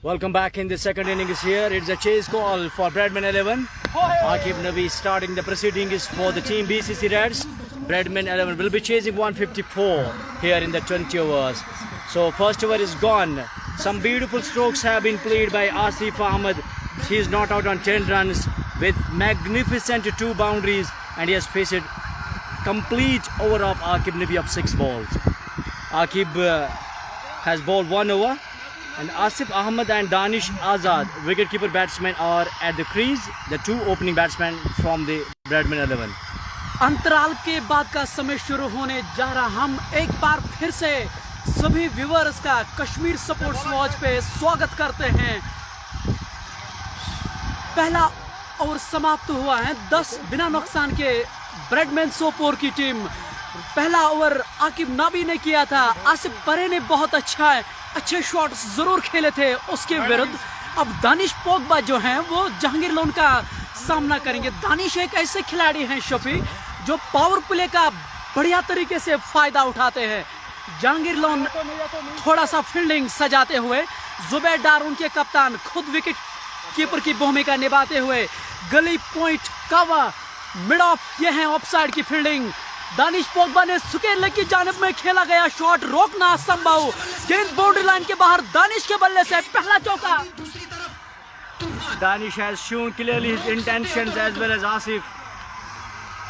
Welcome back in the second innings here. It's a chase call for Bradman 11. Aqib Nabi starting the proceedings for the team BCC Reds. Bradman 11 will be chasing 154 here in the 20 overs. So first over is gone. Some beautiful strokes have been played by Asif Ahmed. He is not out on 10 runs with magnificent 2 boundaries, and he has faced complete over of Aqib Nabi of 6 balls. Aqib has bowled 1 over. And Asif Ahmed and Danish Azad, wicketkeeper batsmen, are at the crease. The 2 opening batsmen from the Bradman 11. अंतराल के बाद का समय शुरू होने जा रहा। हम एक बार फिर से सभी व्यूअर्स का कश्मीर स्पोर्ट्स वॉच पे स्वागत करते हैं। पहला ओवर समाप्त हुआ है। 10 बिना नुकसान के ब्रैडमैन सोपोर की टीम। पहला ओवर आकिब नाबी ने किया था। आसिफ परे ने बहुत अच्छे शॉट्स जरूर खेले थे उसके विरुद्ध। अब दानिश पोगबा जो हैं वो जहांगीर लोन का सामना करेंगे। दानिश एक ऐसे खिलाड़ी हैं शफी जो पावर प्ले का बढ़िया तरीके से फायदा उठाते हैं। जहांगीर लोन थोड़ा सा फील्डिंग सजाते हुए, जुबैर डार उनके कप्तान खुद विकेट कीपर की भूमिका निभाते हुए, गली पॉइंट कवर मिड ऑफ, ये है ऑफसाइड की फील्डिंग। दानिश पोगबा ने सुकेर लेग की जानिब में खेला गया शॉट रोकना असंभव। गेंद बाउंड्री लाइन के बाहर, दानिश के बल्ले से पहला चौका। Danish has shown clearly his intentions as well as Asif.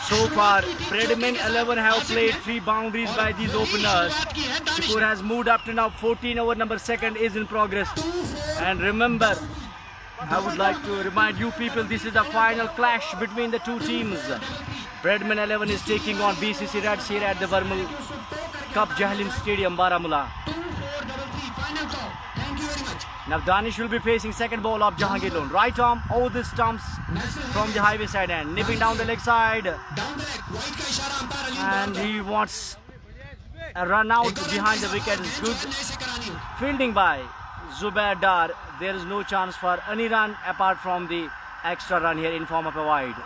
So far, Bradman 11 have played 3 boundaries by these openers. Score has moved up to now 14 over number 2 is in progress. And remember, I would like to remind you people, this is the final clash between the 2 teams. Bradman 11 is taking on BCC Reds here at the Varmal Cup Jahlim Stadium, Baramulla. Now Danish will be facing second ball of Jahangir Lone. Right arm over the stumps from the highway side end, nipping down the leg side. And he wants a run out behind the wicket. It's good fielding by Zubair Dar. There is no chance for any run apart from the extra run here in form of a wide.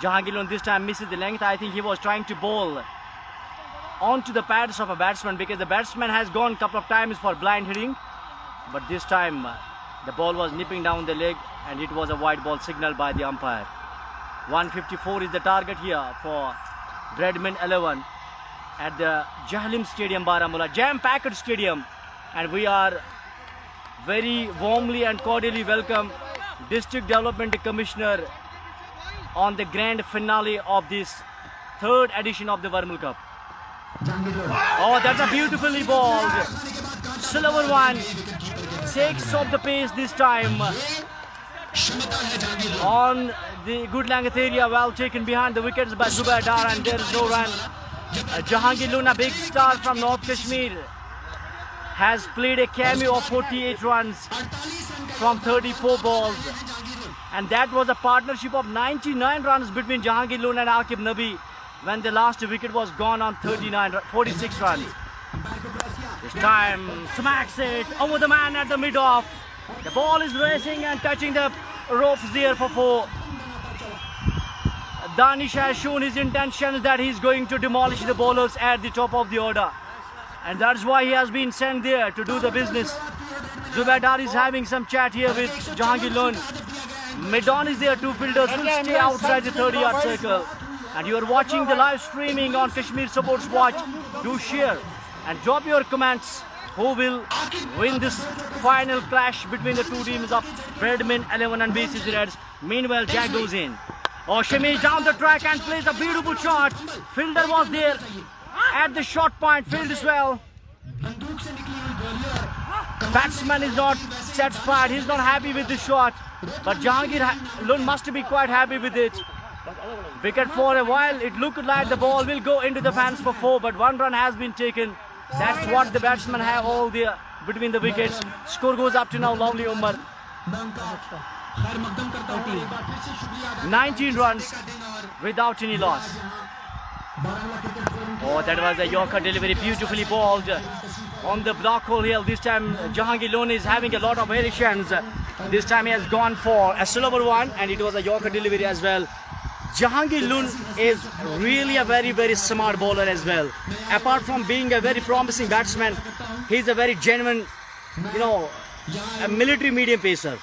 Jahangir Lone this time misses the length. I think he was trying to bowl onto the pads of a batsman because the batsman has gone a couple of times for blind hitting. But this time the ball was nipping down the leg and it was a wide ball signaled by the umpire. 154 is the target here for Bradman 11 at the Jahlim Stadium, Baramulla. Jam-packed stadium, and we are very warmly and cordially welcome District Development Commissioner on the grand finale of this 3rd edition of the Varmal Cup. Oh, that's a beautifully balled silver one. Takes off the pace this time on the good length area, well taken behind the wickets by Zubair Dar, and there is no run. Jahangir Lone, a big star from North Kashmir, has played a cameo of 48 runs from 34 balls, and that was a partnership of 99 runs between Jahangir Lone and Aqib Nabi when the last wicket was gone on 46 runs. This time smacks it over the man at the mid-off. The ball is racing and touching the ropes there for 4. Danish has shown his intentions that he is going to demolish the bowlers at the top of the order, and that's why he has been sent there to do the business. Zubair Dar is having some chat here with Jahangir Lone. Mid-on is there, 2 fielders will stay outside the 30-yard circle. And you are watching the live streaming on Kashmir Sports Watch. Do share and drop your comments. Who will win this final clash between the 2 teams of Bradman 11 and BCC Reds? Meanwhile, Jack goes in. Oh, Shami down the track and plays a beautiful shot. Fielder was there at the short point, fielded well. Batsman is not satisfied. He's not happy with the shot. But Jahangir Lone must be quite happy with it. Wicket for a while. It looked like the ball will go into the fans for 4, but 1 run has been taken. That's what the batsmen have all there between the wickets. Score goes up to now Lovely Umar. 19 runs without any loss. Oh, that was a Yorker delivery, beautifully balled on the block hole here. This time Jahangir Lone is having a lot of variations. This time he has gone for a silver one, and it was a Yorker delivery as well. Jahangir Lone is really a very smart bowler as well. Apart from being a very promising batsman, he's a very genuine, a military medium pacer.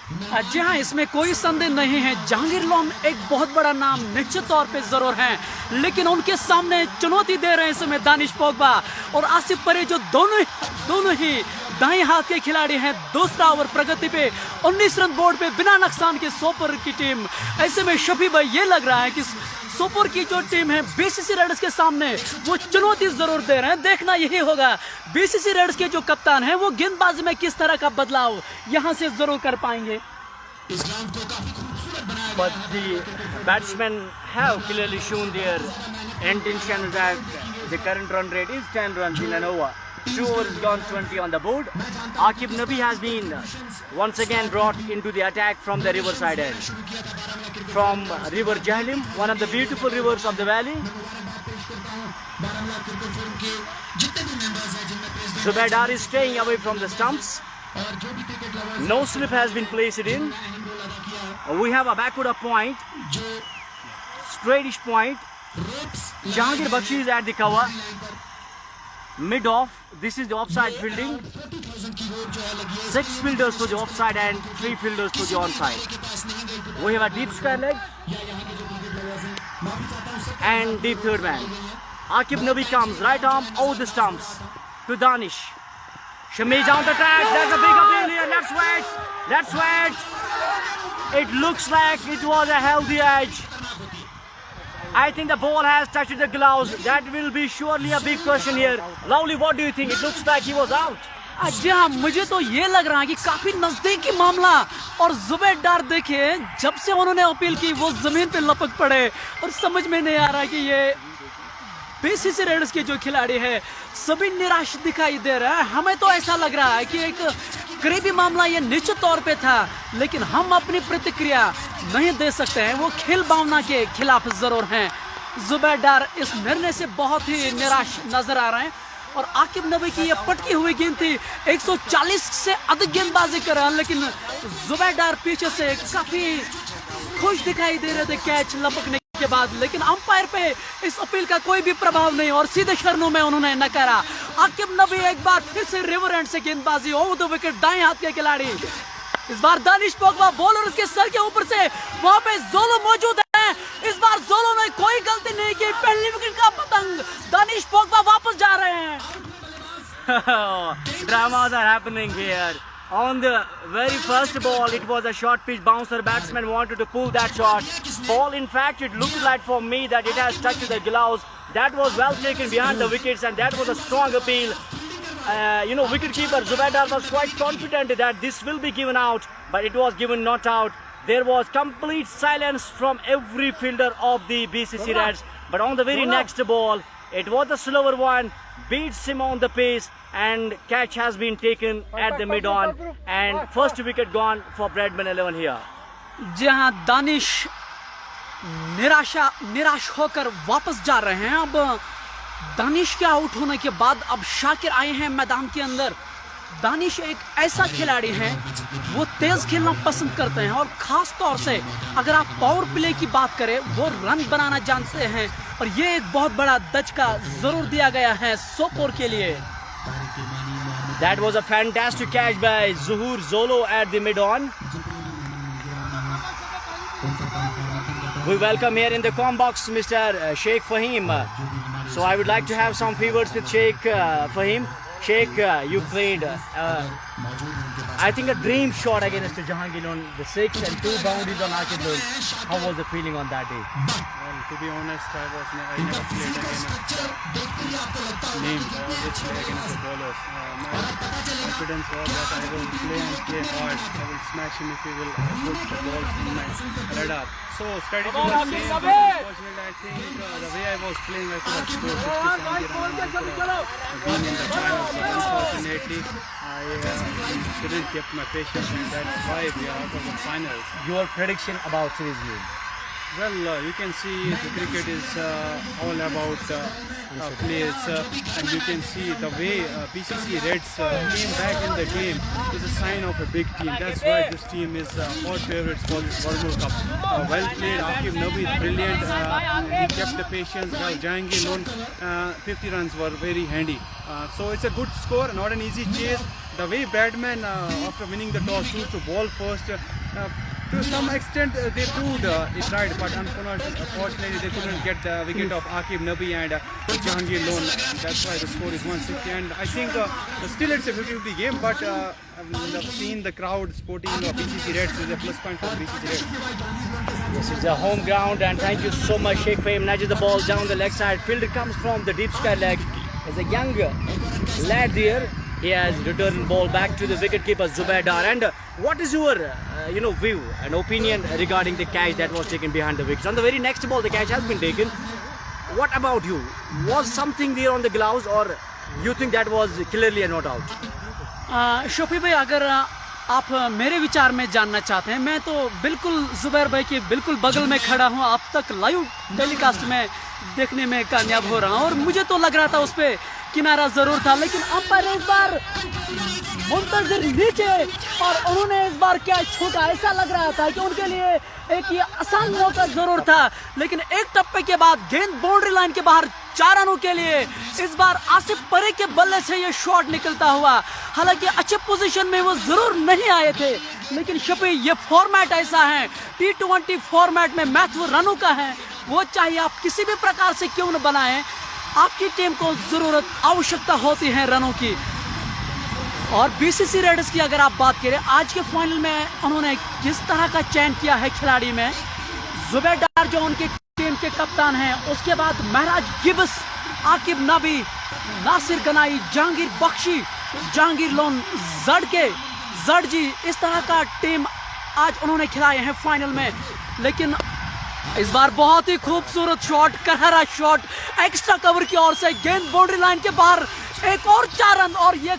जी हाँ, इसमें कोई संदेह नहीं है। Jahangir loan एक बहुत बड़ा नाम निश्चित तौर पे जरूर हैं, लेकिन उनके सामने चुनौती दे रहे हैं इस समय दानिश पोगबा और आसिफ परे, जो दोनों ही दाएं हाथ के खिलाड़ी हैं। दूसरा ओवर प्रगति पे 19 रन बोर्ड पे बिना नुकसान के सोपोर की टीम। ऐसे में शफी भाई, ये लग रहा है कि सोपोर की जो टीम है बीसीसी रेडर्स के सामने वो चुनौती जरूर दे रहे हैं। देखना यही होगा बीसीसी रेडर्स के जो कप्तान हैं वो गेंदबाजी में किस तरह का बदलाव यहां से जरूर कर पाएंगे। But the batsmen have clearly shown their intention that the current run rate is 10 runs in an over. 2 overs gone, 20 on the board. Aqib Nabi has been once again brought into the attack from the riverside end. From River Jahlim, one of the beautiful rivers of the valley. Zubaydar is staying away from the stumps. No slip has been placed in. We have a backward up point, straightish point. Jahangir Bakshi is at the cover. Mid off, this is the offside fielding. 6 fielders to the offside and 3 fielders to the onside. We have a deep square leg and deep third man. Aqib Nabi comes right arm over the stumps to Danish. Shami down the track. There's a big appeal here. Let's wait. It looks like it was a healthy edge. I think the ball has touched the gloves. That will be surely a big question here. Lovely, what do you think? It looks like he was out. जी हाँ, मुझे तो ये लग रहा है कि काफी नजदीकी मामला। और जुबैदार देखिए, जब से उन्होंने अपील की वो जमीन पे लपक पड़े और समझ में नहीं आ रहा कि ये बीसीसी रेडर्स के जो खिलाड़ी है सभी निराश दिखाई दे रहा है। हमें तो ऐसा लग रहा है कि एक करीबी मामला ये निश्चित तौर पे था, लेकिन हम अपनी प्रतिक्रिया नहीं दे सकते हैं। वो खेल भावना के खिलाफ जरूर हैं। जुबैदार इस निर्णय से बहुत ही निराश नजर आ रहे हैं। और आकिब नबी की ये पटकी हुई गेंद थी, 140 से अधिक गेंदबाजी कर रहा है, लेकिन जुबैदार पीछे से काफी खुश दिखाई दे रहे थे कैच लपकने के बाद। लेकिन अंपायर पे इस अपील का कोई भी प्रभाव नहीं और सीधे शरणों में उन्होंने नकारा। आकिब नबी एक बार फिर से रिवर एंड से गेंदबाजी ओवर द विकेट, दाएं हाथ के खिलाड़ी। इस बार दानिश पोगबा बॉलर उसके सर के ऊपर से, वहां पे जोलो मौजूद है। इस बार जोलो ने कोई गलती नहीं की, पहली विकेट का पतंग। दानिश पोगबा वापस जा रहे हैं। Dramas are happening here. On the very first ball, it was a short pitch bouncer. Batsman wanted to pull that shot. Ball, in fact, it looked like for me that it has touched the gloves. That was well taken behind the wickets, and that was a strong appeal. Wicketkeeper Zubaydar was quite confident that this will be given out, but it was given not out. There was complete silence from every fielder of the BCC Reds. But on the very next ball, it was a slower one, beats him on the pace, and catch has been taken at the mid-on, and first wicket gone for Bradman 11 here. जी हाँ, दानिश निराश होकर वापस जा रहे हैं। अब दानिश के out होने के बाद अब शाकिर आए हैं मैदान के अंदर। दानिश एक ऐसा खिलाड़ी है, वो तेज खेलना पसंद करते हैं और खास तौर से अगर आप पावर प्ले की बात करें, वो रन बनाना जानते हैं। और ये एक बहुत बड़ा दचका जरूर दिया गया है सोपोर के लिए। That was a fantastic catch by Zuhur Zolo at the mid-on. We welcome here in the com box Mr. Sheikh Fahim. So I would like to have some few words with Sheikh Fahim. Sheikh, you played, I think, a dream shot against Jahangir on the 6 and 2 boundaries on Aqib Nabi. How was the feeling on that day? Well, to be honest, I never played against names. I always play against the bowlers. My confidence was that I will play hard. I will smash him if he will put the balls in my radar. So strategy was same, but unfortunately I think the way I was playing, I could have scored 50, 70 runs. I could have been in the finals. But unfortunately, I couldn't keep my patience, and that's why we are out of the finals. Your prediction about series game? Well, you can see the cricket is all about players, and you can see the way BCC Reds came back in the game is a sign of a big team. That's why this team is all favorites for this World Cup. Well played, Aqib Nabi, brilliant. He kept the patience. Well, Jahangir Lone, 50 runs were very handy. So it's a good score, not an easy chase. the way Bradman, after winning the toss, chose to ball first, to some extent they proved it right, but unfortunately they couldn't get the wicket of Aqib Nabi and Jahangir Lone. That's why the score is 160. And I think still it's a 50-50 game, but seeing the crowd supporting BCC Reds is a plus point for BCC Reds. This is a home ground, and thank you so much. Sheikh Fahim nudges the ball down the leg side. Fielder comes from the deep sky leg. There's a young lad there. He has returned ball back to the wicketkeeper Zubair Dar. And what is your view and opinion regarding the catch that was taken behind the wickets? On the very next ball, the catch has been taken. What about you? Was something there on the gloves, or you think that was clearly a not out? Shafi भाई, अगर आप मेरे विचार में जानना चाहते हैं, मैं तो बिल्कुल जुबैर भाई के बिल्कुल बगल में खड़ा हूं। अब तक लाइव टेलीकास्ट में देखने में कामयाब हो रहा हूं, और मुझे तो लग रहा था उस पे किनारा जरूर था, लेकिन अंपायर इस बार मुंतजिर नीचे और उन्होंने इस बार क्या छूटा। ऐसा लग रहा था कि उनके लिए एक ये आसान मौका जरूर था, लेकिन एक टप्पे के बाद गेंद बाउंड्री लाइन के बाहर 4 रनों के लिए इस बार आसिफ परे के बल्ले से ये शॉट निकलता हुआ। हालांकि अच्छे पोजीशन में वो जरूर नहीं आए थे, लेकिन शफी ये फॉर्मेट ऐसा है, T20 फॉर्मेट में मैच वो रनों का है, वो चाहिए आप किसी भी प्रकार से क्यों न बनाएं, आपकी टीम को जरूरत आवश्यकता होती है रनों की। और बीसीसी रेडर्स की अगर आप बात करें, आज के फाइनल में उन्होंने किस तरह का चयन किया है खिलाड़ी में, जुबैर डार जो उनकी टीम के कप्तान हैं, उसके बाद महराज गिब्स, आकिब नबी, नासिर गनाई, जहांगीर बख्शी, जहांगीर लोन, जड़ जी, इस तरह का टीम आज उन्होंने खिलाए हैं फाइनल में। लेकिन इस बार बहुत ही खूबसूरत shot, Karhara shot extra cover की ओर से, गेंद बाउंड्री लाइन के बाहर, एक और 4 रन, और ये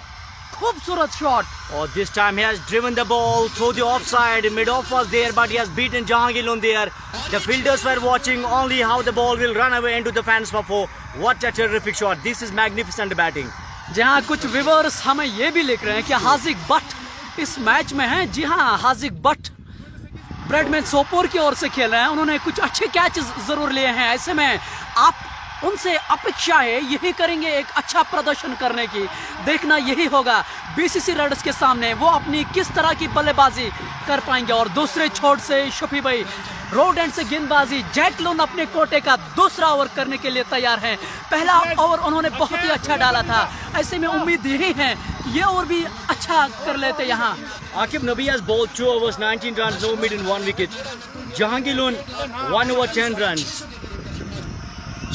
खूबसूरत shot. Oh, this time he has driven the ball through the offside. Mid-off was there, but he has beaten Jahangir Lone there. The fielders were watching only how the ball will run away into the fans for 4. What a terrific shot. This is magnificent batting. जहां कुछ viewers हमें ये भी लिख रहे हैं कि हाजिक भट्ट इस मैच में हैं। जी हाँ, हाजिक भट्ट ब्रैडमैन सोपोर की ओर से खेल रहे हैं, उन्होंने कुछ अच्छे कैचेस जरूर लिए हैं। ऐसे में आप उनसे अपेक्षा है यही करेंगे एक अच्छा प्रदर्शन करने की। देखना यही होगा बीसीसी रेडर्स के सामने वो अपनी किस तरह की बल्लेबाजी कर पाएंगे। और दूसरे छोर से शफी भाई रोड एंड से गेंदबाजी, जैक लोन अपने कोटे का दूसरा ओवर करने के लिए तैयार हैं। पहला ओवर उन्होंने बहुत ही अच्छा डाला था, ऐसे में उम्मीद यही है कि ये ओवर भी अच्छा कर लेते यहाँ। Aqib Nabi has bowled 2 overs, 19 runs, no mid in 1 wicket. Jahangir Lone 1 over 10 runs.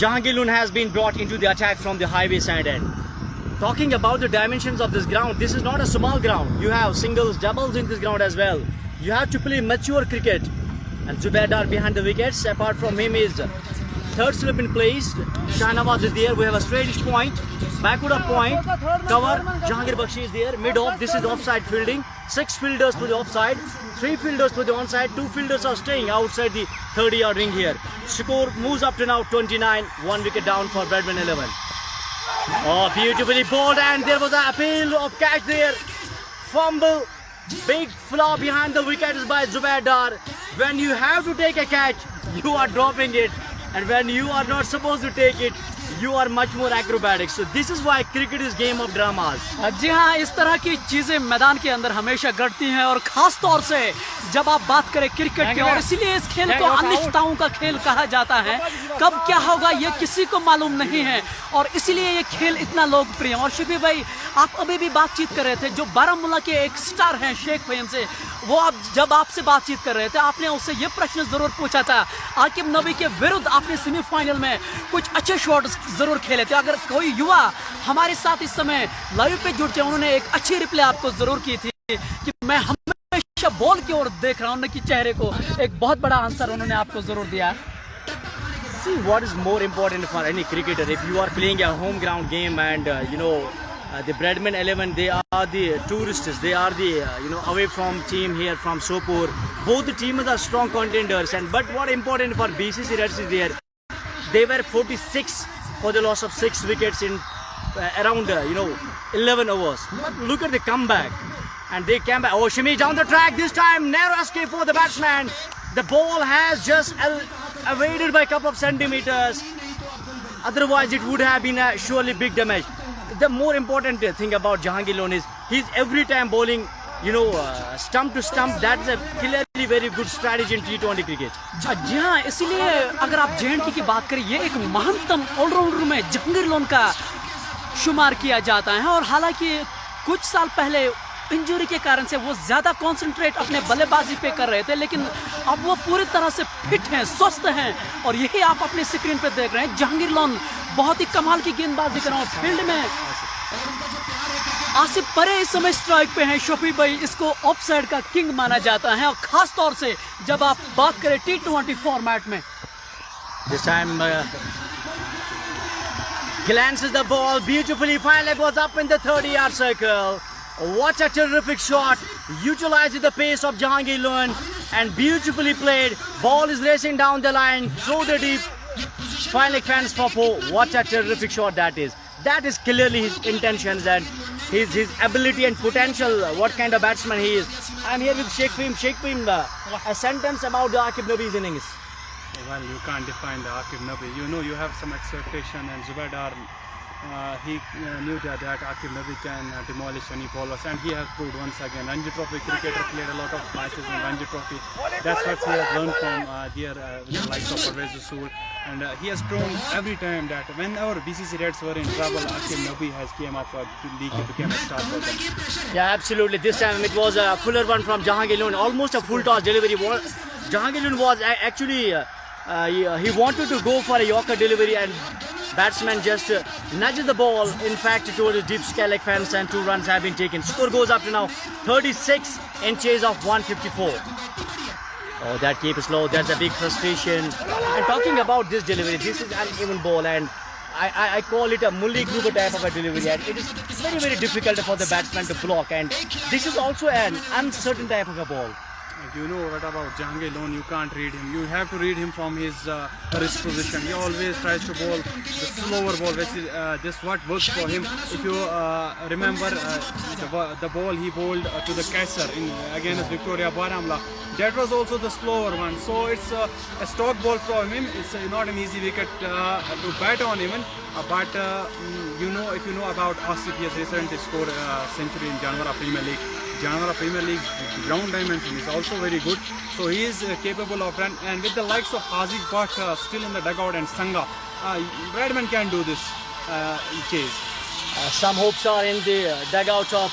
Jahangir Lone has been brought into the attack from the highway side end. Talking about the dimensions of this ground, this is not a small ground. You have singles, doubles in this ground as well. You have to play mature cricket. And Zubair Dar behind the wickets. Apart from him is third slip in place. Shahnawaz is there. We have a straight point. Backward of point. Cover. Jahangir Bakshi is there. Mid off. This is offside fielding. 6 fielders to the offside. 3 fielders to the onside. 2 fielders are staying outside the 30-yard ring here. Score moves up to now 29. 1 wicket down for Bradman 11. Oh, beautifully bowled, and there was an appeal of catch there. Fumble. Big flaw behind the wickets by Zubair Dar. When you have to take a catch, you are dropping it. And when you are not supposed to take it, you are much more acrobatic. So this is why cricket is game of dramas. जी हाँ, इस तरह की चीजें मैदान के अंदर हमेशा घटती हैं, और खास तौर से जब आप बात करें क्रिकेट की, और इसीलिए इस खेल को अनिश्चितताओं का खेल कहा जाता है। कब क्या होगा ये किसी को मालूम नहीं है, और इसीलिए ये खेल इतना लोकप्रिय है। और शफी भाई, आप अभी भी बातचीत कर रहे थे, जो बारामूला के एक स्टार हैं शेख फहीम से, वो आप जब आपसे बातचीत कर रहे थे, आपने उससे ये प्रश्न जरूर पूछा था, आकिब नबी के विरुद्ध आपने सेमीफाइनल में कुछ अच्छे शॉट जरूर खेले थे। अगर कोई युवा हमारे साथ इस समय लाइव पे जुड़ जाए, उन्होंने एक अच्छी रिप्लाई आपको जरूर की थी कि मैं हमेशा बॉल की ओर देख रहा हूं, न कि चेहरे को। एक बहुत बड़ा आंसर उन्होंने आपको जरूर दिया। See, what is more important for any cricketer, if you are playing a home ground game, and the Bradman 11, they are the tourists, they are the away from team here from Sopur. Both the teams are strong contenders, but what important for BCC Reds is there, they were 46 for the loss of 6 wickets in around 11 overs. But look at the comeback, and they came back. Oh, Shimi down the track this time, narrow escape for the batsman. The ball has just evaded by a couple of centimeters. Otherwise, it would have been a surely big damage. The more important thing about Jahangir Lone is he's every time bowling, stump to stump. That's a clearly very good strategy in T20 cricket. जी हाँ, इसीलिए अगर आप JNK की बात करें, ये एक महानतम ऑलराउंडर में जहांगीर लोन का शुमार किया जाता है। और हालांकि कुछ साल पहले इंजरी के कारण से वो ज्यादा कंसंट्रेट अपने बल्लेबाजी पे कर रहे थे, लेकिन अब वो पूरी तरह से फिट हैं, स्वस्थ हैं। और यही आप अपने स्क्रीन पे देख रहे हैं, जहांगीर लोन बहुत ही कमाल की गेंदबाजी कर रहे हैं। फील्ड में आसिफ परे इस समय स्ट्राइक पे हैं। शफी भाई, इसको ऑफ साइड का किंग माना जाता है, और खास तौर से जब आप बात करें T20 फॉर्मेट में। This time glances the ball beautifully. Fine leg was up in the 30-yard circle. What a terrific shot! Utilizes the pace of Jahangir Lohan and beautifully played. Ball is racing down the line through the deep. Fine leg fans for 4. What a terrific shot that is. That is clearly his intentions and his ability and potential. What kind of batsman he is. I'm here with Sheikh Fahim. Sheikh Fahim, a sentence about the Aqib Nabi's innings. Well, you can't define the Aqib Nabi. You have some expectation, and Zubaydar, he knew that Aqib Nabi can demolish any bowlers, and he has proved once again. Ranji Trophy cricketer played a lot of matches in Ranji Trophy. That's what he has learned from the likes of Pervez Rasool, and he has proven every time that whenever BCC Reds were in trouble, Aqib Nabi has came up to league, became a star for them. Yeah, absolutely. This time it was a fuller one from Jahangir Lohan, almost a full toss delivery. Jahangir Lohan was actually he wanted to go for a Yorker delivery, and batsman just nudges the ball, in fact, towards deep sky leg fence, and 2 runs have been taken. Score goes up to now 36 in chase of 154. Oh, that keep is low. That's a big frustration. And talking about this delivery, this is an even ball, and I call it a Mulli Gruber type of a delivery, and it is very, very difficult for the batsman to block, and this is also an uncertain type of a ball. What about Jahangir Lohan? You can't read him. You have to read him from his wrist position. He always tries to bowl the slower ball, which is just what works for him. If you remember the ball he bowled to the catcher against Victoria Baramulla, that was also the slower one. So it's a stock ball from him. It's not an easy wicket to bat on even. But if you know about Asif, he has recently scored a century in Janwara Premier League. Janwara Premier League ground dimension is also very good, so he is capable of run, and with the likes of Haziq Butt still in the dugout and Sangha, Bradman can do this in chase. Some hopes are in the dugout of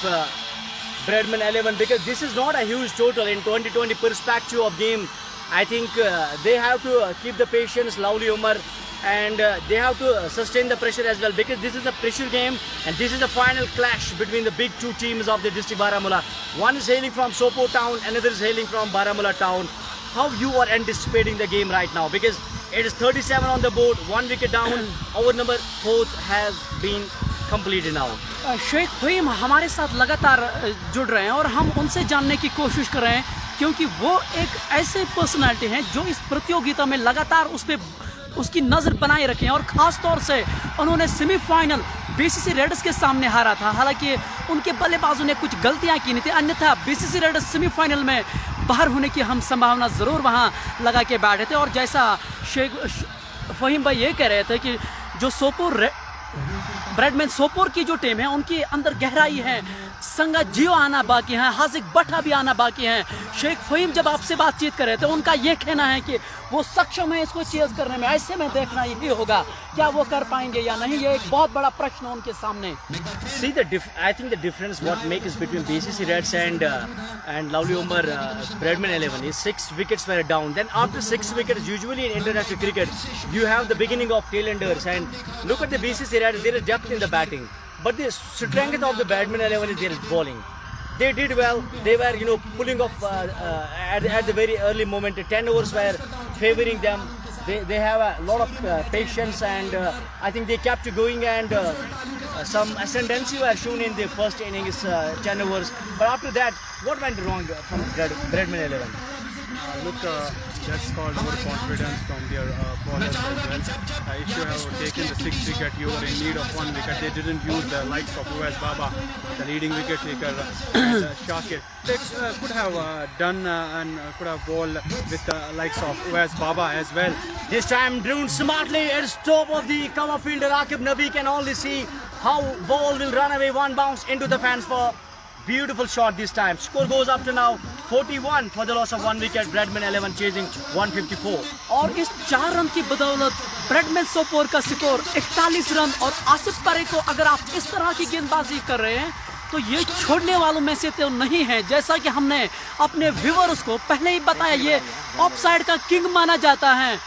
Bradman 11, because this is not a huge total in 2020 perspective of game. I think they have to keep the patience, Lovely Umar, and they have to sustain the pressure as well, because this is a pressure game, and this is a final clash between the big 2 teams of the district Baramulla. One is hailing from Sopore town, another is hailing from Baramulla town. How you are anticipating the game right now, because it is 37 on the board, 1 wicket down, over number 4 has been completed now. Sheikh Faheem हमारे साथ लगातार जुड़ रहे हैं, और हम उनसे जानने की कोशिश कर रहे हैं, क्योंकि वो एक ऐसे पर्सनालिटी हैं जो इस प्रतियोगिता में लगातार उसकी नज़र बनाए रखे हैं, और ख़ास तौर से उन्होंने सेमीफाइनल बीसीसी रेडर्स के सामने हारा था। हालांकि उनके बल्लेबाजों ने कुछ गलतियां की नहीं थी, अन्यथा बीसीसी रेडर्स सेमीफाइनल में बाहर होने की हम संभावना ज़रूर वहां लगा के बैठे थे। और जैसा शेख फहीम भाई ये कह रहे थे कि जो ब्रैडमैन सोपोर की जो टीम है, उनके अंदर गहराई है, संगा जियो आना बाकी है, हाजिक बट्टा भी आना बाकी है। शेख फहीम जब आपसे बातचीत कर रहे थे, उनका ये कहना है कि वो सक्षम है इसको चेज करने में। ऐसे में देखना यही होगा क्या वो कर पाएंगे या नहीं, ये एक बहुत बड़ा प्रश्न उनके सामने। See I think the difference what makes between BCC Reds and Lovely Umar Bradman 11 is 6 wickets were down. Then after 6 wickets, usually in international cricket, you have the beginning of tailenders, and look at the BCC Reds, there is depth in the batting. But the strength of the Bradman 11 is there is bowling. They did well. They were, pulling off at the very early moment. 10 overs were favoring them. They have a lot of patience, and I think they kept going, and some ascendancy were shown in the first innings, 10 overs. But after that, what went wrong from Bradman 11? Look, that's called overconfidence from their bowlers as well. If you have taken the 6th wicket, you were in need of 1 wicket. They didn't use the likes of Uwais Baba, the leading wicket taker, and Shakir. They could have done and could have bowled with the likes of Uwais Baba as well. This time driven smartly at top of the cover fielder. Aqib Nabi can only see how ball will run away, 1 bounce into the fans for Beautiful shot this time. Score goes up to now 41 for the loss of 1 wicket. Bradman 11 chasing 154. और इस 4 run की बदौलत Bradman Sopore का score 41 run. और आसिफ परे को अगर आप इस तरह की गेंदबाजी कर रहे हैं तो ये छोड़ने वालों में से तो नहीं है। जैसा कि हमने अपने व्यूअर्स को पहले ही बताया, ये ऑफसाइड का किंग माना जाता है।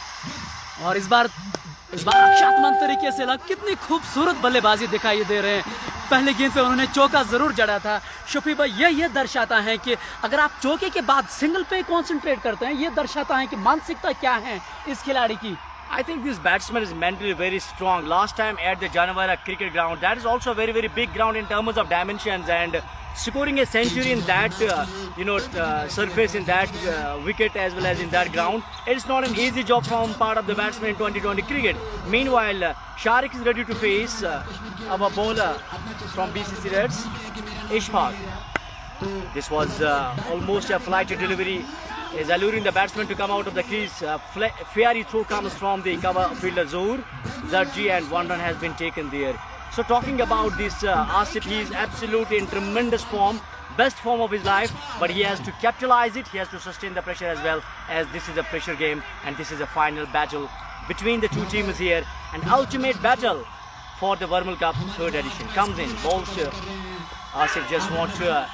और इस बार अक्षात्मक तरीके से कितनी खूबसूरत बल्लेबाजी दिखाई दे रहे हैं। पहले गेंद पे उन्होंने चौका जरूर जड़ा था। शफी भाई, ये दर्शाता है कि अगर आप चौके के बाद सिंगल पे कंसंट्रेट करते हैं, ये दर्शाता है कि मानसिकता क्या है इस खिलाड़ी की। I think this batsman is mentally very strong. Last time at the Janavara cricket ground, that is also a very, very big ground in terms of dimensions, and scoring a century in that surface, in that wicket as well as in that ground, it's not an easy job from part of the batsman in 2020 cricket. Meanwhile, Sharik is ready to face our bowler from BCC Reds, Ishfaq. This was almost a flight delivery, is alluring the batsman to come out of the crease. Fiery throw comes from the cover fielder Zohar Zarji, and 1 run has been taken there. So talking about this Asif, he is absolutely in tremendous form, best form of his life, but he has to capitalize it, he has to sustain the pressure as well, as this is a pressure game and this is a final battle between the two teams here. An ultimate battle for the Varmal Cup 3rd edition. Comes in, bowls Asif, just want to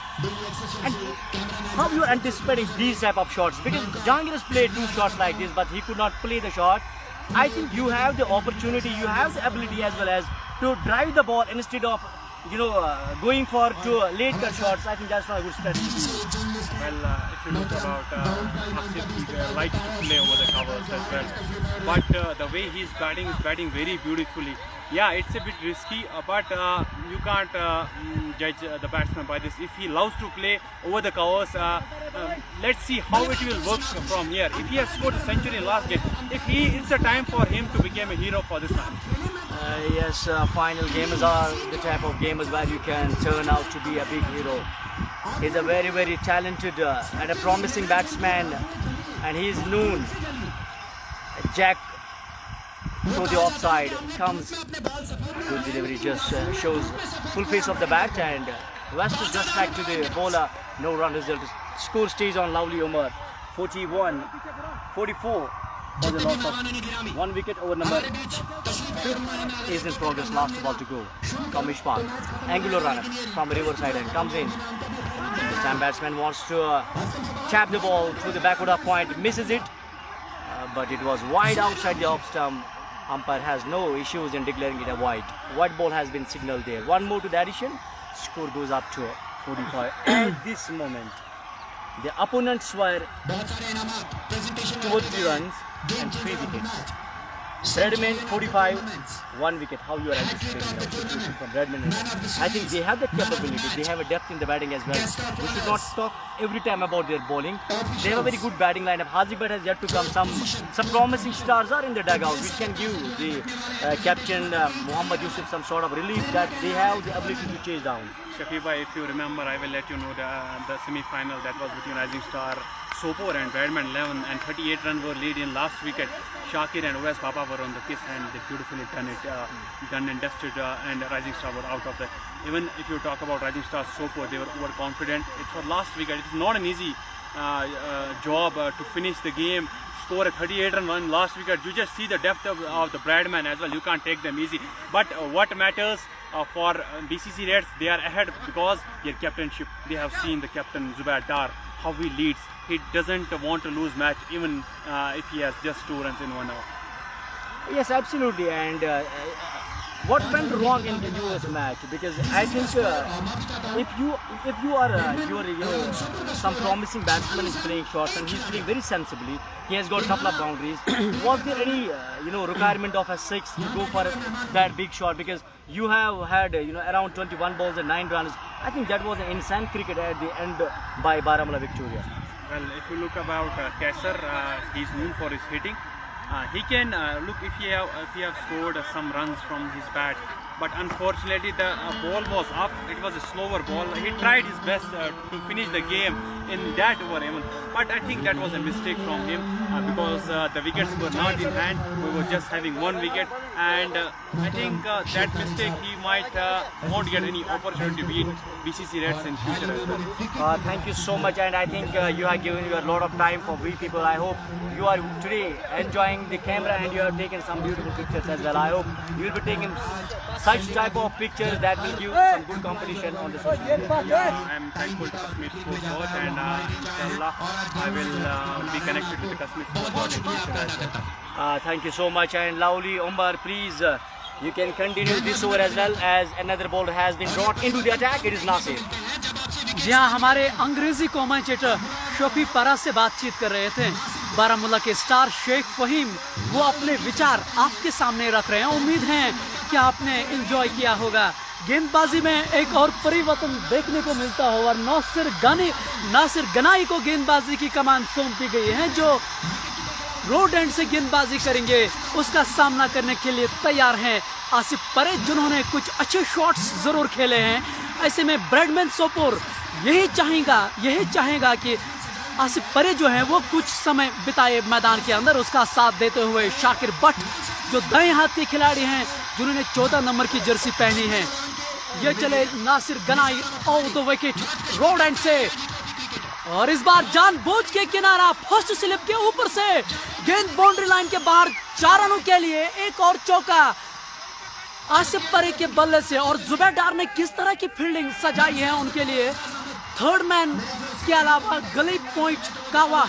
and how you are anticipating these type of shots? Because Jahangir has played 2 shots like this, but he could not play the shot. I think you have the opportunity, you have the ability as well as to drive the ball instead of going for 2 late cut shots. I think that's not a good strategy. Well, if you look about Asif, he likes to play over the covers as well. But the way he's batting very beautifully. Yeah, it's a bit risky, but you can't judge the batsman by this. If he loves to play over the covers, let's see how it will work from here. If he has scored a century in last game, it's a time for him to become a hero for this match. Yes, final gamers are the type of gamers where you can turn out to be a big hero. He's a very, very talented and a promising batsman, and he's known. Jack through the offside comes. Good delivery, just shows full face of the bat, and West is just back to the bowler. No run result. Score stays on Lovely Umar. 41-44 for the loss of 1 wicket over number 5 is in progress. Last ball to go from Ishfaq. Angular runner from the riverside and comes in. This time batsman wants to tap the ball through the backward of point, misses it, but it was wide outside the off stump. Umpire has no issues in declaring it a white. White ball has been signalled there. 1 more to the addition. Score goes up to 45. At this moment, the opponents were 2 or 3 runs and 3 wickets. Bradman 45, 1 wicket. How you are anticipating the situation from Bradman? I think they have the capability, they have a depth in the batting as well. We should not talk every time about their bowling. They have a very good batting lineup. Hazibhat has yet to come. Some promising stars are in the dugout, which can give the captain Muhammad Yusuf some sort of relief that they have the ability to chase down. Shafiba, if you remember, I will let you know the semi-final that was between Rising Star Sopor and Bradman 11, and 38 runs were lead in last wicket. Shakir and Uwais Papa were on the kiss, and they beautifully done and dusted, and Rising Star were out of that. Even if you talk about Rising Star Sopor, they were overconfident. It's for last wicket. It's not an easy job to finish the game. Score a 38 run one last wicket. You just see the depth of the Bradman as well. You can't take them easy. But what matters for BCC Reds, they are ahead because their captainship. They have seen the captain Zubair Dar, how he leads. He doesn't want to lose match even if he has just 2 runs in 1 hour. Yes, absolutely. And what went wrong in the US match? Because I think if you are some promising batsman is playing shots and he's playing very sensibly, he has got a couple of boundaries. Was there any requirement of a 6 to go for that big shot? Because you have had around 21 balls and 9 runs. I think that was an insane cricket at the end by Baramulla Victoria. Well, if you look about Kaisar, he's known for his hitting. He can look if he have scored some runs from his bat, but unfortunately the ball was up. It was a slower ball. He tried his best to finish the game, in that over even. But I think that was a mistake from him because the wickets were not in hand. We were just having one wicket, and I think that mistake he might won't get any opportunity to beat BCC Reds in future as well. Thank you so much, and I think you have given you a lot of time for we people. I hope you are today enjoying the camera and you have taken some beautiful pictures as well. I hope you will be taking such type of pictures that will give some good competition on the social media. I am thankful to Kashmir Sports Watch, and inshallah I will be connected with the Kashmir Sports Watch in future as well. Thank you so much, and lovely Umar, please you can continue this over as well, as another bowler has been brought into the attack. It is Nasir. जी हाँ, हमारे अंग्रेजी commentator Shafi परा से बातचीत कर रहे थे। बारामूला के स्टार शेख फहीम वो अपने विचार आपके सामने रख रहे हैं। उम्मीद है कि आपने एंजॉय किया होगा। गेंदबाजी में एक और परिवर्तन देखने को मिलता हो और नासिर गनाई को गेंदबाजी की कमान सौंपी गई है, जो रोड एंड से गेंदबाजी करेंगे उसका सामना करने के लिए तैयार हैं आसिफ परे, जिन्होंने कुछ अच्छे शॉट्स जरूर खेले हैं। ऐसे में ब्रैडमैन सोपोर यही चाहेगा कि आसिफ परे जो है वो कुछ समय बिताए मैदान के अंदर, उसका साथ देते हुए शाकिर बट जो दाएं हाथ के खिलाड़ी हैं जिन्होंने 14 नंबर की जर्सी पहनी है। ये चले Nasir Ganai of the wicket road end से, और इस बार जानबूझ के किनारा फर्स्ट स्लिप के ऊपर से गेंद बाउंड्री लाइन के बाहर 4 रनों के लिए एक और चौका आसिफ परे के बल्ले से। और जुबैर डार ने किस तरह की फील्डिंग सजाई है उनके लिए। थर्ड मैन के अलावा गली पॉइंट कावा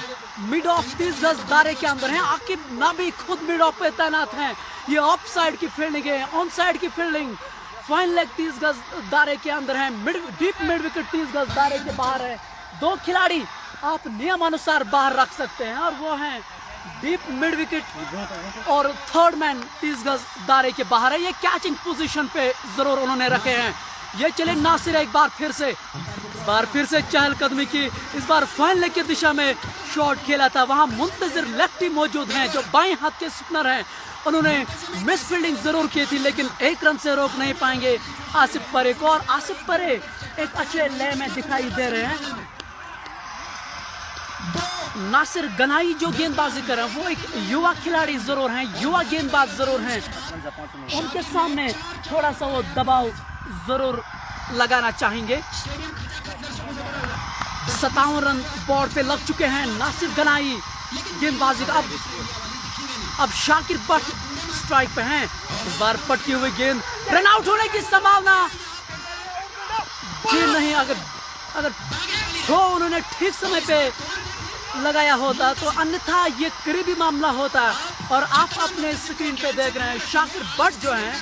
मिड ऑफ 30 गज दायरे के अंदर है। आकिब नाबी खुद मिड ऑफ पे तैनात हैं। ये ऑफ साइड की फील्डिंग है, ऑन साइड की फील्डिंग। फाइन लेग 30 गज दायरे के अंदर है, डीप मिड विकेट 30 गज दायरे के बाहर है। 2 खिलाड़ी आप नियमानुसार बाहर रख सकते हैं और वो हैं डीप मिड विकेट और थर्ड मैन 30 गज दायरे के बाहर है। ये कैचिंग पोजीशन पे जरूर उन्होंने रखे हैं। ये चले नासिर एक बार फिर से चहलकदमी की, इस बार फाइन लेग की दिशा में शॉट खेला था। वहां मुंतजिर लेफ्टी मौजूद हैं जो बाएं हाथ के स्पिनर हैं। उन्होंने मिस फील्डिंग जरूर की थी लेकिन 1 रन से रोक नहीं पाएंगे आसिफ परे को। और आसिफ परे एक अच्छे लय में दिखाई दे रहे हैं। नासिर गनाई जो गेंदबाजी कर रहे हैं वो एक युवा खिलाड़ी जरूर हैं, युवा गेंदबाज जरूर हैं। उनके सामने थोड़ा सा वो दबाव जरूर लगाना चाहेंगे। 57 रन बोर्ड पे लग चुके हैं नासिर गनाई गेंदबाजी का। अब शाकिर बट स्ट्राइक पे हैं। इस बार पटकी हुई गेंद, रन आउट होने की संभावना जी नहीं। अगर थ्रो उन्होंने ठीक समय पे लगाया होता तो अन्यथा ये करीबी मामला होता। और आप अपने स्क्रीन पे देख रहे हैं शाकिर बट जो हैं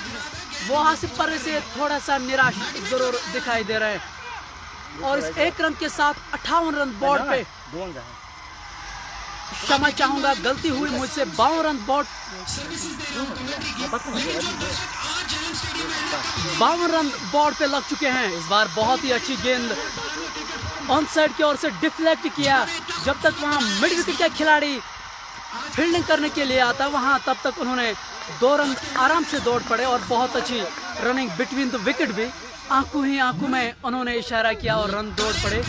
वो आसिफ परे से थोड़ा सा निराश जरूर दिखाई दे रहे हैं। और इस 1 रन के साथ 58 रन बोर्ड पे, क्षमा चाहूंगा गलती हुई मुझसे, 52 रन बोर्ड 52 रन बोर्ड पे लग चुके हैं। इस बार बहुत ही अच्छी गेंद ऑन साइड की ओर से डिफ्लेक्ट किया। जब तक वहां मिड विकेट के खिलाड़ी फील्डिंग करने के लिए आता वहां, तब तक उन्होंने 2 रन आराम से दौड़ पड़े और बहुत अच्छी रनिंग बिटवीन द विकेट भी आंखों में उन्होंने इशारा किया और रन दौड़ पड़े।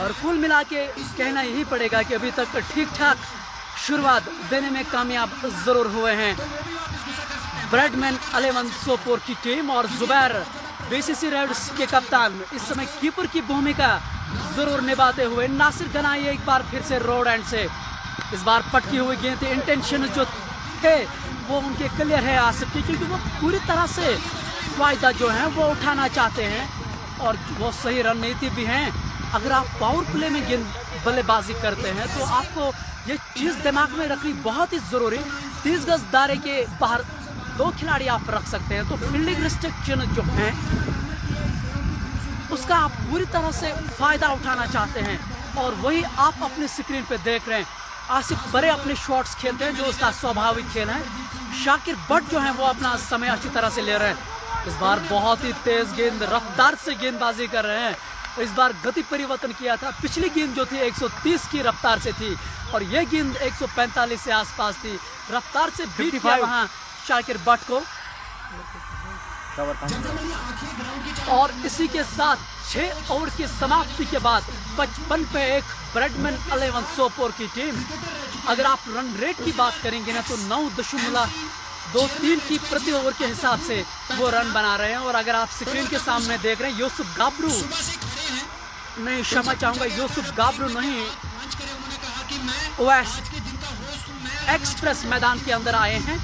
और कुल मिला के कहना यही पड़ेगा कि अभी तक ठीक ठाक शुरुआत देने में कामयाब जरूर हुए हैं ब्रैडमैन 11 सोपोर की टीम। और जुबैर बीसीसी रेड्स के कप्तान इस समय कीपर की भूमिका जरूर निभाते हुए। नासिर गनाई एक बार फिर से रोड एंड से, इस बार पटकी हुई गेंद, इंटेंशन जो थे वो उनके क्लियर है आसिफ की, क्योंकि वो पूरी तरह से फायदा जो है वो उठाना चाहते हैं और वो सही रणनीति भी हैं। अगर आप पावर प्ले में गेंद बल्लेबाजी करते हैं तो आपको ये चीज़ दिमाग में रखनी बहुत ही ज़रूरी। 30 गज दायरे के बाहर 2 खिलाड़ी आप रख सकते हैं, तो फील्डिंग रिस्ट्रिक्शन जो है उसका आप पूरी तरह से फायदा उठाना चाहते हैं। और वही आप अपने स्क्रीन पे देख रहे हैं। आसिफ परे अपने शॉट्स खेलते हैं जो उसका स्वाभाविक खेल है। शाकिर बट जो है वो अपना समय अच्छी तरह से ले रहे हैं। इस बार बहुत ही तेज गेंद, रफ्तार से गेंदबाजी कर रहे हैं। इस बार गति परिवर्तन किया था। पिछली गेंद जो थी 130 की रफ्तार से थी और ये गेंद 145 से आसपास थी। रफ्तार से बीट किया वहां शाकिर बट को। और इसी के साथ 6 ओवर की समाप्ति के बाद 55 पे एक ब्रेडमैन 11 सोपोर की टीम। अगर आप रन रेट की बात करेंगे ना तो 9.23 की प्रति ओवर के हिसाब से वो रन बना रहे हैं। और अगर आप स्क्रीन के सामने देख रहे हैं यूसुफ गाबरू, नहीं क्षमा चाहूंगा, यूसुफ गाबरू नहीं, वेस्ट एक्सप्रेस मैदान के अंदर आए हैं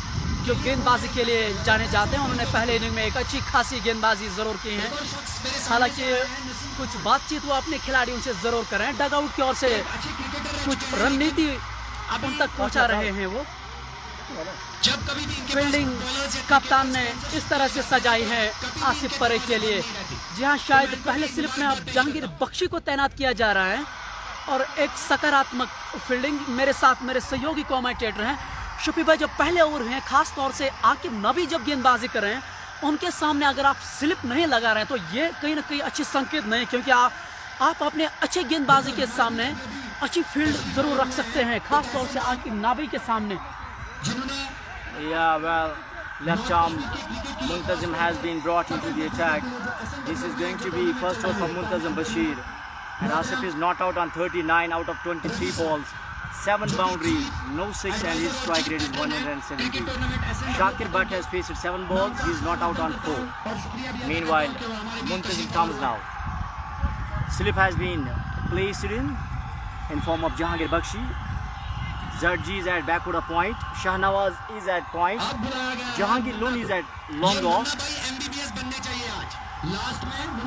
जो गेंदबाजी के लिए जाने जाते हैं। उन्होंने पहले इनिंग में एक अच्छी खासी गेंदबाजी जरूर की है। हालांकि कुछ बातचीत वो अपने खिलाड़ियों से जरूर करें, डगआउट की ओर से कुछ रणनीति उन तक पहुंचा रहे हैं वो। फील्डिंग कप्तान ने इस तरह से सजाई है आसिफ परे के लिए। जी हाँ, शायद पहले स्लिप में अब जहांगीर बख्शी को तैनात किया जा रहा है और एक सकारात्मक फील्डिंग। मेरे साथ मेरे सहयोगी कमेंटेटर हैं शुफी भाई। जब पहले ओवर हैं, खास तौर से आकिब नबी जब गेंदबाजी कर रहे हैं, उनके सामने अगर आप स्लिप नहीं लगा रहे हैं तो ये कहीं ना कहीं अच्छी संकेत नहीं, क्योंकि आप अपने अच्छे गेंदबाजी के सामने अच्छी फील्ड जरूर रख सकते हैं, खास तौर से आकिब नबी के सामने। Yeah, well, left arm Muntazim has been brought into the attack. This is going to be first over for Muntazim Bashir. And Asif is not out on 39 out of 23 balls. 7 boundaries, no 6, and his strike rate is 170. Shakir Bhatt has faced 7 balls, he is not out on 4. Meanwhile, Muntazim comes now. Slip has been placed in form of Jahangir Bakshi. Zarji is at backward point. Shahnawaz is at point. Jahangir Lone is at long off.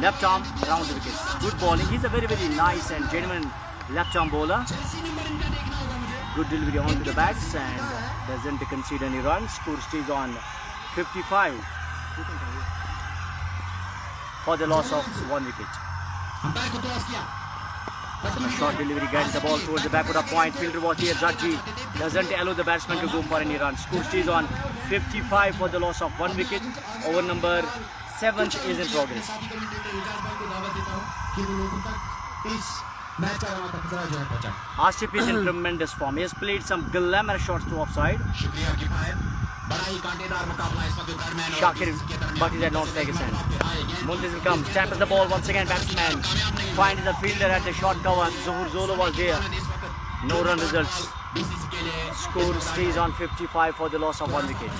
Left arm round the wicket. Good bowling. He's a very, very nice and genuine left arm bowler. Good delivery onto the bats and doesn't concede any runs. Score stays on 55 for the loss of 1 wicket. A short delivery guides the ball towards the backward point. Fielder was here. Zarji doesn't allow the batsman to go for any runs. Score stays on 55 for the loss of 1 wicket. Over number 7 is in progress. Asif is in tremendous form. He has played some glamour shots to offside. Shakir Bhatt is at non-strike end. Muntazim comes, tampers the ball once again. Batsman finds the fielder at the short cover. Zuhur Zolo was there. No run results. Score stays on 55 for the loss of 1 wicket.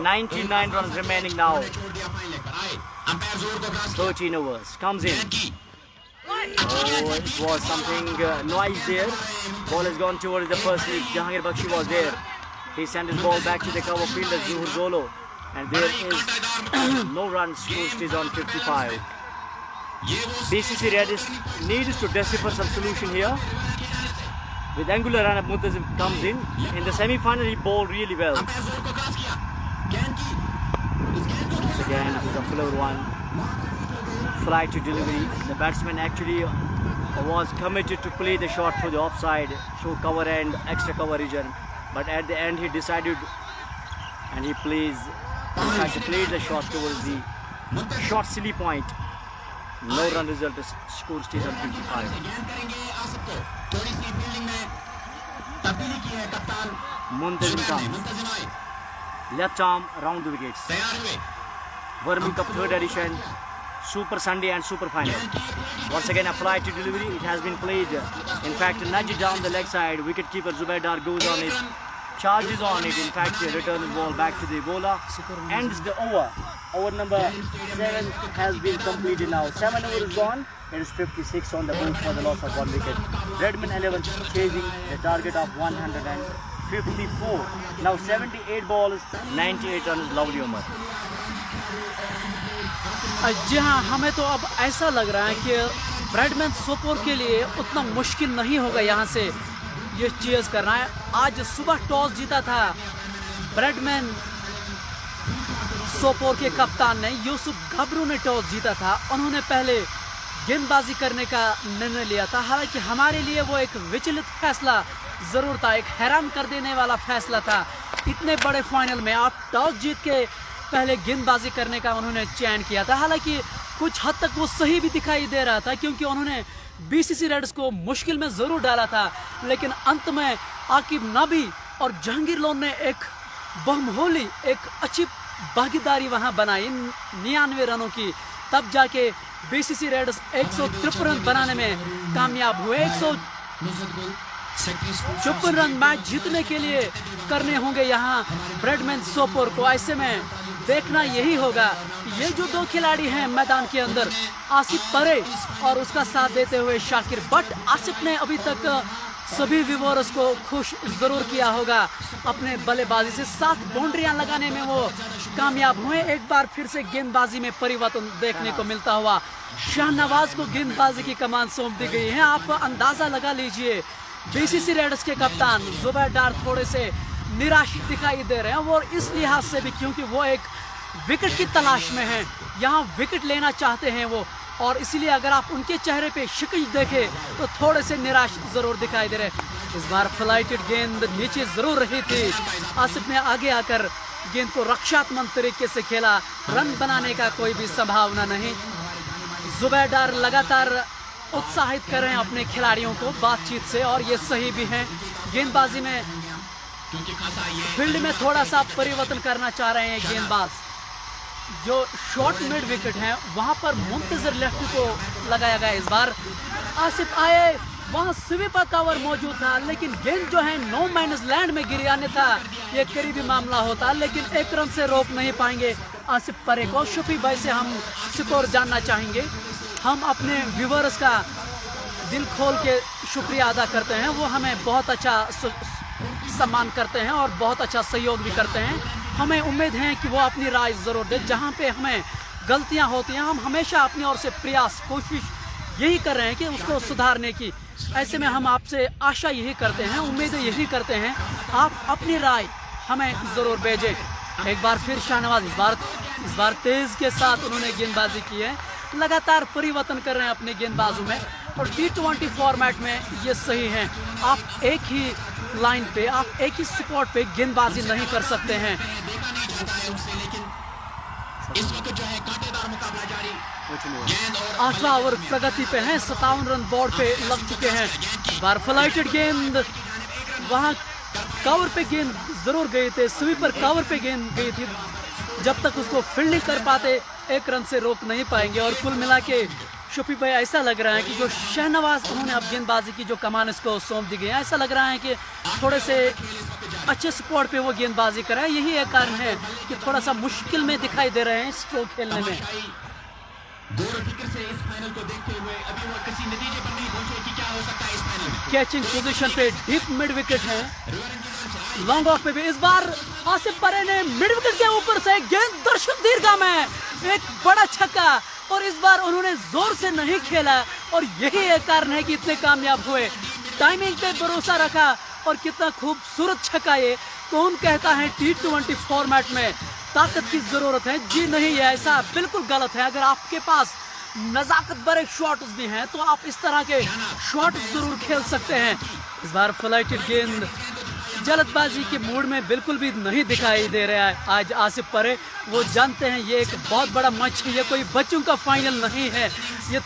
99 runs remaining now. 13 overs. Comes in. Oh, it was something noise there. Ball has gone towards the first league. Jahangir Bakshi was there. He sent his ball back to the cover fielder Zuhur Zolo, and there is no runs. Score stays on 55. BCC needs to decipher some solution here. With angular run up, Muntazim comes in. In the semi-final, he bowled really well. Once again, it is a fuller one. Fly to delivery. The batsman actually was committed to play the shot through the offside, through cover and extra cover region. But at the end he decided and he played the shot towards the short silly point. No run result, score stays on 55. Muntazim comes. Left arm round the wickets. Wormi Cup 3rd edition, Super Sunday and Super Final. Once again a fly to delivery, it has been played. In fact, nudge down the leg side, wicketkeeper Zubaydar goes on it, charges on it. In fact, returns the ball back to the bowler, ends the over. Over number 7 has been completed now. 7 overs gone. It is 56 on the board for the loss of 1 wicket. Redman 11 chasing a target of 154. Now 78 balls, 98 runs. Lovely Umar. जी हाँ, हमें तो अब ऐसा लग रहा है कि Bradman Sopore के लिए उतना मुश्किल नहीं होगा यहाँ से ये चेज करना है। आज सुबह टॉस जीता था ब्रैडमैन सोपोर के कप्तान ने, यूसुफ गाबरू ने टॉस जीता था। उन्होंने पहले गेंदबाजी करने का निर्णय लिया था। हालांकि हमारे लिए वो एक विचलित फैसला जरूर था, एक हैरान कर देने वाला फैसला था। इतने बड़े फाइनल में आप टॉस जीत के पहले गेंदबाजी करने का उन्होंने चयन किया था। हालांकि कुछ हद तक वो सही भी दिखाई दे रहा था, क्योंकि उन्होंने बीसीसी रेड्स को मुश्किल में ज़रूर डाला था। लेकिन अंत में आकिब नबी और जहांगीर लोन ने एक बहुमोली, एक अच्छी भागीदारी वहां बनाई 99 रनों की, तब जाके बीसीसी रेडर्स 153 रन बनाने में कामयाब हुए। 154 रन मैच जीतने के लिए करने होंगे यहाँ ब्रैडमैन सोपोर को। ऐसे में देखना यही होगा कि ये जो 2 खिलाड़ी हैं मैदान के अंदर, आसिफ परे और उसका साथ देते हुए शाकिर बट, आसिफ ने अभी तक सभी व्यूअर्स को खुश जरूर किया होगा अपने बल्लेबाजी से। 7 बाउंड्रियां लगाने में वो कामयाब हुए। एक बार फिर से गेंदबाजी में परिवर्तन देखने को मिलता हुआ शाहनवाज को गेंदबाजी की कमान सौंप दी गई है। आप अंदाजा लगा लीजिए, बीसीसी रेडर्स के कप्तान जुबैर डार थोड़े से निराश दिखाई दे रहे हैं, और इस लिहाज से भी क्योंकि वो एक विकेट की तलाश में हैं, यहाँ विकेट लेना चाहते हैं वो, और इसीलिए अगर आप उनके चेहरे पे शिकंज देखें तो थोड़े से निराश जरूर दिखाई दे रहे। इस बार फ्लाइटेड गेंद नीचे जरूर रही थी, आसिफ ने आगे आकर गेंद को रक्षात्मक तरीके से खेला, रन बनाने का कोई भी संभावना नहीं। जुबैर डार लगातार उत्साहित कर रहे हैं अपने खिलाड़ियों को बातचीत से, और ये सही भी है। गेंदबाजी में फील्ड में थोड़ा सा परिवर्तन करना चाह रहे हैं गेंदबाज। जो शॉर्ट मिड विकेट है वहां पर मुंतजर लेफ्टी को लगाया गया। इस बार आसिफ आए, वहां स्वीपर कवर मौजूद था, लेकिन गेंद जो है नो माइनस लैंड में गिर आने था, ये करीबी मामला होता, लेकिन 1 रन से रोक नहीं पाएंगे आसिफ परे को। शफी भाई से हम स्कोर जानना चाहेंगे। हम अपने व्यूअर्स का दिल खोल के शुक्रिया अदा करते हैं, वो हमें बहुत अच्छा सम्मान करते हैं और बहुत अच्छा सहयोग भी करते हैं। हमें उम्मीद है कि वो अपनी राय ज़रूर दे। जहाँ पे हमें गलतियाँ होती हैं, हम हमेशा अपनी ओर से प्रयास कोशिश यही कर रहे हैं कि उसको सुधारने की। ऐसे में हम आपसे आशा यही करते हैं, उम्मीदें यही करते हैं, आप अपनी राय हमें ज़रूर भेजें। एक बार फिर शाहनवाज इस बार तेज़ के साथ उन्होंने गेंदबाजी की है, लगातार परिवर्तन कर रहे हैं अपने गेंदबाजों में, और T20 फॉर्मेट में ये सही है। आप एक ही लाइन पे, आप एक ही स्पॉट पे गेंदबाजी नहीं कर सकते हैं। इस वक्त जो है कांटेदार मुकाबला जारी। 8वां ओवर प्रगति पे हैं, 57 रन बोर्ड पे लग चुके हैं। इस बार फ्लाइटेड गेंद, वहां कवर पे गेंद जरूर गए थे, स्वीपर कवर पे गेंद गई थी, जब तक उसको फील्डिंग कर पाते 1 रन से रोक नहीं पाएंगे। और कुल मिला के शफी भाई ऐसा लग रहा है कि जो शाहनवाज उन्होंने अब गेंदबाजी की जो कमान इसको सौंप दी गई है, ऐसा लग रहा है कि थोड़े से अच्छे स्पॉट पे वो गेंदबाजी कर रहे हैं। यही एक कारण है कि थोड़ा सा मुश्किल में दिखाई दे रहे हैं स्ट्रोक खेलने में। कैचिंग पोजीशन पे डीप मिड विकेट है, लॉन्ग ऑफ पे भी इस बार आसिफ परे ने मिड विकेट के ऊपर से गेंद दर्शक दीर्घा में एक बड़ा छक्का, और इस बार उन्होंने जोर से नहीं खेला, और यही एक कारण है कि इतने कामयाब हुए। टाइमिंग पे भरोसा रखा, और कितना खूबसूरत छक्का ये। कौन कहता है T20 फॉर्मेट में ताकत की जरूरत है? जी नहीं, है ऐसा बिल्कुल गलत है। अगर आपके पास नजाकत भरे शॉट्स भी हैं तो आप इस तरह के शॉट जरूर खेल सकते हैं। इस बार फ्लाइटेड गेंद जल्दबाजी के मूड में बिल्कुल भी नहीं दिखाई दे रहा है आज आसिफ परे। वो जानते हैं ये एक बहुत बड़ा मैच है, ये कोई बच्चों का फाइनल नहीं है, ये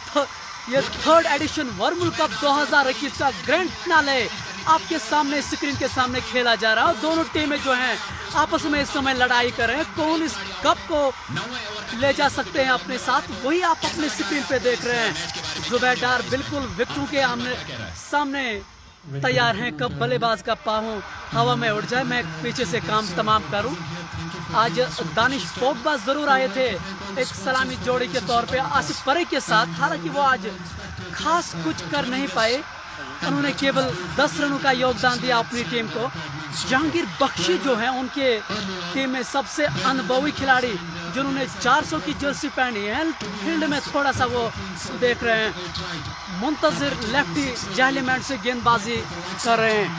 3rd एडिशन वर्मुल कप 2021 का ग्रैंड फिनाले आपके सामने स्क्रीन के सामने खेला जा रहा है। दोनों टीमें जो हैं आपस में इस समय लड़ाई कर रहे हैं, कौन इस कप को ले जा सकते हैं अपने साथ, वही आप अपने स्क्रीन पे देख रहे हैं। जुबैर डार बिल्कुल विकेटों के सामने तैयार हैं, कब बल्लेबाज का पाँव हवा में उड़ जाए मैं पीछे से काम तमाम करूं। आज दानिश पोगबा जरूर आए थे एक सलामी जोड़ी के तौर पे आसिफ परे के साथ, हालांकि वो आज खास कुछ कर नहीं पाए, उन्होंने केवल 10 रनों का योगदान दिया अपनी टीम को। जहांगीर बख्शी जो है उनके टीम में सबसे अनुभवी खिलाड़ी, जिन्होंने 400 की जर्सी पहनी है, फील्ड में थोड़ा सा वो देख रहे हैं। मुंतजिर लेफ्टी जालीमैंड से गेंदबाजी कर रहे हैं।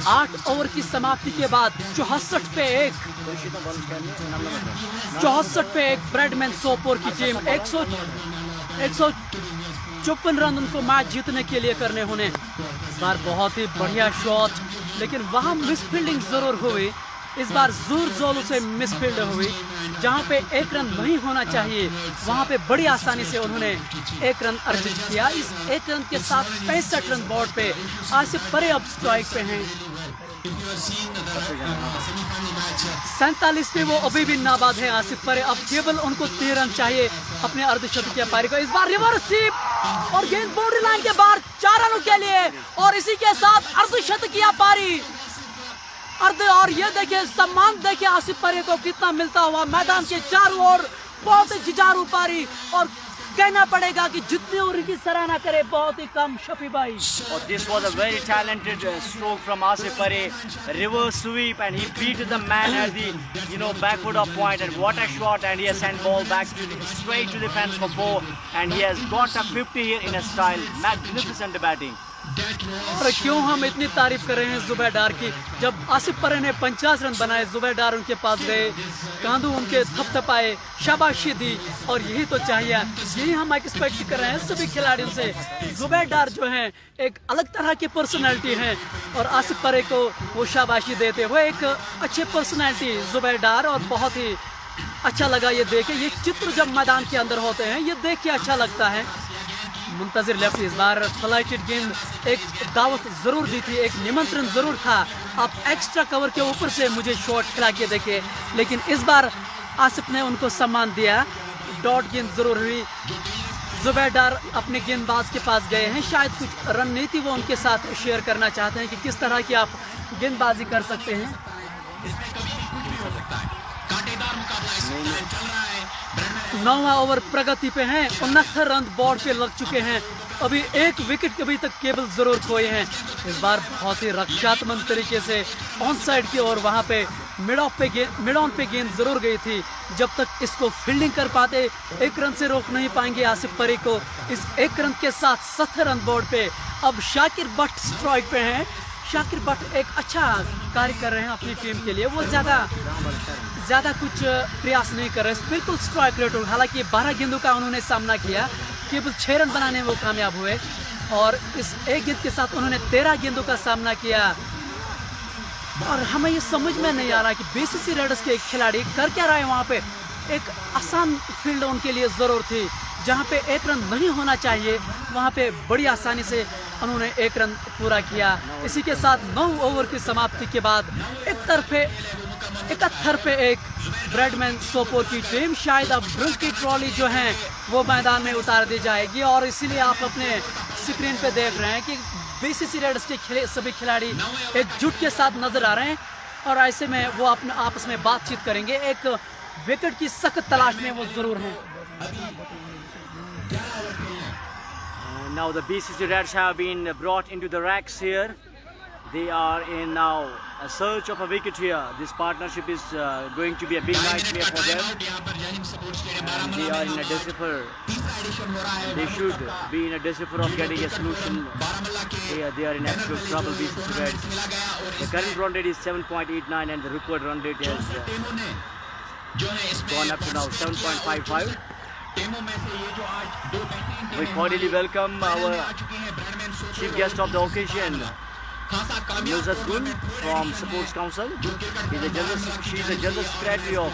8 ओवर की समाप्ति के बाद 64 पे 1 ब्रैडमैन सोपोर की टीम 154 रन उनको मैच जीतने के लिए करने होने। इस बार बहुत ही बढ़िया शॉट, लेकिन वहां मिसफील्डिंग जरूर हुई। इस बार जोर जोरों से मिसफील्ड हुई, जहां पे 1 रन नहीं होना चाहिए वहां पे बड़ी आसानी से उन्होंने 1 रन अर्जित किया। इस 1 रन के साथ 65 रन बोर्ड पे आसिफ परे अब स्ट्राइक पे हैं। if you have seen the semi-final match, 47 पे वो अभी भी नाबाद है आसिफ परे। अब केवल उनको 3 रन चाहिए अपने अर्धशतकीय पारी को। इस बार रिवर्स स्वीप और गेंद बाउंड्री लाइन के बाहर 4 रनों के लिए, और इसी के साथ अर्धशतकीय पारी और ये देखिए सम्मान देखिए आसिफ परे को कितना मिलता हुआ मैदान के चारों ओर। बहुत ही जुझारू पारी, और कहना पड़ेगा कि जितनी ओवर की सराहना करे बहुत ही कम शफी भाई। Oh, this was a very talented stroke from Asif Pare. Reverse sweep, and he beat the man at the backward of point, and what a shot, and he has sent ball back straight to the fence for 4, and he has got a 50 here in a style. Magnificent batting. और क्यों हम इतनी तारीफ कर रहे हैं जुबैर की? जब आसिफ परे ने 50 रन बनाए, जुबैर उनके पास गए, कांदू उनके थपथपाए, शाबाशी दी, और यही तो चाहिए, यही हम एक्सपेक्ट कर रहे हैं सभी खिलाड़ियों से। जुबैर जो हैं एक अलग तरह की पर्सनैलिटी हैं, और आसिफ परे को वो शाबाशी देते हुए एक अच्छे पर्सनैलिटी जुबैर, और बहुत ही अच्छा लगा ये देखे। ये चित्र जब मैदान के अंदर होते हैं ये देख के अच्छा लगता है। मुंतजिर लेफ्ट इस बार फ्लाइटेड गेंद एक दावत जरूर दी थी, एक निमंत्रण जरूर था, आप एक्स्ट्रा कवर के ऊपर से मुझे शॉट खिला के देखे, लेकिन इस बार आसिफ ने उनको सम्मान दिया। डॉट गेंद जरूर हुई। जुबैर अपने गेंदबाज के पास गए हैं, शायद कुछ रणनीति वो उनके साथ शेयर करना चाहते हैं कि किस तरह की आप गेंदबाजी कर सकते हैं। कांटेदार मुकाबला इस टाइम चल रहा है। 9वां ओवर प्रगति पे हैं, 69 रन बोर्ड पे लग चुके हैं, अभी एक विकेट अभी तक केवल जरूर खोए हैं। इस बार बहुत ही रक्षात्मक तरीके से ऑन साइड की ओर वहां पे मिड ऑन पे गेंद जरूर गई थी। जब तक इसको फील्डिंग कर पाते, 1 रन से रोक नहीं पाएंगे आसिफ परे को। इस 1 रन के साथ 70 रन बोर्ड पे। अब शाकिर भट्ट स्ट्राइक पे हैं। शाकिर भट्ट एक अच्छा कार्य कर रहे हैं अपनी टीम के लिए, वो ज़्यादा कुछ प्रयास नहीं कर रहे, बिल्कुल स्ट्राइक रेट। हालांकि 12 गेंदों का उन्होंने सामना किया, केवल 6 रन बनाने में वो कामयाब हुए, और इस एक गेंद के साथ उन्होंने 13 गेंदों का सामना किया। और हमें ये समझ में नहीं आ रहा कि बीसीसी रेडर्स के खिलाड़ी कर क्या रहे हैं वहाँ पे। एक आसान फील्ड उनके लिए ज़रूर थी, जहाँ पे 1 रन नहीं होना चाहिए, वहाँ पे बड़ी आसानी से उन्होंने 1 रन पूरा किया। इसी के साथ 9 ओवर की समाप्ति के बाद 71 पे एक ब्रैडमैन सोपोर की टीम, शायद अब ब्रिंक की ट्रॉली जो है वो मैदान में उतार दी जाएगी, और इसीलिए आप अपने स्क्रीन पे देख रहे हैं कि बीसीसी रेडर्स के सभी खिलाड़ी एकजुट के साथ नजर आ रहे हैं, और ऐसे में वो अपने आपस में बातचीत करेंगे। एक विकेट की सख्त तलाश में वो जरूर हैं। Now the BCC Reds have been brought into the racks here. They are in now a search of a wicket here. This partnership is going to be a big nightmare for them. And they are in a desperate. They should be in a desperate of getting a solution. They are in absolute trouble, BCC Reds. The current run rate is 7.89, and the required run rate has gone up to now 7.55. We cordially welcome our chief guest of the occasion, Nusrat Gul from Supports Council. She is the General Secretary of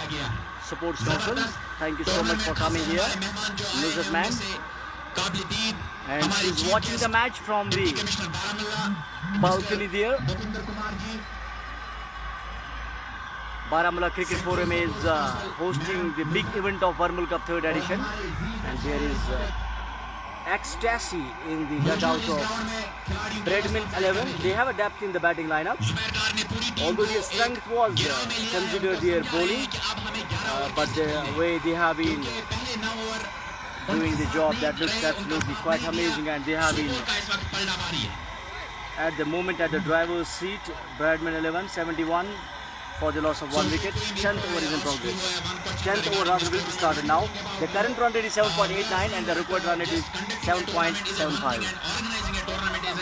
Supports Council. Thank you so much for coming here, Nusrat ma'am. And she is watching the match from the balcony there. Baramulla Cricket Forum is hosting the big event of Varmul Cup 3rd edition, and there is ecstasy in the dugout of Bradman 11. They have a depth in the batting lineup, although their strength was considered their bowling, but the way they have been doing the job, that looks absolutely quite amazing, and they have been at the moment at the driver's seat. Bradman 11 71 for the loss of 1 wicket. 10th over is in progress. 10th over rather will be started now. The current run rate is 7.89, and the required run rate is 7.75. Organizing a tournament is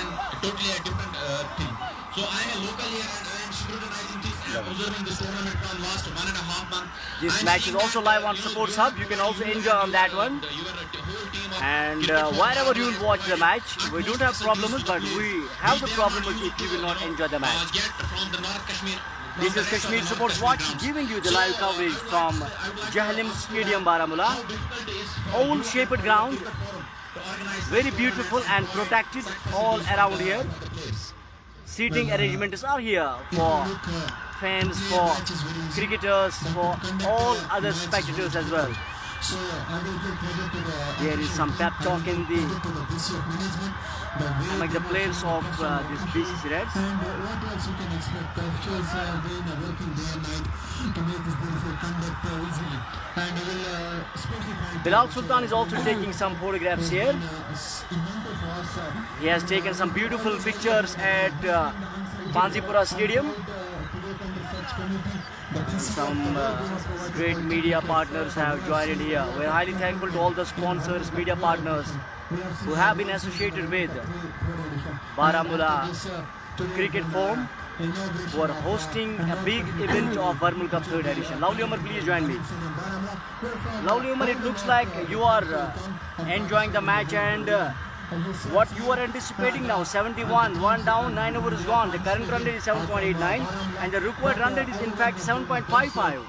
totally a different thing. So I am a local here, and I am scrutinizing this and observing this tournament from last 1.5 months. This match is also live on Supports Hub. You can also enjoy on that one. And wherever you will watch the match, we don't have problems, but we have the problem if you will not enjoy the match. From the North Kashmir. This is Kashmir Supports Watch, giving you the live coverage from Jahlim Stadium, Baramulla. Old shaped ground, very beautiful and protected all around here. seating arrangements are here for fans, for cricketers, for all other spectators as well. There is some pep talk in the among the players of this BCC Reds. Bilal Sultan is also taking some photographs here. He has taken some beautiful pictures at Banzipura Stadium. Some great media partners have joined here. We are highly thankful to all the sponsors, media partners who have been associated with Baramulla Cricket Forum, who are hosting a big event of Varmul Cup 3rd edition. Lovely Umar, please join me. Lovely Umar, it looks like you are enjoying the match, and what you are anticipating now, 71, 1 down, 9 overs is gone. The current run rate is 7.89 and the required run rate is in fact 7.55.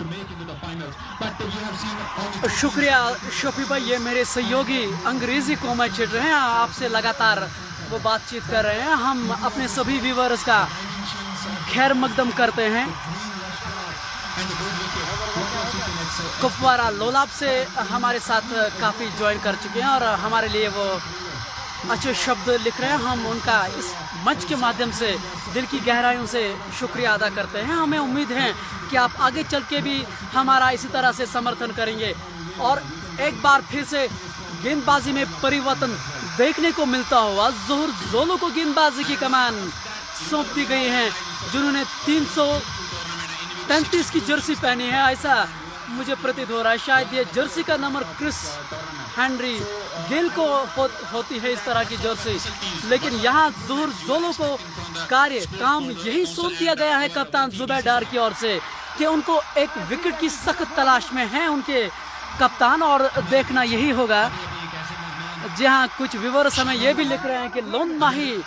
शुक्रिया शफी भाई, ये मेरे सहयोगी अंग्रेजी commentator हैं, आपसे लगातार वो बातचीत कर रहे हैं। हम अपने सभी व्यूअर्स का खैर मकदम करते हैं। कुपवारा लोलाब से हमारे साथ काफ़ी ज्वाइन कर चुके हैं और हमारे लिए वो अच्छे शब्द लिख रहे हैं। हम उनका इस मंच के माध्यम से दिल की गहराइयों से शुक्रिया अदा करते हैं। हमें उम्मीद है कि आप आगे चल के भी हमारा इसी तरह से समर्थन करेंगे और एक बार फिर से गेंदबाजी में परिवर्तन देखने को मिलता हुआ। ज़ोहर जोलो को गेंदबाजी की कमान सौंप दी गई है, जिन्होंने 333 की जर्सी पहनी है, ऐसा मुझे प्रतीत हो रहा है। शायद ये जर्सी का नंबर क्रिस हेनरी गेल को होती है इस तरह की जर्सी, लेकिन यहाँ ज़ोहर जोलो को काम यही सौंप दिया गया है कप्तान जुबैर डार की ओर से कि उनको एक विकेट की सख्त तलाश में हैं उनके कप्तान, और देखना यही होगा। जी हाँ, कुछ व्यूअर्स हमें ये भी लिख रहे हैं कि लोन माही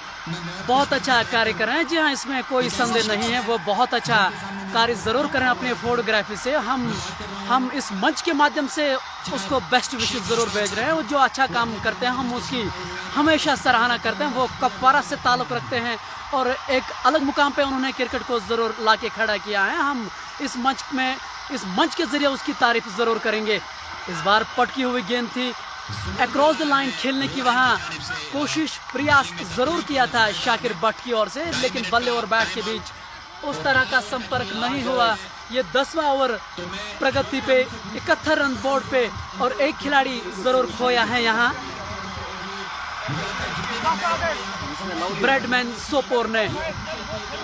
बहुत अच्छा कार्य कर रहे हैं। जी हाँ, इसमें कोई संदेह नहीं है, वो बहुत अच्छा कार्य ज़रूर करें अपने फोटोग्राफी से। हम इस मंच के माध्यम से उसको बेस्ट विशेष ज़रूर भेज रहे हैं। वो जो अच्छा काम करते हैं हम उसकी हमेशा सराहना करते हैं। वो कुपवारा से ताल्लुक़ रखते हैं और एक अलग मुकाम पे उन्होंने क्रिकेट को ज़रूर ला के खड़ा किया है। हम इस मंच के ज़रिए उसकी तारीफ ज़रूर करेंगे। इस बार पटकी हुई गेंद थी, अक्रॉस द लाइन खेलने की वहाँ कोशिश प्रयास ज़रूर किया था शाकिर भट्ट की ओर से, लेकिन बल्ले और बैट के बीच उस तरह का संपर्क नहीं हुआ। ये 10वां ओवर प्रगति पे 71 रन बोर्ड पे और एक खिलाड़ी ज़रूर खोया है यहाँ ब्रैडमैन सोपोर ने।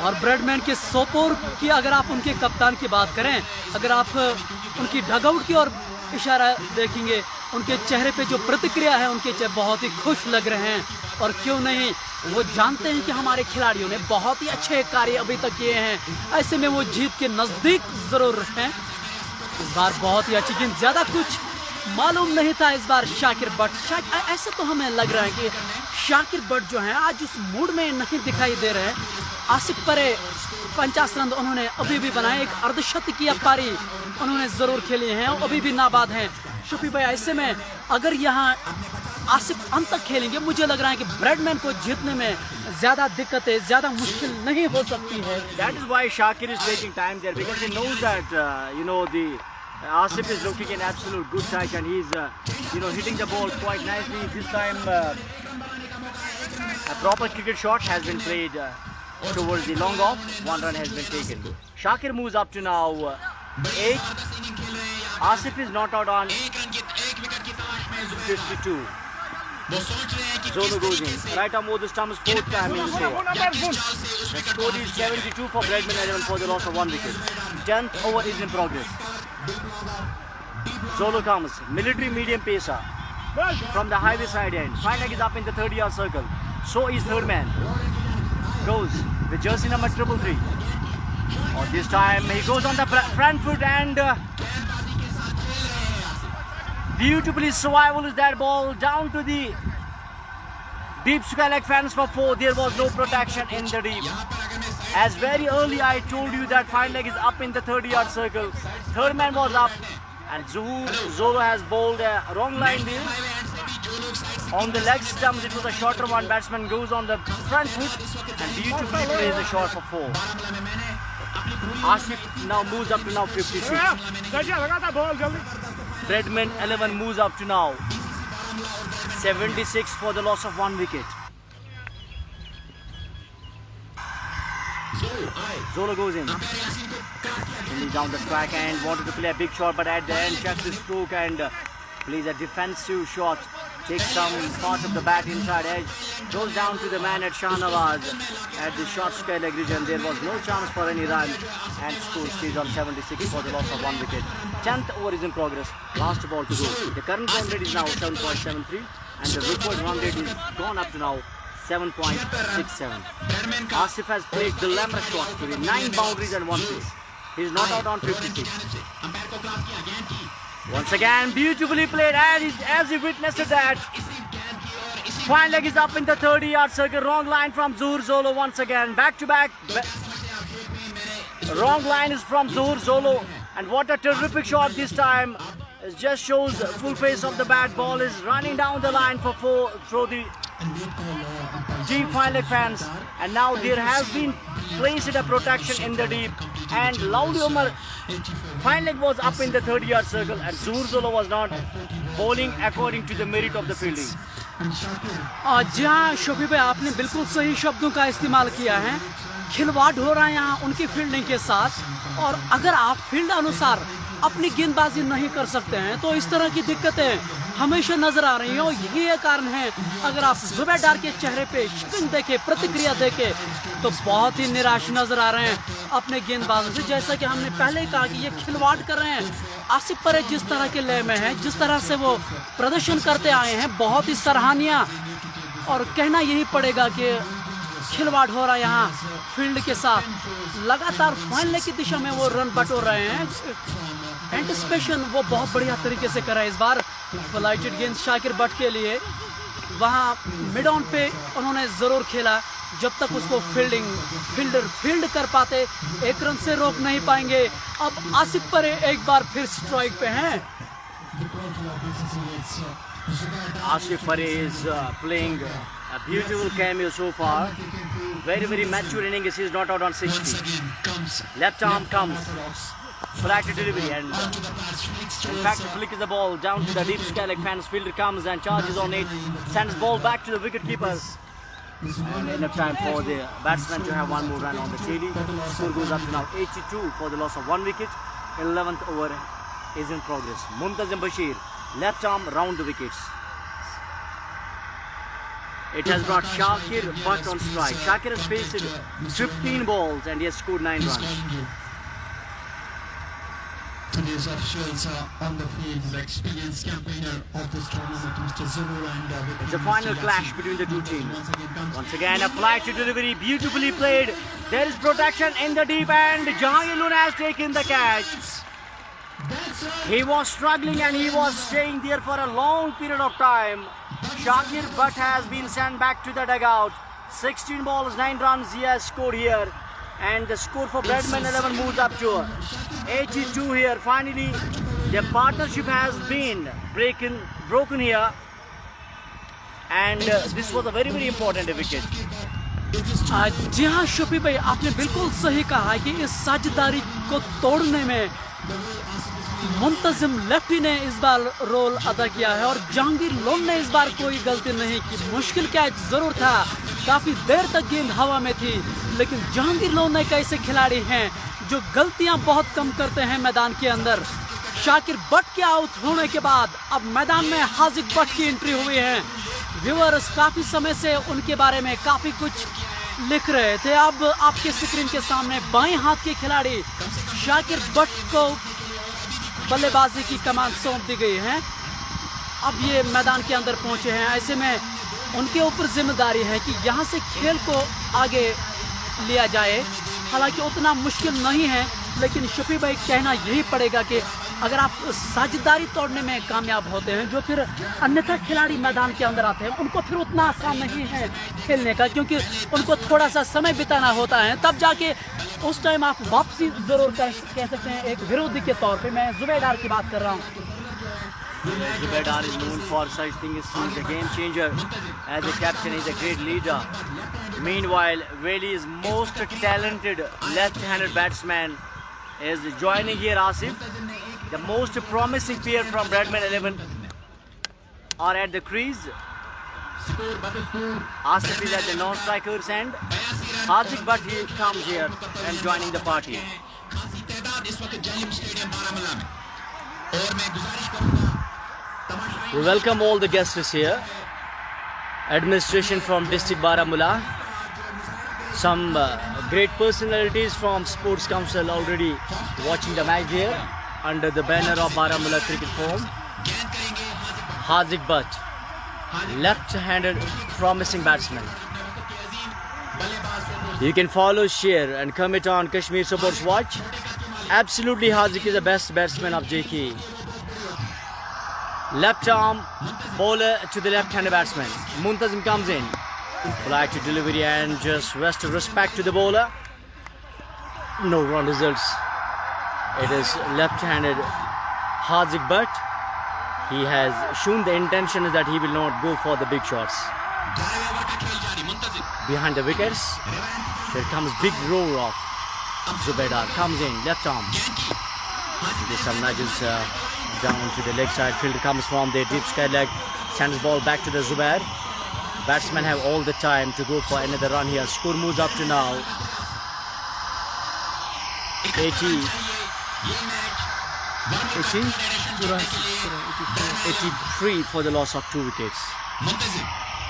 और ब्रैडमैन के सोपोर की अगर आप उनके कप्तान की बात करें, अगर आप उनकी डगआउट की ओर इशारा देखेंगे, उनके चेहरे पे जो प्रतिक्रिया है, उनके चेहरे बहुत ही खुश लग रहे हैं। और क्यों नहीं, वो जानते हैं कि हमारे खिलाड़ियों ने बहुत ही अच्छे कार्य अभी तक किए हैं, ऐसे में वो जीत के नज़दीक ज़रूर हैं। इस बार बहुत ही अच्छी गेंद, ज़्यादा कुछ मालूम नहीं था इस बार शाकिर भट्ट। ऐसा तो हमें लग रहा है कि शाकिर भट्ट जो हैं आज उस मूड में नहीं दिखाई दे रहे हैं। आसिफ परे 50 रन उन्होंने अभी भी बनाए, एक अर्धशतकीय पारी उन्होंने ज़रूर खेली हैं, अभी भी नाबाद हैं। शफी भाई, ऐसे में अगर यहाँ आसिफ अंत तक खेलेंगे, मुझे लग रहा है कि ब्रैडमैन को जीतने में ज़्यादा दिक्कतें, ज़्यादा मुश्किल नहीं हो सकती है। That is why Shakir is taking time there, because he knows that the Asif is looking in absolute good touch and he's hitting the ball quite nicely. This time a proper cricket shot has been played towards the long off. 1 run has been taken. Shakir moves up to now 8. Asif is not out on 52. Zolo goes in. Right arm over the stumps 4th time in this day. The score is 72 for Bradman 11 for the loss of 1 wicket. 10th over is in progress. Zolo comes, military medium pacer from the highway side end. Fine leg is up in the 30-yard circle. So is third man. Goes with jersey number 333. This time he goes on the front foot and beautifully survival is that ball down to the deep square leg fence for 4. There was no protection in the deep. As very early I told you that fine leg is up in the 30-yard circle. Third man was up and Zolo has bowled a wrong line deal. On the leg stumps, it was a shorter one. Batsman goes on the front foot and beautifully plays the shot for 4. Asif now moves up to now 56. Bradman 11 moves up to now 76 for the loss of 1 wicket. Zolo goes in. He's down the track and wanted to play a big shot, but at the end checks the stroke and plays a defensive shot. Takes some part of the bat inside edge. Goes down to the man at Shahnawaz at the short square leg region. There was no chance for any run and score stays on 76 for the loss of 1 wicket. 10th over is in progress. Last ball to go. The current run rate is now 7.73 and the record run rate is gone up to now 7.67. Asif has played glamorous shots today. 9 boundaries and 1 miss. He's not out on 56. Once again, beautifully played and as he witnessed that. Fine leg is up in the 30-yard circle. Wrong line from Zohar Zolo once again. Back to back. Wrong line is from Zohar Zolo. And what a terrific shot this time. It just shows full face of the bat. Ball is running down the line for 4 through the deep fine leg fence. And now there has been placed a protection in the deep. And Laudi Umar fine leg was up in the 30-yard circle and Zohar Zolo was not bowling according to the merit of the fielding. जी हाँ शोभी भाई, आपने बिल्कुल सही शब्दों का इस्तेमाल किया है. खिलवाड़ हो रहा है यहाँ उनकी फील्डिंग के साथ, और अगर आप फील्ड अनुसार अपनी गेंदबाजी नहीं कर सकते हैं तो इस तरह की दिक्कतें हमेशा नजर आ रही हैं. और यही एक कारण है, अगर आप जुबैर डार के चेहरे पे शिकन देखे, प्रतिक्रिया देखे, तो बहुत ही निराश नजर आ रहे हैं अपने गेंदबाजों से. जैसा कि हमने पहले ही कहा कि ये खिलवाड़ कर रहे हैं. आसिफ परे जिस तरह के लय में है, जिस तरह से वो प्रदर्शन करते आए हैं, बहुत ही सराहनीय, और कहना यही पड़ेगा कि खिलवाड़ हो रहा है यहाँ फील्ड के साथ. लगातार फाइनल की दिशा में वो रन बटोर रहे हैं. एंटिसिपेशन वो बहुत बढ़िया तरीके से करा है इस बार. फ्लाइटेड गेंद शाकिर बट के लिए, वहाँ मिड ऑन पे उन्होंने ज़रूर खेला. जब तक उसको फील्डर फील्ड कर पाते, एक रन से रोक नहीं पाएंगे. अब आसिफ परे एक बार फिर स्ट्राइक पे हैं. Asif Pare is playing a beautiful cameo so far. Very mature innings. He's not out on 60. Left arm comes. Flat delivery and in fact flick is the ball down to the deep sky leg fence. Fielder comes and charges on it. Sends ball back to the wicket keeper. And enough time for the batsman to have one more run on the TD. Score goes up to now 82 for the loss of 1 wicket. 11th over is in progress. Muntazim Bashir, left arm round the wickets. It has brought Shakir Butt on strike. Shakir has faced 15 balls and he has scored 9 runs. Today's officials are on the field, the experienced campaigner of this tournament, Mr. Zohar, and it's a final clash between the two teams. Once again, a flight to delivery, beautifully played. There is protection in the deep end. Jahangir Luna has taken the catch. He was struggling and he was staying there for a long period of time. Shakir Butt has been sent back to the dugout. 16 balls, 9 runs he has scored here. And the score for Bradman 11 moves up to 82 here. Finally, the partnership has been broken here. And this was a very important wicket. जी हाँ शफी भाई, आपने बिल्कुल सही कहा कि इस साझेदारी को तोड़ने में मुंतजिम लेफ्टी ने इस बार रोल अदा किया है और जहांगीर लोन ने इस बार कोई गलती नहीं की. मुश्किल कैच जरूर था, काफी देर तक गेंद हवा में थी, लेकिन जहांगीर लोन एक ऐसे खिलाड़ी हैं जो गलतियां बहुत कम करते हैं मैदान के अंदर. शाकिर बट के आउट होने के बाद अब मैदान में हाजिक बट की एंट्री हुई है. व्यूअर्स काफी समय से उनके बारे में काफी कुछ लिख रहे थे. अब आपके स्क्रीन के सामने बाएं हाथ के खिलाड़ी शाकिर बट को बल्लेबाजी की कमान सौंप दी गई है. अब ये मैदान के अंदर पहुंचे हैं, ऐसे में उनके ऊपर जिम्मेदारी है कि यहाँ से खेल को आगे लिया जाए. हालांकि उतना मुश्किल नहीं है, लेकिन शफी भाई कहना यही पड़ेगा कि अगर आप साझेदारी तोड़ने में कामयाब होते हैं, जो फिर अन्यथा खिलाड़ी मैदान के अंदर आते हैं, उनको फिर उतना आसान नहीं है खेलने का, क्योंकि उनको थोड़ा सा समय बिताना होता है. तब जाके उस टाइम आप वापसी जरूर कह सकते हैं एक विरोधी के तौर पे. मैं जुबैर डार की बात कर रहा हूँ. Zubaydar is known for such things. He's a game changer. As a captain, he's a great leader. Meanwhile, Valley's most talented left-handed batsman is joining here, Asif. The most promising pair from Bradman 11 are at the crease. Asif is at the non-strikers end. Hardik Butt he comes here and joining the party. We welcome all the guests here. Administration from District Baramulla. Some great personalities from Sports Council already watching the match here under the banner of Baramulla Cricket Forum. Hardik Butt, left-handed promising batsman. You can follow, share and comment on Kashmir Supports Watch. Absolutely, Hardik is the best batsman of JK. Left arm bowler to the left-handed batsman. Muntazim comes in. Fly to delivery and just rest of respect to the bowler. No run results. It is left-handed Hardik Butt. He has shown the intention that he will not go for the big shots. Behind the wickets, here comes big roar of Zubaydar. Comes in, left arm. This some nudges down to the leg side. Fielder comes from the deep sky leg. Sends ball back to the Zubair. Batsmen have all the time to go for another run here. Score moves up to now 83 for the loss of 2 wickets.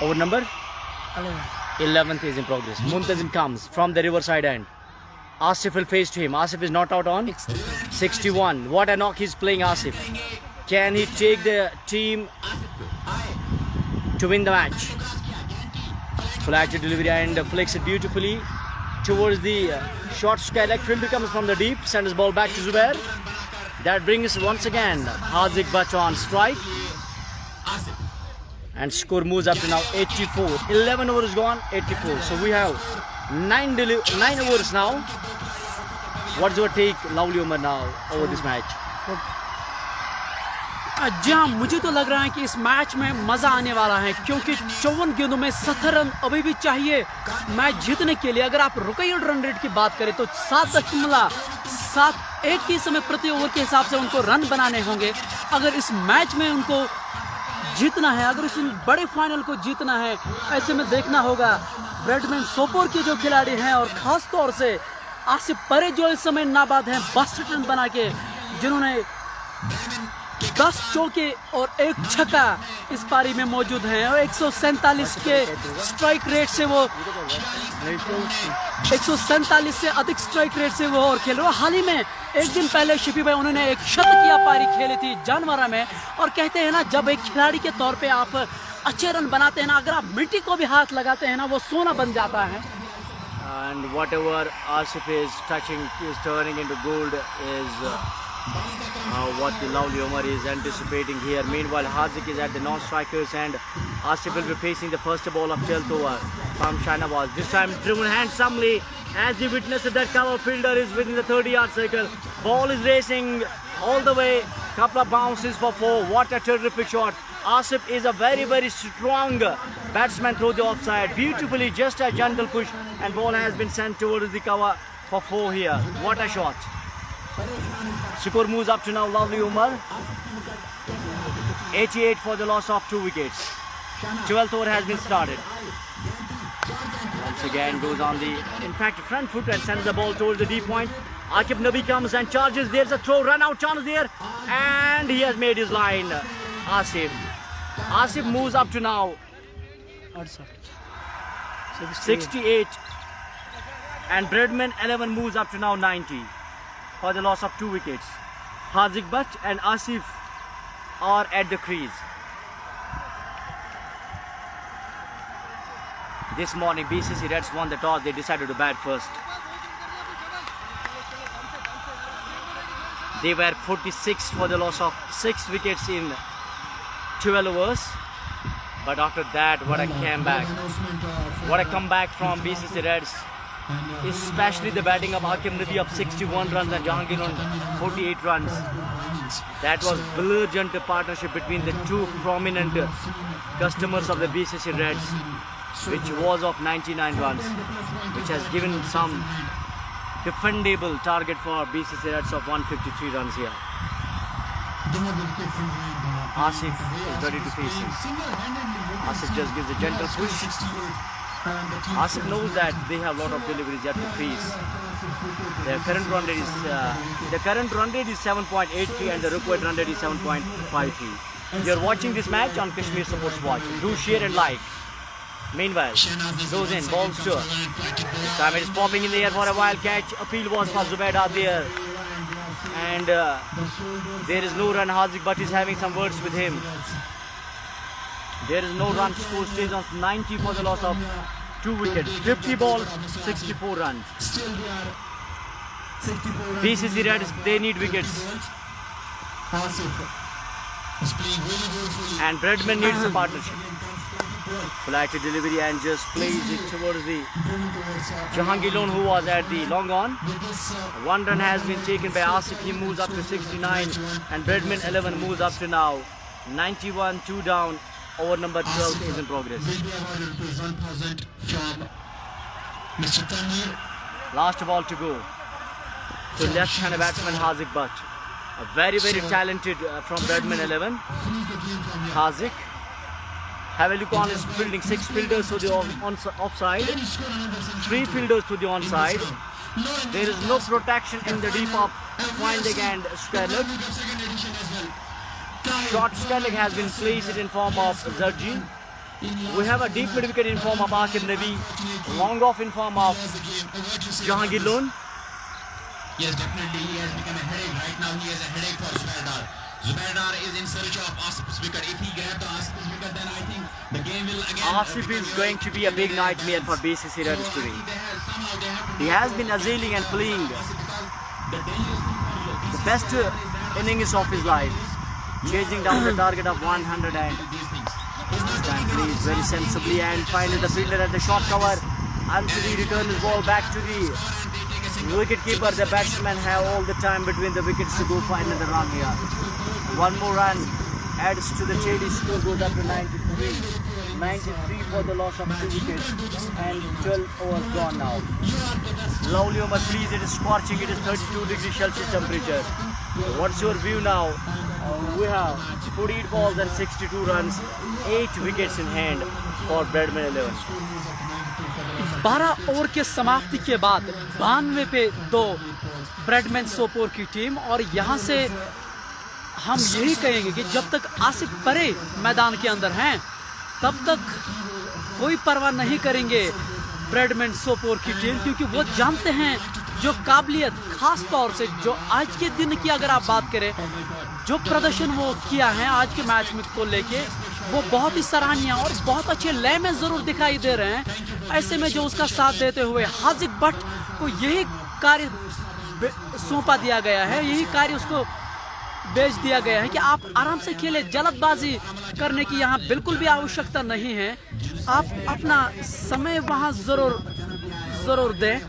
Over number 11th is in progress. Muntazim comes from the riverside end. Asif will face to him. Asif is not out on 61. What a knock he's playing, Asif. Can he take the team to win the match? Flag to delivery and flicks it beautifully towards the short sky leg. Fielder comes from the deep, sends his ball back to Zubair. That brings once again Hardik Butt on strike. And score moves up to now 84. 11 overs gone, 84. So we have 9 overs now. What's your take, Lovely Umar, now over this match? जी हाँ, मुझे तो लग रहा है कि इस match में मजा आने वाला है क्योंकि 54 गेंदों में 70 रन अभी भी चाहिए मैच जीतने के लिए। अगर आप रुकैयत रन रेट की बात करें तो 7.71 के समय प्रति ओवर के हिसाब से उनको रन बनाने होंगे। अगर इस मैच में उनको जीतना है, अगर इस बड़े फाइनल को जीतना है, ऐसे में देखना होगा ब्रैडमैन सोपोर के जो खिलाड़ी हैं और खास तौर से आसिफ परे जो इस समय नाबाद हैं 62 रन बना के, जिन्होंने 10 चौके और 1 छक्का इस पारी में मौजूद हैं और 147 के स्ट्राइक रेट से वो 147 से अधिक स्ट्राइक रेट से वो और खेल रहे हैं। हाल ही में एक दिन पहले शिफी भाई उन्होंने एक शतकीय पारी खेली थी जानवरा में और कहते हैं ना, जब एक खिलाड़ी के तौर पे आप अच्छे रन बनाते हैं ना, अगर आप मिट्टी को भी हाथ लगाते हैं ना, वो सोना बन जाता है। And whatever Asif is touching is turning into gold is what the Lovely Umar is anticipating here. Meanwhile, Hardik is at the non-strikers and Asif will be facing the first ball of 12th over from Shahnawaz. This time driven handsomely as he witnessed that cover fielder is within the 30-yard circle. Ball is racing all the way. Couple of bounces for 4. What a terrific shot. Asif is a very, very strong batsman through the offside. Beautifully, just a gentle push and ball has been sent towards the cover for 4 here. What a shot. Score moves up to now Lovely Umar. 88 for the loss of 2 wickets. 12th over has been started. Once again goes on the, in fact, front foot and sends the ball towards the deep point. Aqib Nabi comes and charges. There's a throw, run out chance there. And he has made his line. Asif. Asif moves up to now 68. And Bradman 11 moves up to now 90 for the loss of 2 wickets. Hardik Butt and Asif are at the crease. This morning BCC Reds won the toss. They decided to bat first. They were 46 for the loss of 6 wickets in 12 overs. But after that, what a comeback. What a comeback from BCC Reds. Especially the batting of Aqib Nabi of 61 runs and Jahangir on 48 runs. runs. That was brilliant partnership between the two prominent customers of the BCC Reds, which was of 99 runs, which has given some defendable target for BCC Reds of 153 runs here. Asif is ready to face him. Asif just gives a gentle push. Asif knows that they have a lot of deliveries yet to face. Their current run rate is 7.83 and the required run rate is 7.53. You're watching this match on Kashmir Sports Watch. Do share and like. Meanwhile, goes in, ball sure. This time it is popping in the air for a wild catch. Appeal was for Zubaida there. And there is no run. Haziq Butt is having some words with him. There is no run. Score stays on 90 for the loss of 2 wickets. 50 balls, 64 runs. BCC Reds, they need wickets. And Bradman needs a partnership. Flighted delivery and just plays it towards the Jahangir Lone, who was at the long on. 1 run has been taken by Asif. He moves up to 69 and Bradman 11 moves up to now 91, 2 down. Over number 12 is in progress. Last ball to go to left-hand batsman Haziq Butt. A very talented from Bradman 11. Haziq. Have a look on his fielding. 6 fielders to the offside, 3 fielders to the onside. There is no protection in the deep off fine leg and square leg. Short square leg has been placed in form of Zarji. We have a deep mid wicket in form of Aqib Nabi. Long off in form of Jahangir Lone. Yes, definitely he has become a headache. Right now he is a headache for Zubair. Zubair is in search of Asif's wicket. If he grabs the Asif's wicket, then I think the game will again... Asif is going to be a big nightmare for BCC Reds today. He has been azailing and playing the best innings of his life, chasing down the target of 100 and this time plays very sensibly and finally the fielder at the short cover until he returns his ball back to the wicket keeper. The batsmen have all the time between the wickets to go find another run here. 1 more run adds to the shady score, goes up to 93. 93 for the loss of 2 wickets and 12 overs gone now. Lovely Omar, please, it is scorching, it is 32 degrees Celsius temperature. What's your view now? We have 48 balls and 62 runs, 8 wickets in hand for Bradman 11. 12 over के समाप्ति के बाद 92 पे 2 Bradman Sopore की team. और यहाँ से हम यही कहेंगे कि जब तक आसिफ परे मैदान के अंदर हैं तब तक कोई परवाह नहीं करेंगे ब्रैडमैन सोपोर की टीम, क्योंकि वो जानते हैं जो काबिलियत, खास तौर से जो आज के दिन की अगर आप बात करें, जो प्रदर्शन वो किया है आज के मैच में को लेके, वो बहुत ही सराहनीय और बहुत अच्छे लय में जरूर दिखाई दे रहे हैं। ऐसे में जो उसका साथ देते हुए हाजिक भट्ट को यही कार्य सौंपा दिया गया है, यही कार्य उसको बेच दिया गया है कि आप आराम से खेले, जल्दबाजी करने की यहाँ बिल्कुल भी आवश्यकता नहीं है, आप अपना समय वहाँ जरूर दें।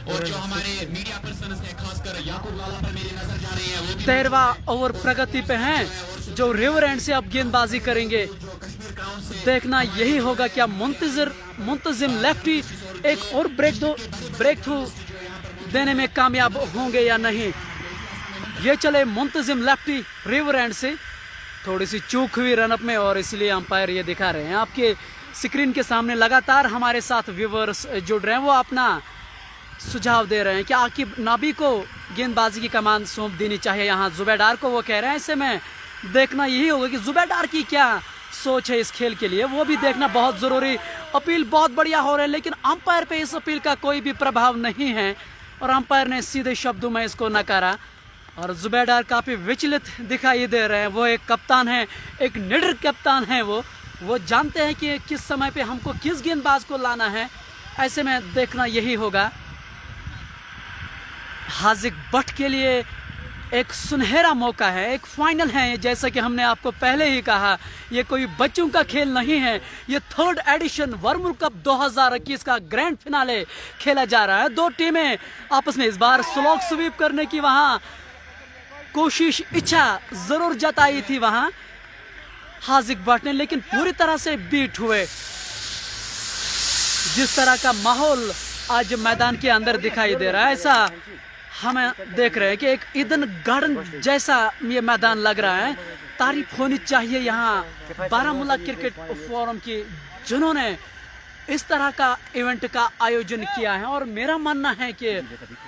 और जो हमारे मीडिया पर्सन्स हैं, खासकर याकूब लाला पर मेरी नजर जा रही है, वो 13वां ओवर प्रगति पे हैं, जो रिवर एंड से अब गेंदबाजी करेंगे। देखना यही होगा क्या मुंतजिम लेफ्टी एक और ब्रेक थ्रू देने में कामयाब होंगे या नहीं। ये चले मुंतजिम लेफ्टी रिवर एंड से, थोड़ी सी चूक हुई रनअप में और इसलिए अंपायर ये दिखा रहे हैं आपके स्क्रीन के सामने। लगातार हमारे साथ व्यूअर्स जुड़ रहे हैं, वो अपना सुझाव दे रहे हैं कि आकिब नाबी को गेंदबाजी की कमान सौंप देनी चाहिए यहाँ जुबैडार को, वो कह रहे हैं। ऐसे में देखना यही होगा कि जुबैडार की क्या सोच है इस खेल के लिए, वो भी देखना बहुत ज़रूरी। अपील बहुत बढ़िया हो रहा है, लेकिन अंपायर पे इस अपील का कोई भी प्रभाव नहीं है और अंपायर ने सीधे शब्दों में इसको नकारा। और जुबैडार काफ़ी विचलित दिखाई दे रहे हैं। वो एक कप्तान है, एक निडर कप्तान है, वो जानते हैं कि किस समय पे हमको किस गेंदबाज को लाना है। ऐसे में देखना यही होगा। हाजिक भट्ट के लिए एक सुनहरा मौका है, एक फाइनल है। जैसा कि हमने आपको पहले ही कहा, ये कोई बच्चों का खेल नहीं है, ये थर्ड एडिशन वर्मुल कप 2021 का ग्रैंड फिनाले खेला जा रहा है। दो टीमें आपस में इस बार स्लॉग स्वीप करने की वहां कोशिश, इच्छा जरूर जताई थी वहां हाजिक भट्ट ने, लेकिन पूरी तरह से बीट हुए। जिस तरह का माहौल आज मैदान के अंदर दिखाई दे रहा है, ऐसा हमें देख रहे हैं कि एक ईडन गार्डन जैसा ये मैदान लग रहा है। तारीफ होनी चाहिए यहाँ बारामूला क्रिकेट फोरम की, जिन्होंने इस तरह का इवेंट का आयोजन किया है। और मेरा मानना है कि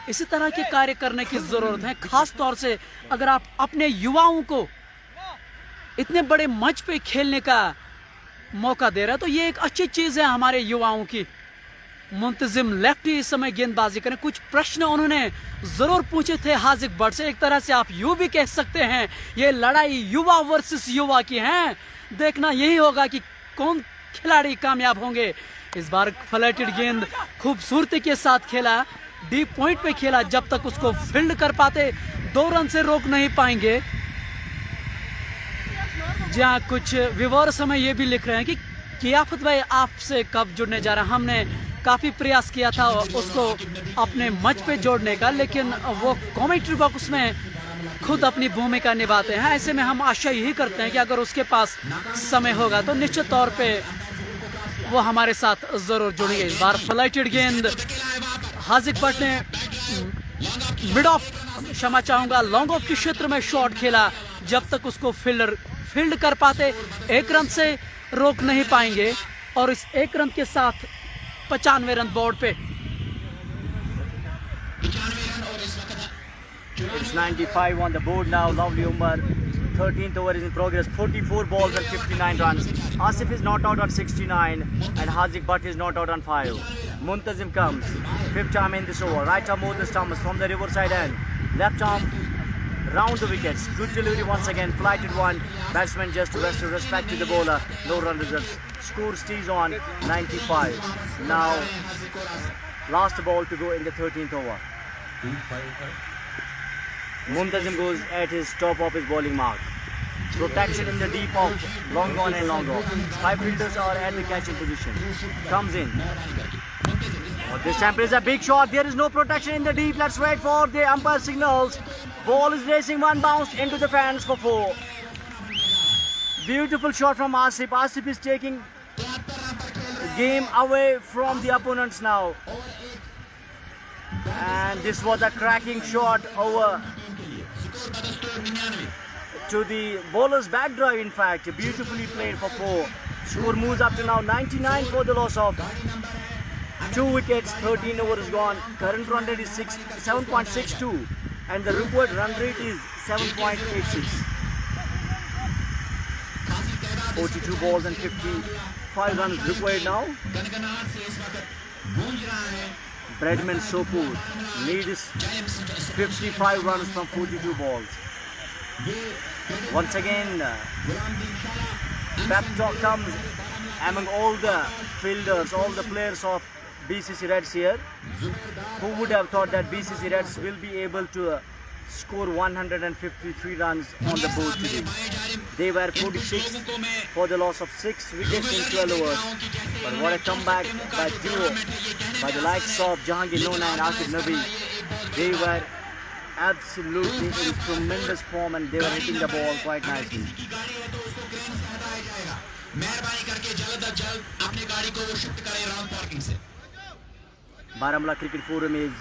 इसी तरह के कार्य करने की जरूरत है, खास तौर से अगर आप अपने युवाओं को इतने बड़े मंच पे खेलने का मौका दे रहे हैं, तो ये एक अच्छी चीज है हमारे युवाओं की। मुंतजिम लेफ्टी इस समय गेंदबाजी करें। कुछ प्रश्न उन्होंने जरूर पूछे थे हाजिक भट्ट से। एक तरह से आप यूं भी कह सकते हैं ये लड़ाई युवा वर्सेस युवा की है। देखना यही होगा कि कौन खिलाड़ी कामयाब होंगे। इस बार फ्लैटेड गेंद खूबसूरती के साथ खेला, डीप पॉइंट पे खेला। जब तक उसको फील्ड कर पाते 2 रन से रोक नहीं पाएंगे। जहाँ कुछ व्यूअर्स हमें ये भी लिख रहे हैं कि कियाफत भाई आपसे कब जुड़ने जा रहा है। हमने काफ़ी प्रयास किया था उसको अपने मंच पे जोड़ने का, लेकिन वो कमेंट्री बॉक्स में खुद अपनी भूमिका निभाते हैं। ऐसे में हम आशा यही करते हैं कि अगर उसके पास समय होगा तो निश्चित तौर पे वो हमारे साथ ज़रूर जुड़ेंगे। इस बार फ्लाइटेड गेंद हाजिक भट्ट ने मिड ऑफ, क्षमा चाहूँगा, लॉन्ग ऑफ के क्षेत्र में शॉट खेला। जब तक उसको फील्ड कर पाते 1 रन से रोक नहीं पाएंगे। और इस 1 रन के साथ 95 रन बोर्ड पे। It's 95 on the board now. Lovely Umar. 13th over is in progress. 44 balls and 59 runs. Asif is not out on 69 and Haziq Bhatt is not out on 5. Muntazim comes. 5th time in this over. Right arm Moses Thomas from the riverside end. Left arm round the wickets. Good delivery once again. Flighted one. Batsman just to respect to the bowler. No run results. Score stays on 95. Now last ball to go in the 13th over. Muntazim goes at his top of his bowling mark. Protection in the deep off, long on and long off. 5 fielders are at the catching position. Comes in. Oh, this time is a big shot. There is no protection in the deep. Let's wait for the umpire signals. Ball is racing, one bounce into the fans for 4. Beautiful shot from Asif. Asif is taking the game away from the opponents now. And this was a cracking shot over to the bowler's back drive, in fact. Beautifully played for 4. Score moves up to now 99 for the loss of 2 wickets. 13 overs gone. Current run rate is 7.62 and the required run rate is 7.86. 42 balls and 55 runs required now. Bradman Sopur needs 55 runs from 42 balls. Once again, pep talk comes among all the fielders, all the players of BCC Reds here. Who would have thought that BCC Reds will be able to score 153 runs on the board today. They were 46 for the loss of 6 wickets in 12 overs. But what a comeback by duo by the likes of Jahangir Lona and Akib Nabi. They were absolutely in tremendous form and they were hitting the ball quite nicely. Baramula Cricket Forum is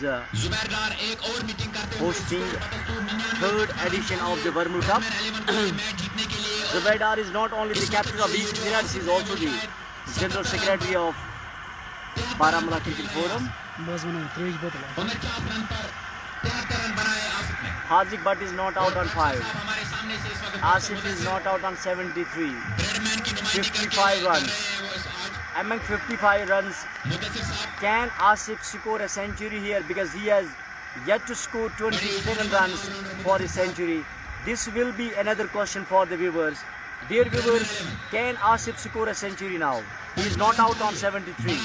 hosting 3rd edition of the Vermul Cup. Zubair is not only the captain of BCC Reds, he is also the General Secretary of Baramula Cricket Forum. Haziq Bhatt is not out on 5. Asif is not out on 73. 55 runs. Among 55 runs, can Asif score a century here? Because he has yet to score 27 runs for his century. This will be another question for the viewers. Dear viewers, can Asif score a century now? He is not out on 73.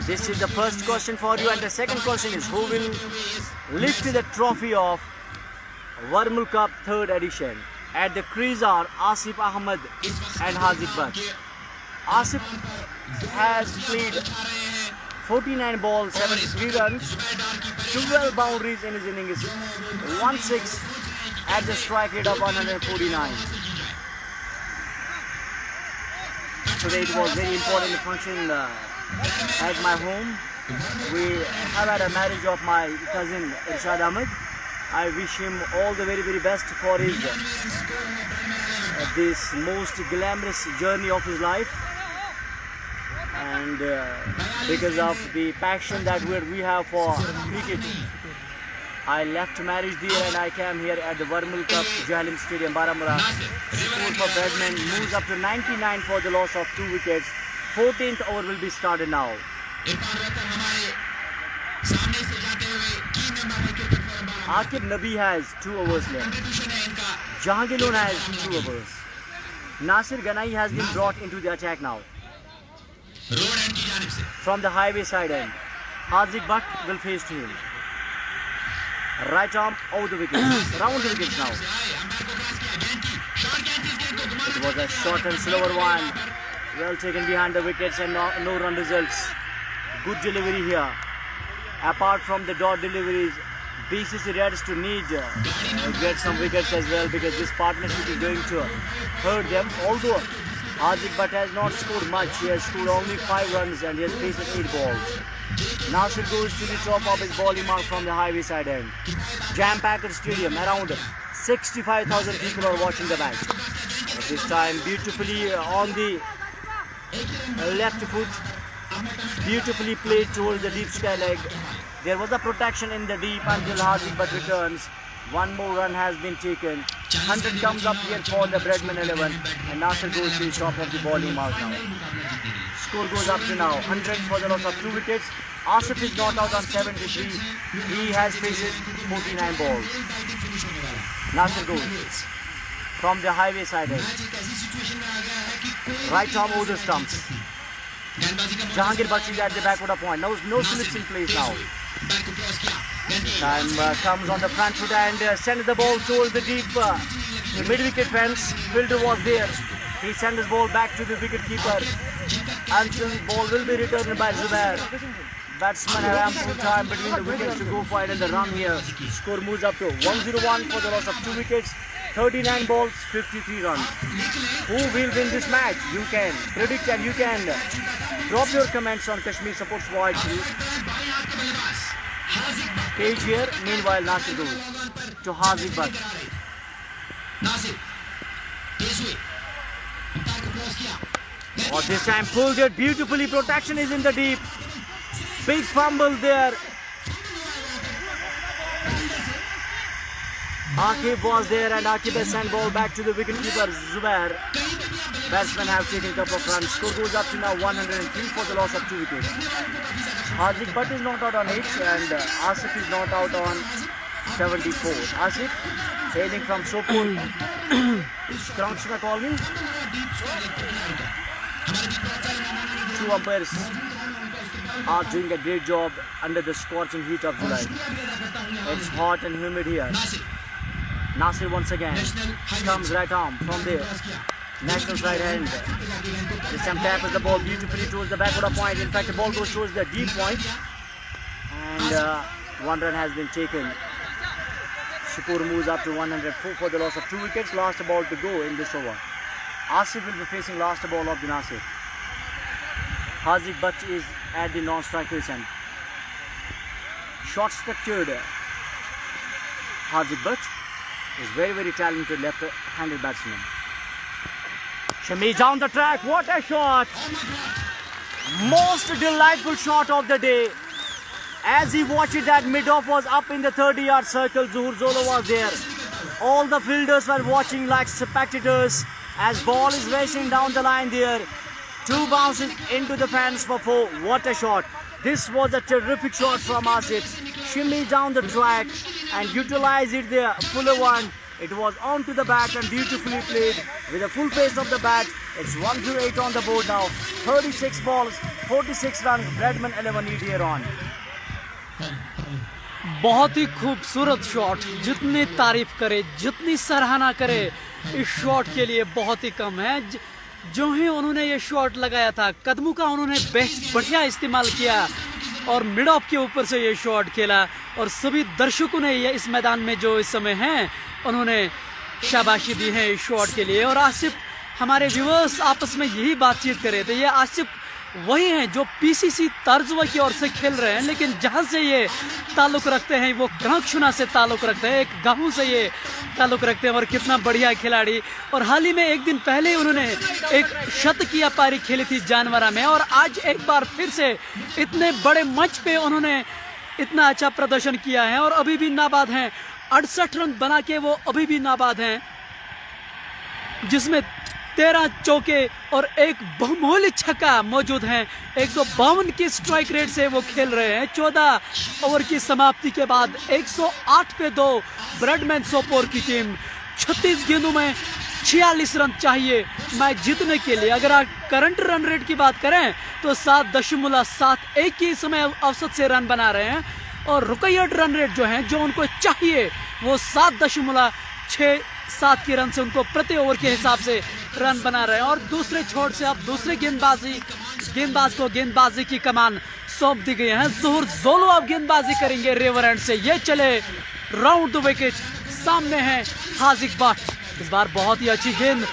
This is the first question for you, and the second question is who will lift the trophy of Wormul Cup 3rd edition? At the crease are Asif Ahmed and Haziq Butt. Asif has played 49 balls, 73 runs, 12 boundaries in his innings, 1-6 at the strike rate of 149. Today it was very important function at my home. We have had a marriage of my cousin Irshad Ahmed. I wish him all the very best for his this most glamorous journey of his life. And because of the passion that we have for cricket, I left marriage there and I came here at the Wormul Cup, Jahlim Stadium, Baramulla. Score for Bradman moves up to 99 for the loss of 2 wickets. 14th over will be started now. Akib Nabi has 2 overs left. Jahangir Lone has 2 overs. Nasir Ganai has been brought into the attack now. From the highway side end, Haziq Butt will face to him. Right arm over the wickets, round the wickets now. It was a short and slower one. Well taken behind the wickets and no run results. Good delivery here. Apart from the dot deliveries, BCC Reds to need get some wickets as well, because this partnership is going to hurt them. Although Haziq Butt has not scored much, he has scored only 5 runs and he has faced 8 balls. Nasir goes to the top of his bowling mark from the highway side end. Jam-packed stadium, around 65,000 people are watching the match. This time beautifully on the left foot, beautifully played towards the deep sky leg. There was a protection in the deep until Haziq Butt returns. One more run has been taken. 100 comes up here for the Bradman 11 and Nasir goes to the top of the bowling mark now. Score goes up to now 100 for the loss of 2 wickets. Asif is not out on 73. He has faced 49 balls. Nasir goes from the highway side end. Right arm over the stumps. Jahangir Butt is at the backward point. No slips in place now. Time comes on the front foot and sends the ball towards the deep mid-wicket fence. Fielder was there. He sends his ball back to the wicket keeper. Until ball will be returned by Zubair. Batsmen have ample time between the wickets to go for it and the run here. Score moves up to 101 for the loss of 2 wickets. 39 balls, 53 runs. Who will win this match? You can predict and you can drop your comments on Kashmir Supports Voice page here. Meanwhile, Nasir goes to Haziq Butt. Oh, this time pulled it beautifully. Protection is in the deep. Big fumble there. Akib was there and Akib has sent ball back to the wicketkeeper Zubair. Batsmen have taken a couple of runs. Score goes up to now 103 for the loss of 2 wickets. Haziq Butt is not out on 8 and Asif is not out on 74. Asif sailing from Sopur. Krangshima call me. 2 umpires are doing a great job under the scorching heat of July. It's hot and humid here. Nasir once again comes right arm from there. National side hand. This time taps the ball beautifully towards the backward point. In fact, the ball goes towards the deep point. And 1 run has been taken. Shapur moves up to 104 for the loss of 2 wickets. Last ball to go in this over. Asif will be facing last ball of the Nasir. Haziq Butt is at the non-strike position. Short structured. Haziq Butt is very talented left-handed batsman. Shami down the track. What a shot! Most delightful shot of the day. As he watched it, that mid-off was up in the 30-yard circle. Zuhur Zolo was there. All the fielders were watching like spectators as ball is racing down the line there. 2 bounces into the fence for 4. What a shot! This was a terrific shot from Asif. Shimmy down the track and utilize it there. Fuller one. It was onto the bat and beautifully played with the full pace of the bat. It's 108 on the board now. 36 balls, 46 runs, Bradman 11 lead here on. बहुत ही खूबसूरत shot, जितनी तारीफ करे, जितनी सराहना करे इस shot के लिए बहुत ही कम है। जो ही उन्होंने ये शॉट लगाया था, कदमों का उन्होंने बढ़िया इस्तेमाल किया और मिड ऑफ के ऊपर से ये शॉट खेला और सभी दर्शकों ने ये इस मैदान में जो इस समय हैं उन्होंने शाबाशी दी है इस शॉट के लिए। और आसिफ, हमारे व्यूअर्स आपस में यही बातचीत कर रहे थे, ये आसिफ वही हैं जो पीसीसी तर्जवा की ओर से खेल रहे हैं, लेकिन जहां से ये ताल्लुक रखते हैं वो कनकशुना से ताल्लुक रखते हैं, एक गांव से ये ताल्लुक रखते हैं। और कितना बढ़िया खिलाड़ी, और हाल ही में एक दिन पहले उन्होंने एक शतकीय पारी खेली थी जानवरा में, और आज एक बार फिर से इतने बड़े मंच पे उन्होंने इतना अच्छा प्रदर्शन किया है और अभी भी नाबाद हैं। 68 रन बना के वो अभी भी नाबाद हैं, जिसमें 13 चौके और एक बहुमूल्य छक्का मौजूद हैं। 152 की स्ट्राइक रेट से वो खेल रहे हैं। 14 ओवर की समाप्ति के बाद 108 पे 2 ब्रैडमैन सोपोर की टीम। 36 गेंदों में 46 रन चाहिए मैच जीतने के लिए। अगर आप करंट रन रेट की बात करें तो 7.71 की समय औसत से रन बना रहे हैं, और रुकैयत रन रेट जो है, जो उनको चाहिए, वो 7.67 की रन से उनको प्रति ओवर के हिसाब से रन बना रहे हैं। और दूसरे छोर से अब दूसरे गेंदबाज को गेंदबाजी की कमान सौंप दी गई है। ज़ोहर जोलो अब गेंदबाजी करेंगे रिवर एंड से। ये चले राउंड द विकेट, सामने है हाजिक भट्ट। इस बार बहुत ही अच्छी गेंद,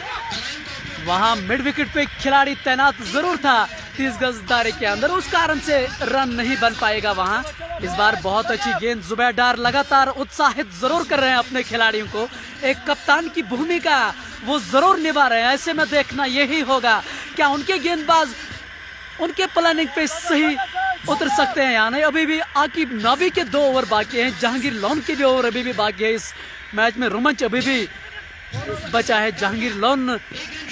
वहां मिड विकेट पे खिलाड़ी तैनात जरूर था 30 गज दायरे के अंदर, उस कारण से रन नहीं बन पाएगा वहां। इस बार बहुत अच्छी गेंद, जुबैर डार लगातार उत्साहित जरूर कर रहे हैं अपने खिलाड़ियों को। एक कप्तान की भूमिका वो जरूर निभा रहे हैं। ऐसे में देखना यही होगा क्या उनके गेंदबाज उनके प्लानिंग पे सही उतर सकते हैं या नहीं। अभी भी आकिब नाबी के 2 ओवर बाकी हैं, जहांगीर लोन के भी ओवर अभी भी बाकी है। इस मैच में रोमांच अभी भी बचा है। जहांगीर लोन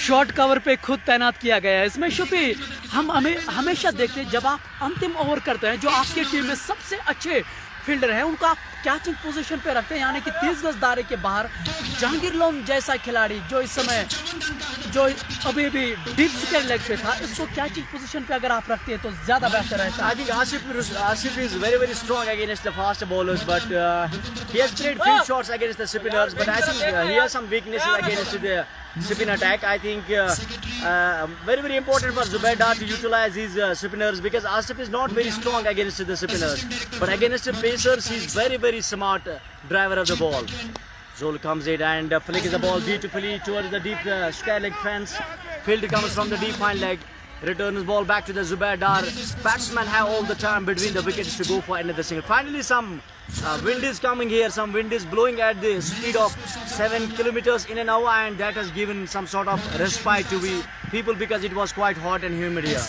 शॉर्ट कवर पे खुद तैनात किया गया है। इसमें शुफी, हम हमेशा देखते हैं जब आप अंतिम ओवर करते हैं, जो आपकी टीम में सबसे अच्छे फील्डर है उनको आप कैचिंग पोजीशन पे रखते हैं, यानी कि 30 गज दायरे के बाहर। जहांगीर लोन जैसा खिलाड़ी जो इस समय जो अभी भी डीप विकेट लेग पे था, इसको कैचिंग पोजीशन पे अगर आप रखते हैं तो ज्यादा बेहतर रहता है। I think Asif is very strong against the fast bowlers, but he has played few shots against the spinners, but I think he has some weaknesses against the spin attack. I think very important for Zubair Dar to utilize his spinners, because Asif is not very strong against the spinners, but against the pacers he is very smart driver of the ball. Zol comes in and flicks the ball beautifully towards the deep square leg fence. Field comes from the deep fine leg. Returns ball back to the Zubair Dar. Batsmen have all the time between the wickets to go for another single. Finally some wind is coming here. Some wind is blowing at the speed of 7 kilometers in an hour, and that has given some sort of respite to people because it was quite hot and humid here.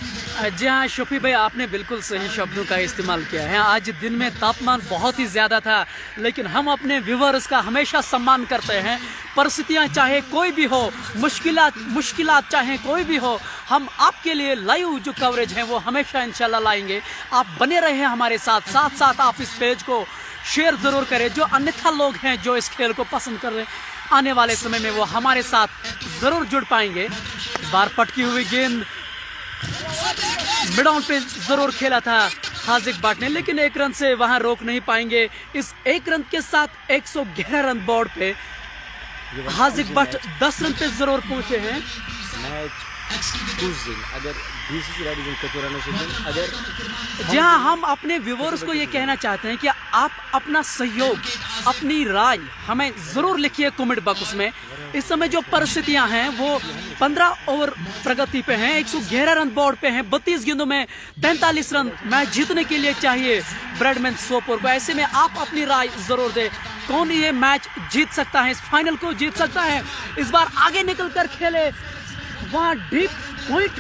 जी हाँ शफी भाई, आपने बिल्कुल सही शब्दों का इस्तेमाल किया है। आज दिन में तापमान बहुत ही ज़्यादा था, लेकिन हम अपने व्यूअर्स का हमेशा सम्मान करते हैं। परिस्थितियाँ चाहे कोई भी हो, मुश्किलात चाहे कोई भी हो, हम आपके लिए लाइव जो कवरेज है वो हमेशा इंशाल्लाह लाएंगे। आप बने रहे हमारे साथ साथ आप इस पेज को शेयर ज़रूर करें। जो अन्यथा लोग हैं जो इस खेल को पसंद कर रहे हैं, आने वाले समय में वो हमारे साथ ज़रूर जुड़ पाएंगे। इस बार पटकी हुई गेंद मिड ऑन पे ज़रूर खेला था हाजिक भट्ट ने, लेकिन 1 रन से वहां रोक नहीं पाएंगे। इस 1 रन के साथ 111 रन बोर्ड पे हाजिक भट्ट 10 रन पे ज़रूर पहुंचे हैं। जी हाँ, हम अपने व्यूअर्स को ये कहना चाहते हैं कि आप अपना सहयोग, अपनी राय हमें ज़रूर लिखिए कमेंट बॉक्स में। इस समय जो परिस्थितियां हैं वो 15 ओवर प्रगति पे हैं, 111 रन बोर्ड पे हैं, 32 गेंदों में 43 रन मैच जीतने के लिए चाहिए ब्रैडमैन सोपोर को। ऐसे में आप अपनी राय ज़रूर दें, कौन ये मैच जीत सकता है, इस फाइनल को जीत सकता है। इस बार आगे निकल कर खेले, वहाँ डीप पॉइंट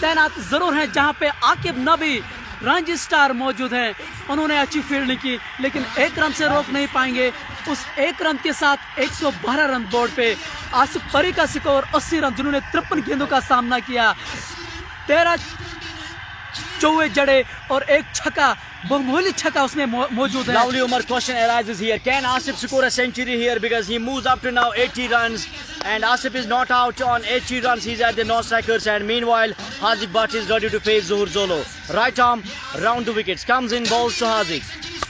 तैनात जरूर हैं जहां पे आकिब नबी रणजी स्टार मौजूद हैं। उन्होंने अच्छी फील्डिंग की, लेकिन 1 रन से रोक नहीं पाएंगे। उस 1 रन के साथ 112 रन बोर्ड पे आसिफ परी का स्कोर 80 रन, जिन्होंने 53 गेंदों का सामना किया, 13 चौवे जड़े और 1 छक्का बहुमूल्य छक्का उसमें मौजूद है। Lovely Umar, question arises here. Can Asif score a century here because he moves up to now 80 runs and Asif is not out on 80 runs. He's at the non-strikers and meanwhile Haziq Butt is ready to face Zohur Zolo. Right arm round the wickets, comes in, balls to Haziq.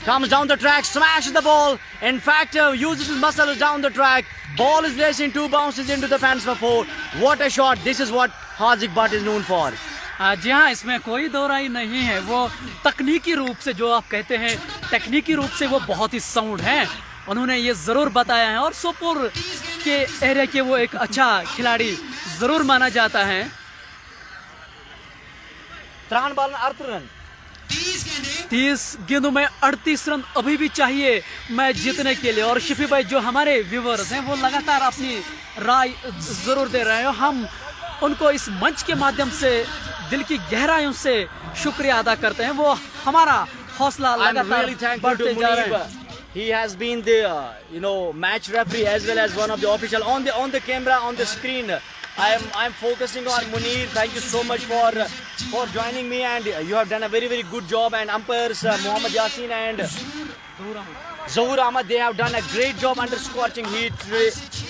Comes down the track, smashes the ball. In fact, uses his muscles down the track. Ball is racing, 2 bounces into the fence for 4. What a shot! This is what Haziq Butt is known for. जी हाँ, इसमें कोई दो राय नहीं है। वो तकनीकी रूप से, जो आप कहते हैं टेक्निकी रूप से, वो बहुत ही साउंड हैं। उन्होंने ये ज़रूर बताया है और सोपोर के एरिया के वो एक अच्छा खिलाड़ी ज़रूर माना जाता है। 3 ball 8 run. 30 गेंदों में 38 रन अभी भी चाहिए मैच जीतने के लिए। और शिफी भाई, जो हमारे व्यूवर्स हैं वो लगातार अपनी राय ज़रूर दे रहे हैं। हम उनको इस मंच के माध्यम से दिल की गहराइयों से शुक्रिया अदा करते हैं। वो हमारा हौसला I'm लगातार really thankful to बढ़ते जा रहे Munib. हैं। He has been the match referee as well as one of the official on the camera on the screen. I'm focusing on Munir. Thank you so much for joining me, and you have done a very very good job. And umpires Muhammad Yasin and Zohur Ahmad, they have done a great job under scorching heat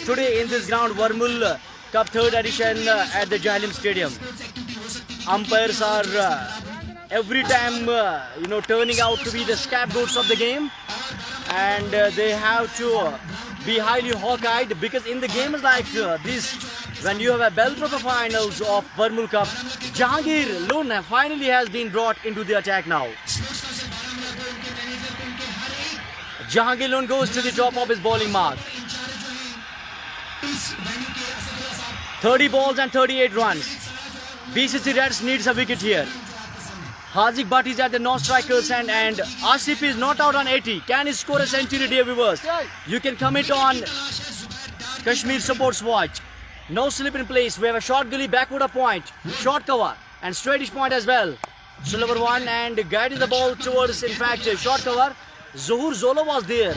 today in this ground, Varmul Cup 3rd edition at the Jahlim Stadium. Umpires are every time turning out to be the scapegoats of the game, and they have to be highly hawk-eyed because in the games like this, when you have a belt of the finals of Varmul Cup, Jahangir Lone finally has been brought into the attack now. Jahangir Lone goes to the top of his bowling mark. 30 balls and 38 runs. BCC Reds needs a wicket here. Haziq Butt is at the non-strikers and Asif is not out on 80. Can he score a century, dear viewers? You can comment on Kashmir Sports Watch. No slip in place. We have a short gully, backward a point, short cover and straightish point as well. Silver one and guiding the ball towards, in fact, short cover. Zohur Zolo was there.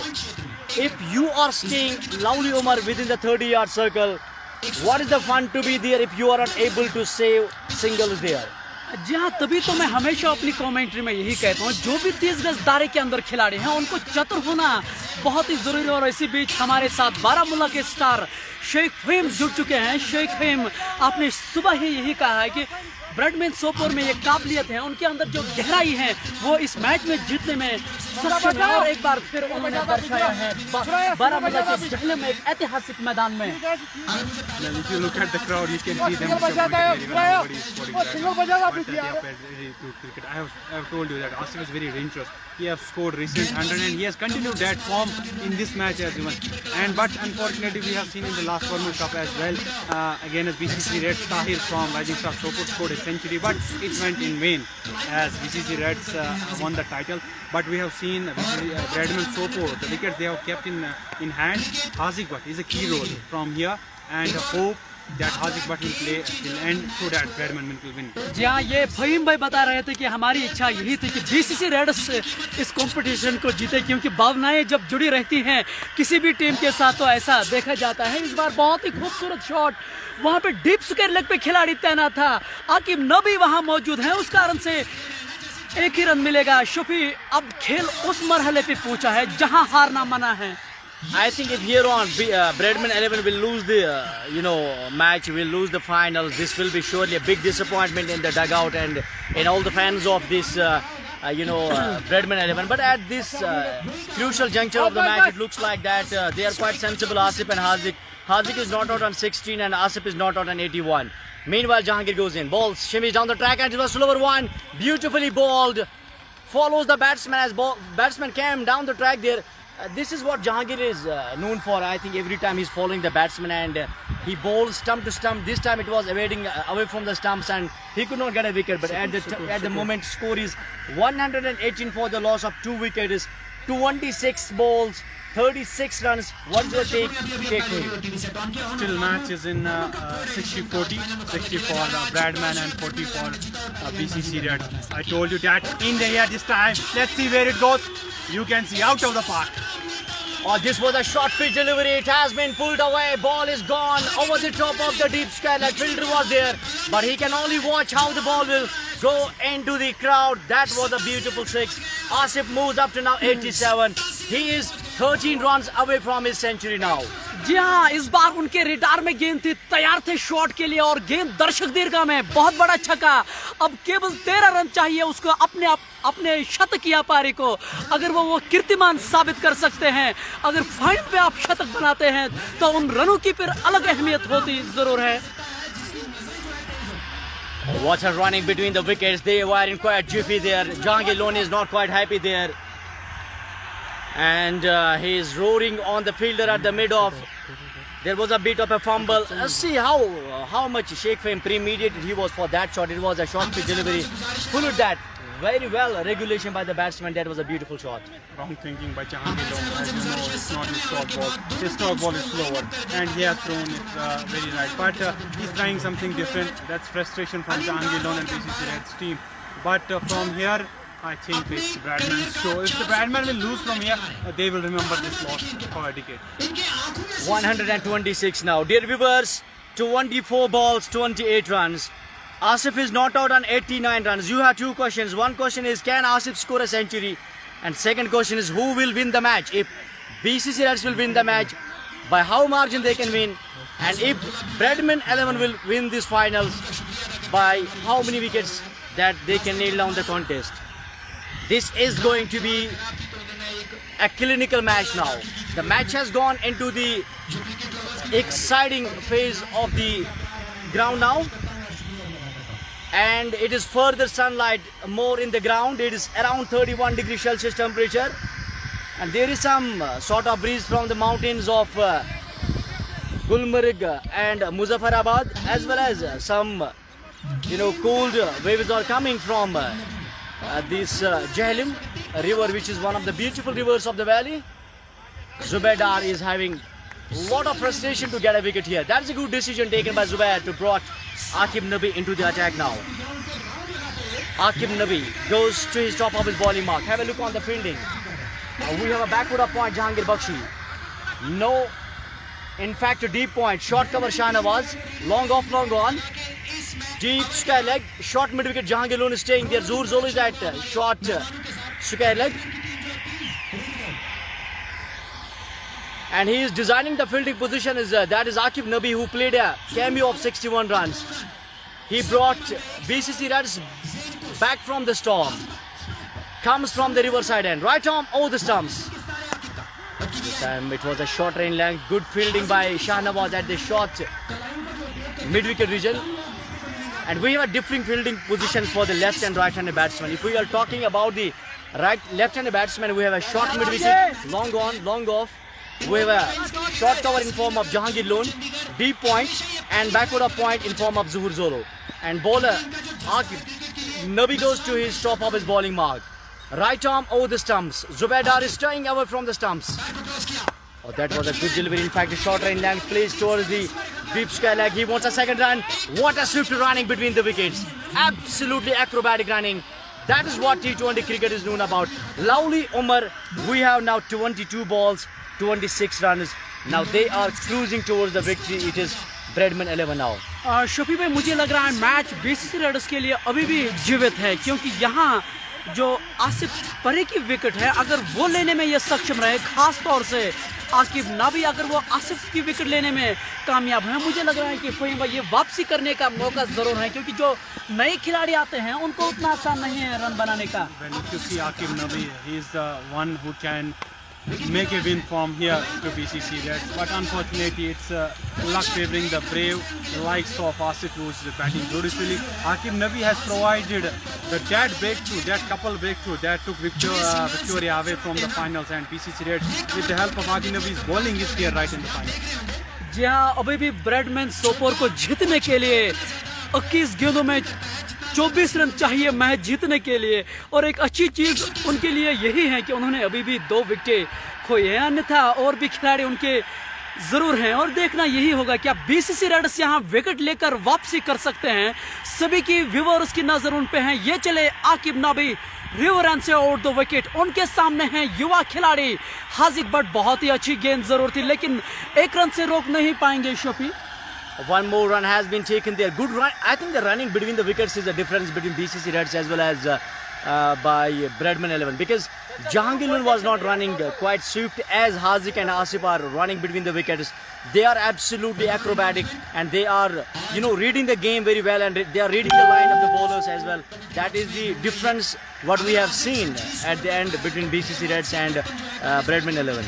If you are staying Lovely Umar within the 30-yard circle, what is the fun to be there if you are not able to save singles there? जी हाँ, तभी तो मैं हमेशा अपनी commentary में यही कहता हूँ, जो भी 30 गज दायरे के अंदर खिलाड़ी हैं उनको चतुर होना बहुत ही जरूरी है। और इसी बीच हमारे साथ बारामूला के स्टार शेख फहीम जुड़ चुके हैं। शेख फहीम, आपने सुबह ही यही कहा है कि ब्रैडमैन सोपोर में ये काबिलियत है, उनके अंदर जो गहराई है वो इस मैच में जीतने में सक्षम है। और एक बार फिर उन्होंने दर्शाया है बारामूला के जहलम में, एक ऐतिहासिक मैदान में। If you look at the crowd, you can see them supporting very well. Nobody is supporting that. But they are very good cricket. I have told you that Asif is very dangerous. He has scored recent 100 and he has continued that form in this match as well. But unfortunately, we have seen in the last Varmul Cup as well, again as BCC Reds, Tahir from Rising Star Sopot scored a century, but it went in vain as BCC Reds won the title. But we have seen Bradman Sopot, the wickets they have kept in hand. Haziq Butt is a key role from here, and hope that Haziq Butt will end so that Bradman will win. जी हाँ, ये फहीम भाई बता रहे थे कि हमारी इच्छा यही थी कि बीसीसी रेड्स इस कंपटीशन को जीते, क्योंकि भावनाएं जब जुड़ी रहती हैं किसी भी टीम के साथ तो ऐसा देखा जाता है। इस बार बहुत ही खूबसूरत शॉट, वहाँ पे डीप स्क्वायर लेग पे खिलाड़ी तैनात था, आकिब नबी वहाँ मौजूद है, उस कारण से एक ही रन मिलेगा। शफी, अब खेल उस मरहले पे पहुंचा है जहाँ हारना मना है। I think if here on Bradman 11 will lose the match, will lose the finals, this will be surely a big disappointment in the dugout and in all the fans of this Bradman 11. But at this crucial juncture of the match, it looks like that they are quite sensible, Asif and Haziq. Haziq is not out on 16 and Asif is not out on 81. Meanwhile, Jahangir goes in, balls, shimmies down the track and it was slower one, beautifully bowled, follows the batsman as batsman came down the track there. This is what Jahangir is known for. I think every time he's following the batsman and he bowls stump to stump. This time it was evading away from the stumps and he could not get a wicket. But at the moment, score is 118 for the loss of 2 wickets, 26 balls, 36 runs. What do you take for you? Still match is in 60-40, 60 for Bradman and 40 for BCC Reds. I told you that in the air this time. Let's see where it goes. You can see out of the park. Oh, this was a short pitch delivery. It has been pulled away. Ball is gone over the top of the deep square. That fielder was there, but he can only watch how the ball will go into the crowd. That was a beautiful six. Asif moves up to now 87. He is 13 runs away from his century now. जी हाँ, इस बार उनके radar में गेंद थी, तैयार थे shot के लिए और गेंद दर्शक दीर्घा में बहुत बड़ा छक्का। अब केवल 13 रन चाहिए उसको अपने शतक या पारी को। अगर वो कीर्तिमान साबित कर सकते हैं, अगर फाइनल पे आप शतक बनाते हैं तो उन रनों की फिर अलग अहमियत होती जरूर है। What a running between the wickets. They were in quite jiffy there. Jahangir Lone is not quite happy there. And he is roaring on the fielder at the mid-off. There was a bit of a fumble. See how much Sheikh Fahim premeditated he was for that shot. It was a short pitch delivery. Followed that very well. Regulation by the batsman. That was a beautiful shot. Wrong thinking by Jahangir Lone. As you know, it's not his stock ball. His stock ball is slower, and he has thrown it very right. But he's trying something different. That's frustration from Jahangir Lone and BCC Reds team. But from here, I think it's Bradman's show. If the Bradman will lose from here, they will remember this loss for a decade. 126 now. Dear viewers, 24 balls, 28 runs. Asif is not out on 89 runs. You have two questions. One question is, can Asif score a century? And second question is, who will win the match? If BCC Reds will win the match, by how margin they can win? And if Bradman 11 will win these finals, by how many wickets that they can nail down the contest? This is going to be a clinical match now. The match has gone into the exciting phase of the ground now. And it is further sunlight more in the ground. It is around 31 degrees Celsius temperature. And there is some sort of breeze from the mountains of Gulmarg and Muzaffarabad, as well as some, cold waves are coming from this Jhelum river, which is one of the beautiful rivers of the valley. Zubair Dar is having a lot of frustration to get a wicket here. That's a good decision taken by Zubair to brought Aqib Nabi into the attack now. Aqib Nabi goes to his top of his bowling mark. Have a look on the fielding. We have a backward up point, Jahangir Bakshi. No, in fact, a deep point. Short cover, Shahnawaz. Long off, long on. Deep square leg. Short mid wicket, Jahangir Lone is staying there. Zuhur Zolo is at short square leg. And he is designing the fielding position. That is Aqib Nabi, who played a cameo of 61 runs. He brought BCC Reds back from the storm. Comes from the riverside end. Right arm over the stumps. This time it was a short range length. Good fielding by Shahnawaz at the short mid-wicket region. And we have a differing fielding positions for the left and right-handed batsman. If we are talking about the left-handed batsman, we have a short mid-wicket, long on, long off. We have a short cover in form of Jahangir Lone, deep point, and backward up point in form of Zuhur Zolo. And bowler Aqib Nabi goes to his top of his bowling mark. Right arm over the stumps. Zubair Dar is staying away from the stumps. Oh, that was a good delivery. In fact, a short range length plays towards the deep square leg. He wants a second run. What a swift running between the wickets. Absolutely acrobatic running. That is what T20 cricket is known about. Lovely Umar. We have now 22 balls, 26 runs. Now they are cruising towards the victory. It is Bradman 11 now. Shafi भाई, मुझे लग रहा है match BCC readers के लिए अभी भी जीवित है, क्योंकि यहाँ जो आसिफ परे की विकेट है, अगर वो लेने में ये सक्षम रहे, खास तौर से आकिब नाबी अगर वो आसिफ की विकेट लेने में कामयाब है, मुझे लग रहा है कि फहीम भाई ये वापसी करने का मौका जरूर है, क्योंकि जो नए खिलाड़ी आते हैं उनको उतना आसान नहीं है रन बनाने का। Well, if you see Aqib Nabi, he is the one who can make a win from here to BCC Reds, but unfortunately it's luck favoring the brave, the likes of Asif, who is batting beautifully. Aqib Nabi has provided that breakthrough, that couple breakthrough that took Victoria away from the finals, and BCC Reds with the help of Aqib Nabi's bowling is here right in the final. जी हाँ, अभी भी Bradman Sopore को जीतने के लिए 21 गेंदों में 24 run चाहिए मैच जीतने के लिए, और एक अच्छी चीज उनके लिए यही है कि उन्होंने अभी भी 2 विकेट खोए हैं, अन्यथा और भी खिलाड़ी उनके जरूर हैं। और देखना यही होगा कि बीसीसी रेडर्स यहाँ विकेट लेकर वापसी कर सकते हैं। सभी की व्यूअर्स की नजर उन पे है। ये चले आकिब नाबी रिवर एंड से आउट द विकेट, उनके सामने हैं युवा खिलाड़ी हाजिक बट। बहुत ही अच्छी गेंद जरूर थी, लेकिन 1 रन से रोक नहीं पाएंगे Shafi. One more run has been taken there. Good run. I think the running between the wickets is the difference between BCC Reds as well as by Bradman 11, because Jahangir was not running quite swift as Haziq and Asif are running between the wickets. They are absolutely acrobatic and they are, reading the game very well, and they are reading the line of the bowlers as well. That is the difference what we have seen at the end between BCC Reds and Bradman 11.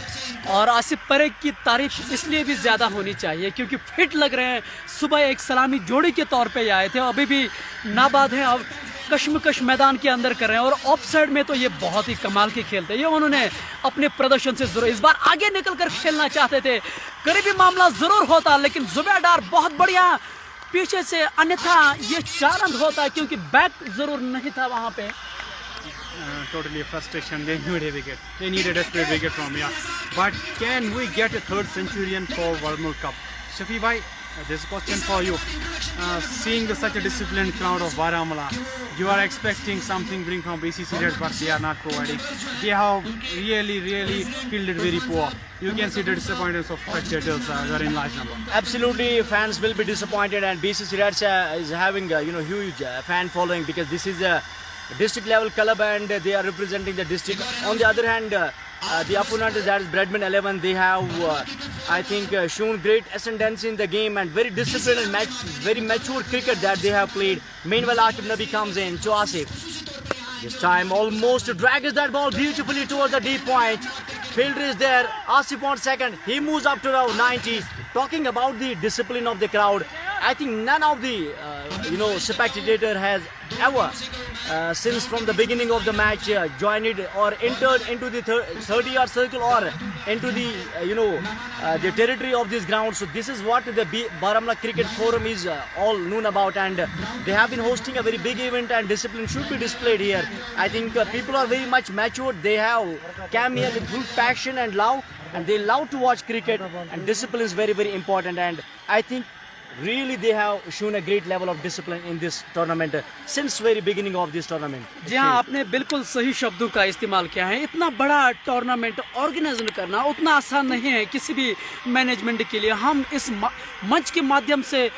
और आसिफ परेख की तारीफ इसलिए भी ज़्यादा होनी चाहिए क्योंकि फिट लग रहे हैं। सुबह एक सलामी जोड़ी के तौर पे आए थे, अभी भी नाबाद हैं, अब कश्मकश मैदान के अंदर कर रहे हैं। और ऑफ साइड में तो ये बहुत ही कमाल की खेलते हैं। ये उन्होंने अपने प्रदर्शन से जरूर इस बार आगे निकल कर खेलना चाहते थे, करीबी मामला जरूर होता, लेकिन जुबैर डार बहुत बढ़िया पीछे से, अन्यथा ये 4 रन होता क्योंकि बैक जरूर नहीं था वहाँ पे। Totally frustration. They need a wicket. They need a desperate wicket from here. But can we get a third centurion for World Cup? Shafi bhai, this question for you. Seeing such a disciplined crowd of Baramulla, you are expecting something bring from BCC Reds, but they are not providing. They have really fielded very poor. You can see the disappointments of spectators are in large number. Absolutely, fans will be disappointed, and BCC Reds is having huge fan following, because this is a district level club and they are representing the district. On the other hand, the opponent, that is Bradman 11, they have I think shown great ascendancy in the game and very disciplined and very mature cricket that they have played. Meanwhile, Aqib Nabi comes in to Asif. This time almost drags that ball beautifully towards the deep point. Fielder is there, Asif on second, he moves up to around 90. Talking about the discipline of the crowd, I think none of the spectator has ever since from the beginning of the match joined or entered into the 30-yard circle or into the the territory of this ground. So this is what the Baramulla Cricket Forum is all known about, and they have been hosting a very big event, and discipline should be displayed here. I think people are very much matured. They have come here with full passion and love, and they love to watch cricket, and discipline is very important. And I think really they have shown a great level of discipline in this tournament since very beginning of this tournament. जी हाँ, आपने बिल्कुल सही शब्दों का इस्तेमाल किया है। इतना बड़ा टूर्नामेंट ऑर्गेनाइज करना उतना आसान नहीं है किसी भी मैनेजमेंट के लिए। हम इस मंच के माध्यम से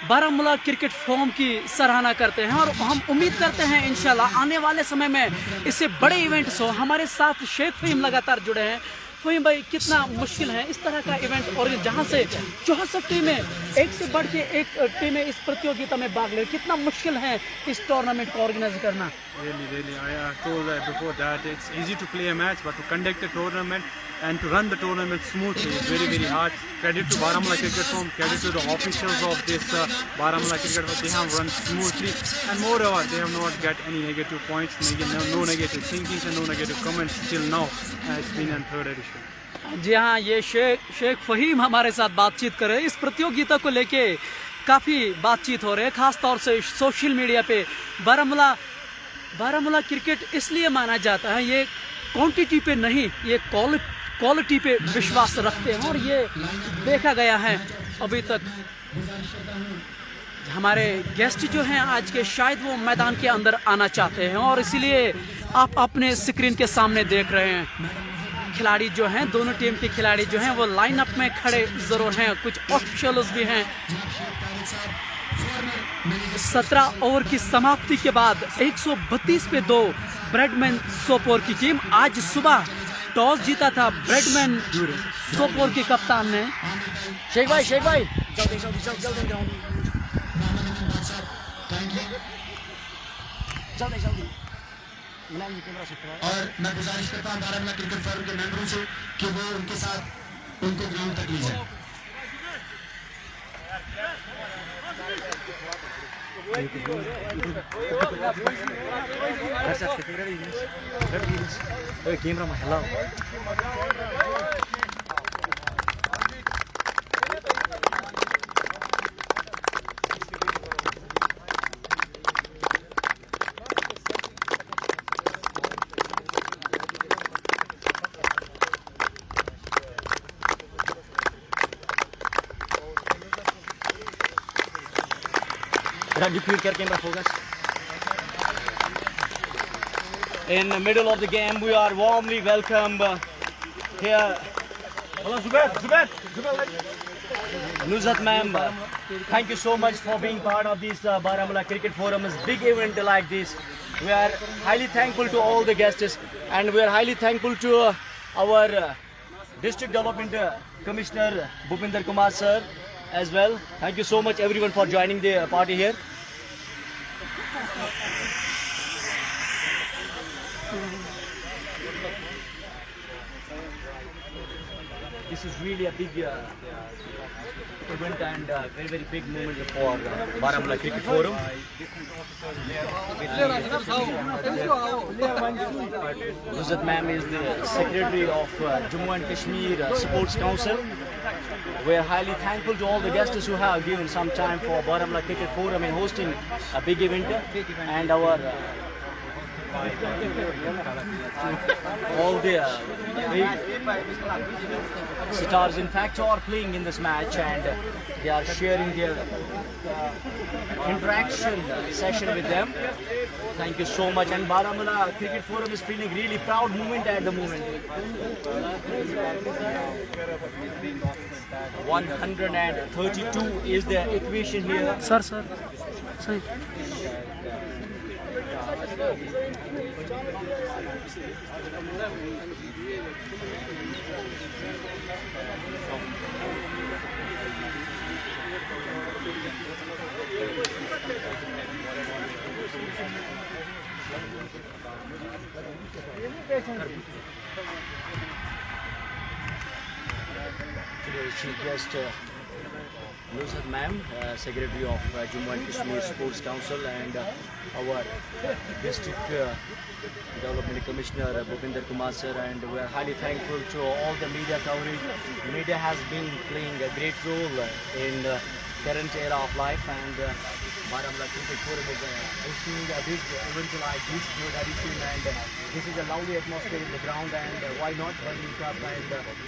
बारामूला क्रिकेट फोरम की सराहना करते हैं और हम उम्मीद करते हैं इंशाल्लाह आने वाले समय में इससे बड़े इवेंट्स हो। हमारे साथ शेख फहीम लगातार जुड़े हैं। फहीम भाई, कितना मुश्किल है इस तरह का इवेंट, और जहां से 64 टीमें एक से बढ़ के एक टीमें इस प्रतियोगिता में भाग ले, कितना मुश्किल है इस टूर्नामेंट को ऑर्गेनाइज करना? Really, I told before that it's easy to play a match, but to conduct a tournament and to run the tournament smoothly is very hard. Credit to Baramulla Cricket Forum, credit to the officials of this Baramulla Cricket Forum. They have run smoothly, and moreover, they have not got any negative points, no negative thinking and no negative comments till now. It's been a third edition. जी हाँ, ये शेख फहीम हमारे साथ बातचीत कर रहे हैं। इस प्रतियोगिता को लेके काफ़ी बातचीत हो रही है, खास तौर से सोशल मीडिया पे। बारामूला क्रिकेट इसलिए माना जाता है, ये क्वांटिटी पे नहीं, ये क्वालिटी पे विश्वास रखते हैं, और ये देखा गया है अभी तक। हमारे गेस्ट जो हैं आज के, शायद वो मैदान के अंदर आना चाहते हैं, और इसीलिए आप अपने स्क्रीन के सामने देख रहे हैं। खिलाड़ी जो हैं, दोनों टीम के खिलाड़ी जो हैं वो लाइन अप में खड़े जरूर हैं, कुछ ऑफिशियल्स भी हैं। 17 ओवर की समाप्ति के बाद 132 पे 2 ब्रैडमैन सोपोर की टीम। आज सुबह टॉस जीता था ब्रैडमैन सोपोर के कप्तान ने। शेख भाई जल्दी और मैं गुजारिश करता हूँ बारामूला क्रिकेट फोरम के मेंबरों से कि वो उनके साथ उनको ग्राउंड तक ले जाए। कैमरा में hello repeat kar camera focus. In the middle of the game, we are warmly welcomed here Nusrat ma'am, thank you so much for being part of this Baramulla Cricket Forum's big event like this. We are highly thankful to all the guests, and we are highly thankful to our District Development Commissioner Bhupinder Kumar sir as well. Thank you so much everyone for joining the party here. This is really a big event and very big moment for Baramulla Cricket Forum. Nusrat ma'am is the secretary of Jammu and Kashmir Sports Council. We are highly thankful to all the guests who have given some time for Baramulla Cricket Forum in hosting a big event, and our all the big stars in fact are playing in this match, and they are sharing their interaction session with them. Thank you so much, and Baramulla Cricket Forum is feeling really proud moment at the moment. 132 is the equation here. Sir. Today's chief guest, Nusrat ma'am, Secretary of Jammu and Kashmir Sports Council, and our District Development Commissioner Bhupinder Kumar sir, and we are highly thankful to all the media coverage. Media has been playing a great role in the current era of life, and Baramulla Cricket Forum is hosting a big event like this, new addition, and this is a lovely atmosphere in the ground, and why not World Cup, and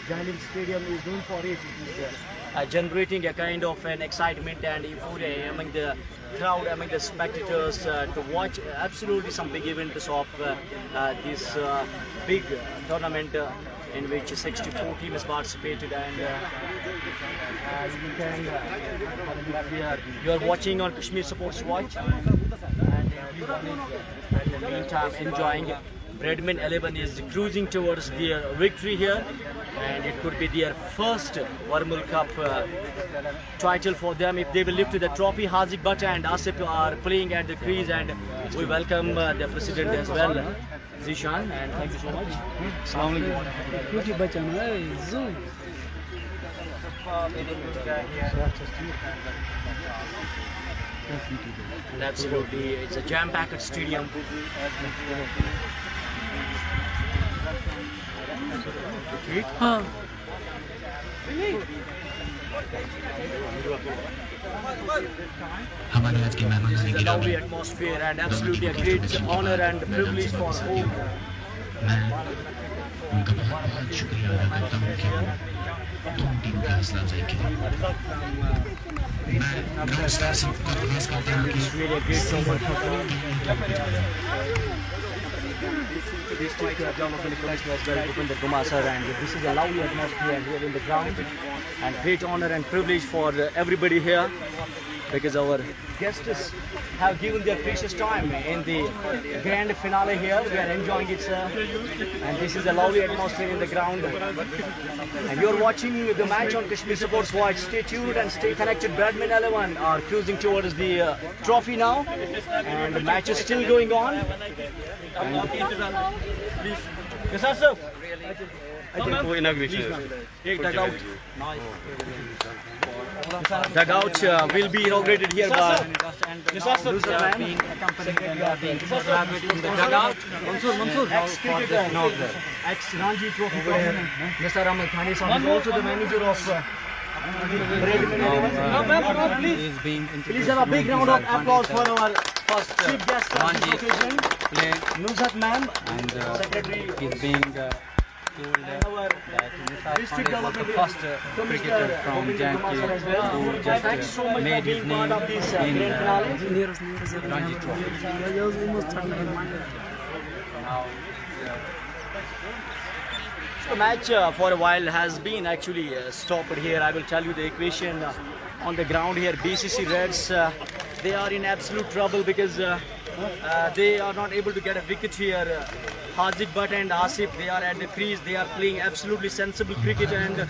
Jailim Stadium is known for it. It is generating a kind of an excitement and euphoria among the crowd, among the spectators to watch absolutely some big events of this big tournament in which 64 teams participated, and you are watching on Kashmir Sports Watch, and everyone is in the meantime enjoying. Bradman 11 is cruising towards their victory here, and it could be their first World Cup title for them if they will lift the trophy. Hazik Bhatt and Asif are playing at the crease, and we welcome the president as well, Zishan, and thank you so much. Absolutely, it's a jam-packed stadium. हाँ हमारे आज के मेहमान It's a lovely atmosphere and absolutely a great honor and privilege for home. मैं उनका बहुत बहुत शुक्रिया अदा करता हूँ कि वो दोनों टीम की हौसला अफजाई की। मैं ग्राउंड स्टार से खास करता हूँ It's really a great moment for home. District Development Commissioner as well, Bhupinder Kumar sir, and this is a lovely atmosphere here in the ground, and great honor and privilege for everybody here, because our guests have given their precious time in the grand finale here. We are enjoying it, sir, and this is a lovely atmosphere in the ground, and you're watching the match on Kashmir Sports Watch. Stay tuned and stay connected. Bradman 11 are cruising towards the trophy now, and the match is still going on. Yes, sir. I think we take dugout will be inaugurated here by Nusrat being accompanied in the dugout. Ex-cricketer, ex-Ranji Trophy player, Mr. Ahmed Khani is also the manager of Please have a big round of applause for our first chief guest on this occasion, Nusrat ma'am, and Secretary is being told that Nusrat Khan was the first cricketer from J&K who just made his name in Ranji Trophy. Now The match for a while has been actually stopped here. I will tell you the equation on the ground here. BCC Reds, they are in absolute trouble because they are not able to get a wicket here. Haziq Butt and Asif, they are at the crease. They are playing absolutely sensible cricket and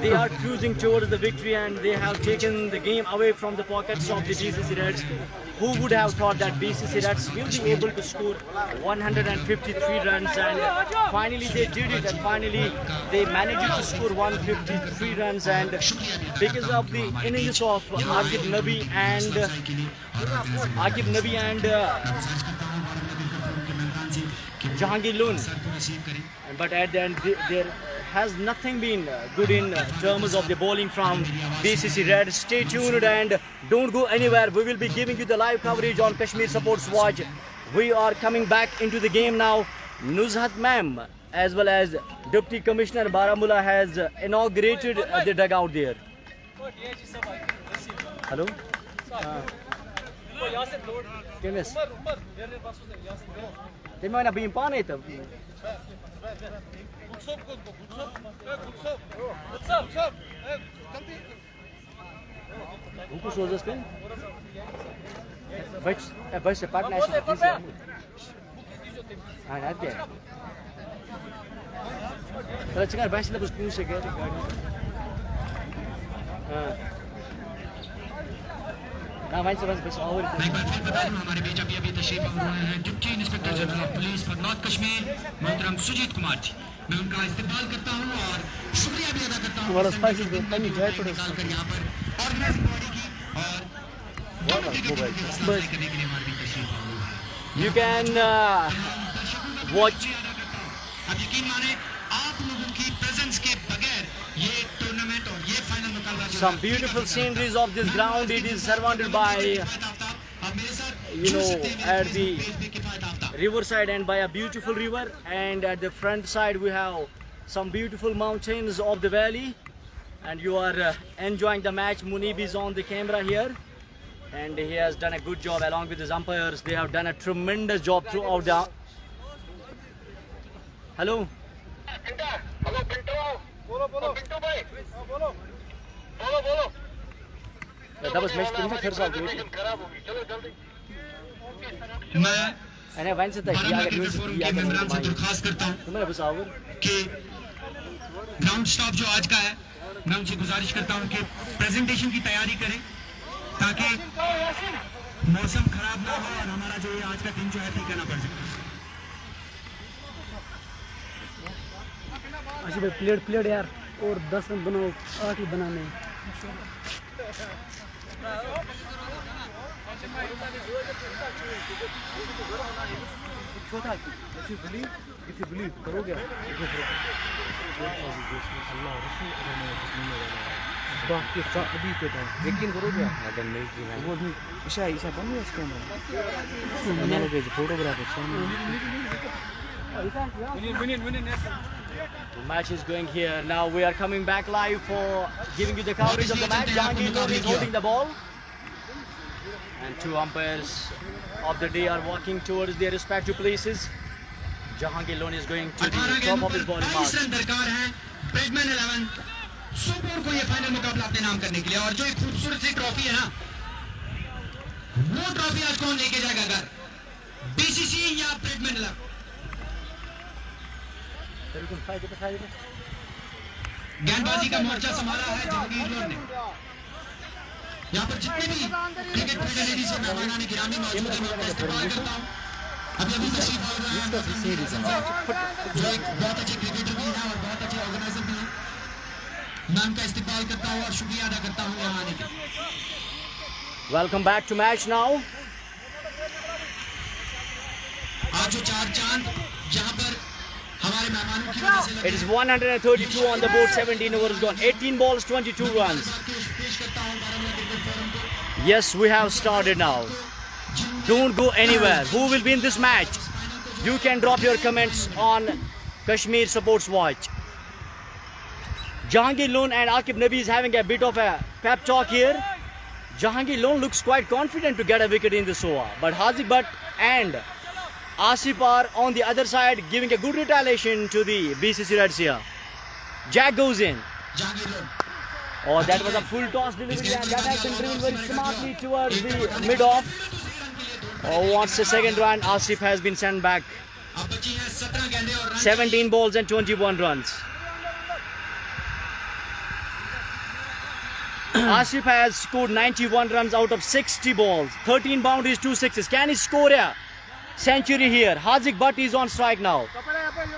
they are cruising towards the victory, and they have taken the game away from the pockets of the BCC Reds. Who would have thought that BCC Reds will be able to score 153 runs, and finally they did it, and finally they managed to score 153 runs, and because of the innings of Aqib Nabi and Jahangir Loon. But at the end there has nothing been good in terms of the bowling from BCC Red. Stay tuned and don't go anywhere. We will be giving you the live coverage on Kashmir Sports Watch. We are coming back into the game now. Nuzhat ma'am as well as Deputy Commissioner Baramulla has inaugurated the dugout there. Hello? Kemis? They might not be in Panay. Who shows us then? But the partner is okay. Let's go. Bash the school se get. ना भाई सब बस और मैं एक बार फिर बता दूं हमारे बीच अभी तशरीफ आवर हैं deputy inspector general of police for north Kashmir मोहतरम सुजीत कुमार जी। मैं उनका इस्तेमाल करता हूं और शुक्रिया भी अदा करता हूं तुम्हारा स्पाइस इज कमी जाए थोड़ा कर यहां पर ऑर्गेनाइजिंग बॉडी की और करने के लिए हमारे बीच तशरीफ आवर हैं। You can watch. अब यकीन माने आप लोगों की प्रेजेंस के बगैर ये टूर्नामेंट और ये फाइनल मुकाबला Some beautiful sceneries of this ground. It is surrounded by, you know, at the riverside and by a beautiful river, and at the front side we have some beautiful mountains of the valley, and you are enjoying the match. Munib is on the camera here, and he has done a good job along with his umpires. They have done a tremendous job throughout the... Hello? Hello Pintu बोलो बोलो पिंटू भाई बोलो बोलो बोलो That was match खराब होगी चलो जल्दी मैं अरे वैन से तक किया अगर न्यूज़ किया के मेंबरान से दरखास्त करता हूं तुम्हारे बस आओ कि ग्राउंड स्टॉप जो आज का है मैं उनसे गुजारिश करता हूं कि प्रेजेंटेशन की तैयारी करें ताकि मौसम खराब ना हो और हमारा जो ये आज का दिन जो है ठीक ना पड़ सके। अच्छा भाई प्लेट यार और 10 रन बनाओ 8 ही बनाने छोटा if you believe करोगे बाकी अभी के टाइम यकीन करोगे अगर नहीं वो भी ईशा बन गया इसके अंदर हमारे page photographer The match is going here. Now we are coming back live for giving you the coverage of the match. Jahangir Loon is holding the ball. And two umpires of the day are walking towards their respective places. Jahangir Loon is going to the top of his bowling mark. 22 run दरकार हैं Bradman 11 super को ये final मुकाबला अपने नाम करने के लिए और जो एक खूबसूरत सी ट्रॉफी है ना वो ट्रॉफी आज कौन लेके जाएगा घर बीसीसी या ब्रेडमैन 11 गेंदबाजी का मोर्चा संभाला है जहांगीर लोन ने। यहाँ पर जितने भी क्रिकेट फैसिलिटी से मेहमानान गिरामी मौजूद हैं मैं उनका इस्तेमाल करता हूँ। अभी तशरीफ आ रहे हैं जो एक बहुत अच्छे क्रिकेटर भी हैं और बहुत अच्छे ऑर्गेनाइजर भी हैं। मैं उनका इस्तेमाल करता हूँ और शुक्रिया अदा करता हूँ यहाँ आने के लिए। Welcome back to match now. आज जो चार चांद जहाँ पर हमारे मेहमानों की वजह से It is 132 on the board, 17 overs gone, 18 balls, 22 runs. पेश करता हूँ बारामूला क्रिकेट फोरम को। Yes, we have started now. Don't go anywhere. Who will win this match? You can drop your comments on Kashmir Sports Watch. Jahangir Loon and Aqib Nabi is having a bit of a pep talk here. Jahangir Loon looks quite confident to get a wicket in this over, but Haziq Butt and Asif are on the other side giving a good retaliation to the BCC Reds here. Jack goes in. Oh, that was a full toss delivery and that has been driven very smartly towards the mid-off. Oh, what's the second run? Asif has been sent back. 17 balls and 21 runs. Asif has scored 91 runs out of 60 balls. 13 boundaries, 2 sixes. Can he score a century here? Hardik Butt is on strike now.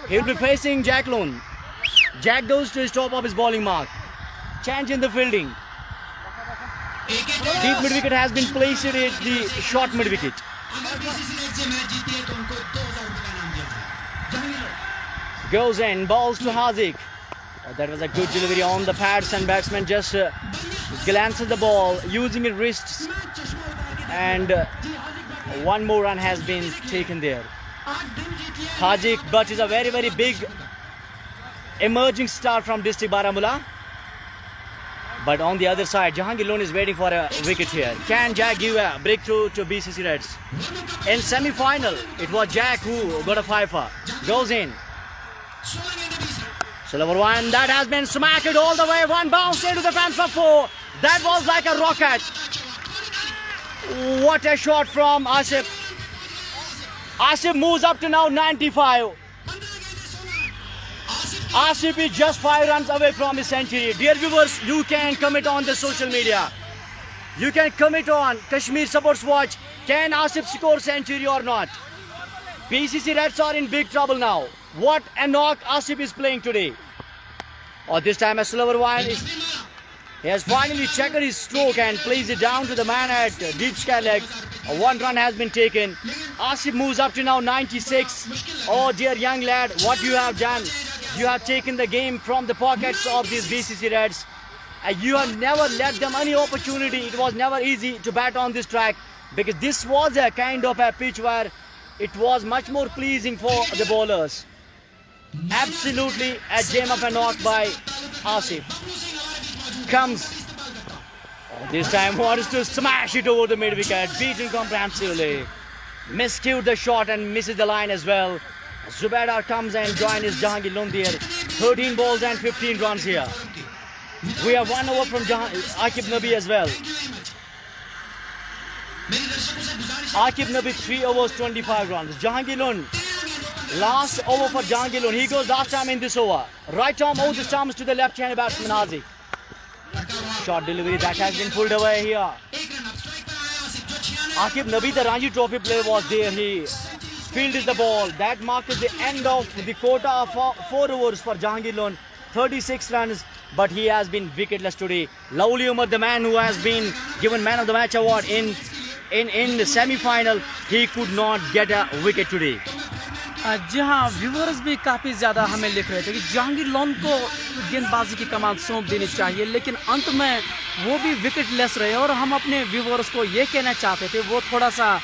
He'll be facing Jack Lone. Jack goes to his top of his bowling mark. Change in the fielding. Deep mid wicket has been placed at the short mid wicket. Goes in, balls to Hardik. Oh, that was a good delivery on the pads and batsman just glances the ball using his wrists, and one more run has been taken there. Hardik Butt is a very big emerging star from district Baramulla. But on the other side, Jahangir Lone is waiting for a wicket here. Can Jack give a breakthrough to BCC Reds? In semi-final, it was Jack who got a fifer. Goes in. Silver one, that has been smacked all the way. One bounce into the fence for 4. That was like a rocket. What a shot from Asif. Asif moves up to now 95. Asif is just 5 runs away from his century. Dear viewers, you can comment on the social media. You can comment on Kashmir Supports Watch. Can Asif score century or not? BCC Reds are in big trouble now. What a knock Asif is playing today. Or this time a slower one. He has finally checked his stroke and placed it down to the man at deep sky leg. 1 run has been taken. Asif moves up to now 96. Oh dear young lad, what you have done? You have taken the game from the pockets of these BCC Reds. You have never let them any opportunity. It was never easy to bat on this track because this was a kind of a pitch where it was much more pleasing for the bowlers. Absolutely a gem of a knock by Asif. Comes. This time wants to smash it over the mid wicket. Beaten comprehensively. Miscued the shot and misses the line as well. Zubaydar comes and joins Jahangir Lone there. 13 balls and 15 runs here. We have 1 over from Aqib Nabi as well. Aqib Nabi 3 overs 25 runs. Jahangir Lone, last over for Jahangir Lone. He goes last time in this over. Right arm over the stumps to the left-handed batsman Hardik. Short delivery that has been pulled away here. Aqib Nabi, the Ranji Trophy player, was there. He fielded the ball. That marks the end of the quota of 4 overs for Jahangir Lone. 36 runs, but he has been wicketless today. Lovely Umar, the man who has been given Man of the Match award in the semi-final, he could not get a wicket today. जी हाँ, viewers भी काफ़ी ज़्यादा हमें लिख रहे थे कि Jahangir loan को गेंदबाजी की कमान सौंप देनी चाहिए, लेकिन अंत में वो भी विकेट लेस रहे और हम अपने व्यूवर्स को ये कहना चाहते थे वो थोड़ा सा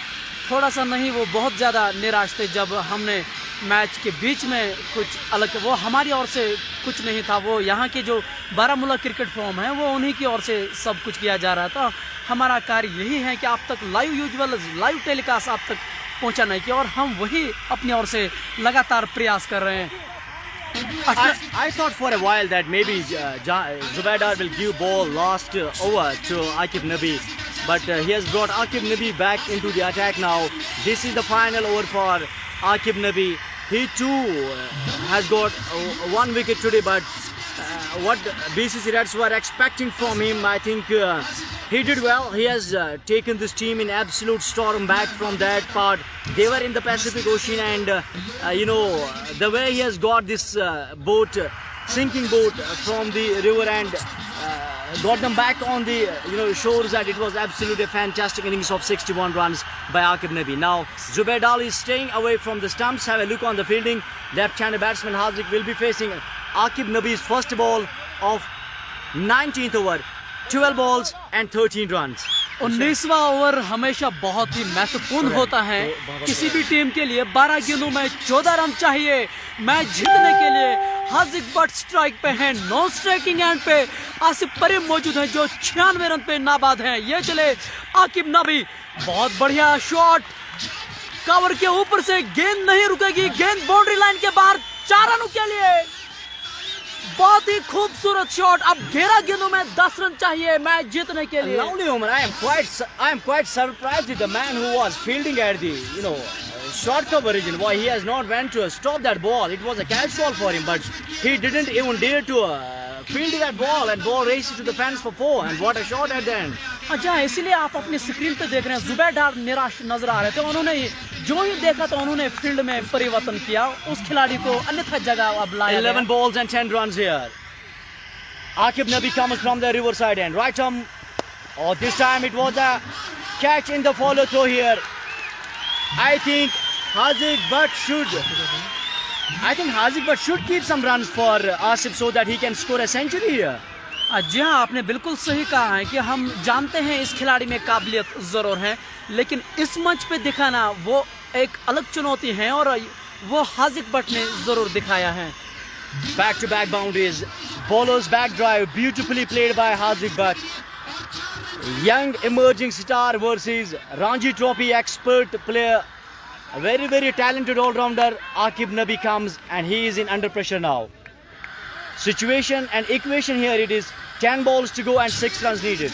नहीं, वो बहुत ज़्यादा निराश थे जब हमने मैच के बीच में कुछ अलग, वो हमारी ओर से कुछ नहीं था, वो यहाँ के जो बारामूला क्रिकेट फॉर्म है वो उन्हीं की ओर से सब कुछ किया जा रहा था। हमारा कार्य यही है कि आप तक लाइव टेलीकास्ट आप तक पहुंचाने की, और हम वही अपनी ओर से लगातार प्रयास कर रहे हैं। I thought for a while that maybe Zubaydar will give ball last over to Aqib Nabi, but he has brought Aqib Nabi back into the attack now. This is the final over for Aqib Nabi. He too has got 1 wicket today, but what BCC Reds were expecting from him, I think he did well. He has taken this team in absolute storm back from that part. They were in the Pacific Ocean, and the way he has got this sinking boat from the river and got them back on the shores, that it was absolutely a fantastic innings of 61 runs by Aqib Nabi. Now Zubaydar is staying away from the stumps. Have a look on the fielding. Left-handed batsman Hardik will be facing Aqib Nabi's first ball of 19th over. 12 balls and 13 runs. 19वां over हमेशा बहुत ही महत्वपूर्ण होता है किसी भी team के लिए। 12 गेंदों में 14 रन चाहिए मैच जीतने के लिए। हार्दिक बट स्ट्राइक पे हैं, नॉन स्ट्राइकिंग एंड पे आसिफ परे मौजूद हैं जो 96 रन पे नाबाद हैं। ये चले आकिब नबी, बहुत बढ़िया शॉट कवर के ऊपर से गेंद नहीं रुकेगी, गेंद बाउंड्री लाइन के बाहर 4 रनों के लिए। बहुत ही खूबसूरत शॉट। अब 11 गेंदों में 10 रन चाहिए मैच जीतने के लिए। Lovely woman. I am quite surprised with the man who was fielding at the short coverage and why he has not went to stop that ball. It was a catch ball for him, but he didn't even dare to field that ball, and ball raced to the fence for 4. And what a shot at the end. अच्छा, इसीलिए आप अपनी screen पे देख रहे हैं जुबैर डार निराश नजर आ रहे थे। उन्होंने जो ही देखा तो उन्होंने फील्ड में परिवर्तन किया, उस खिलाड़ी को अन्यथा जगह अब लाया 11 balls and 10 runs here. Aqib Nabi comes from the riverside end. Right arm. Oh, this time it was a catch in the follow through here. I think Haziq Butt should keep some runs for Asif so that he can score a century here. जी हाँ, आपने बिल्कुल सही कहा है कि हम जानते हैं इस खिलाड़ी में काबिलियत ज़रूर है, लेकिन इस मंच पे दिखाना वो एक अलग चुनौती है और वो हाजिक बट ने ज़रूर दिखाया है। Back to back boundaries, bowler's back drive beautifully played by Haziq Butt. Young emerging star versus Ranji Trophy expert player, a very talented all-rounder. Aqib Nabi comes and he is in under pressure now. Situation and equation here, it is 10 balls to go and 6 runs needed.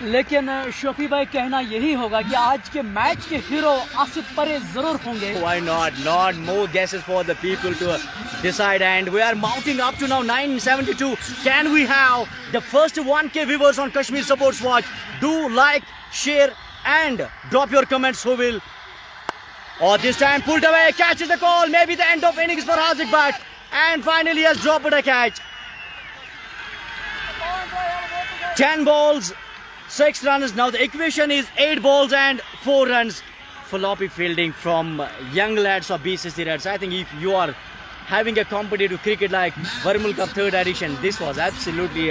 लेकिन शफी भाई, कहना यही होगा कि आज के match के hero Asif परे जरूर होंगे। Why not? Not more guesses for the people to decide, and we are mounting up to now 972. Can we have the first 1K viewers on Kashmir Supports Watch? Do like, share and drop your comments. Who will? Oh, this time pulled away, catches the call. Maybe the end of innings for Haziq Butt, and finally has dropped a catch. 10 balls, 6 runs. Now the equation is 8 balls and 4 runs. Floppy fielding from young lads of BCC Reds. I think if you are having a competitive cricket like Varmul Cup 3rd edition, this was absolutely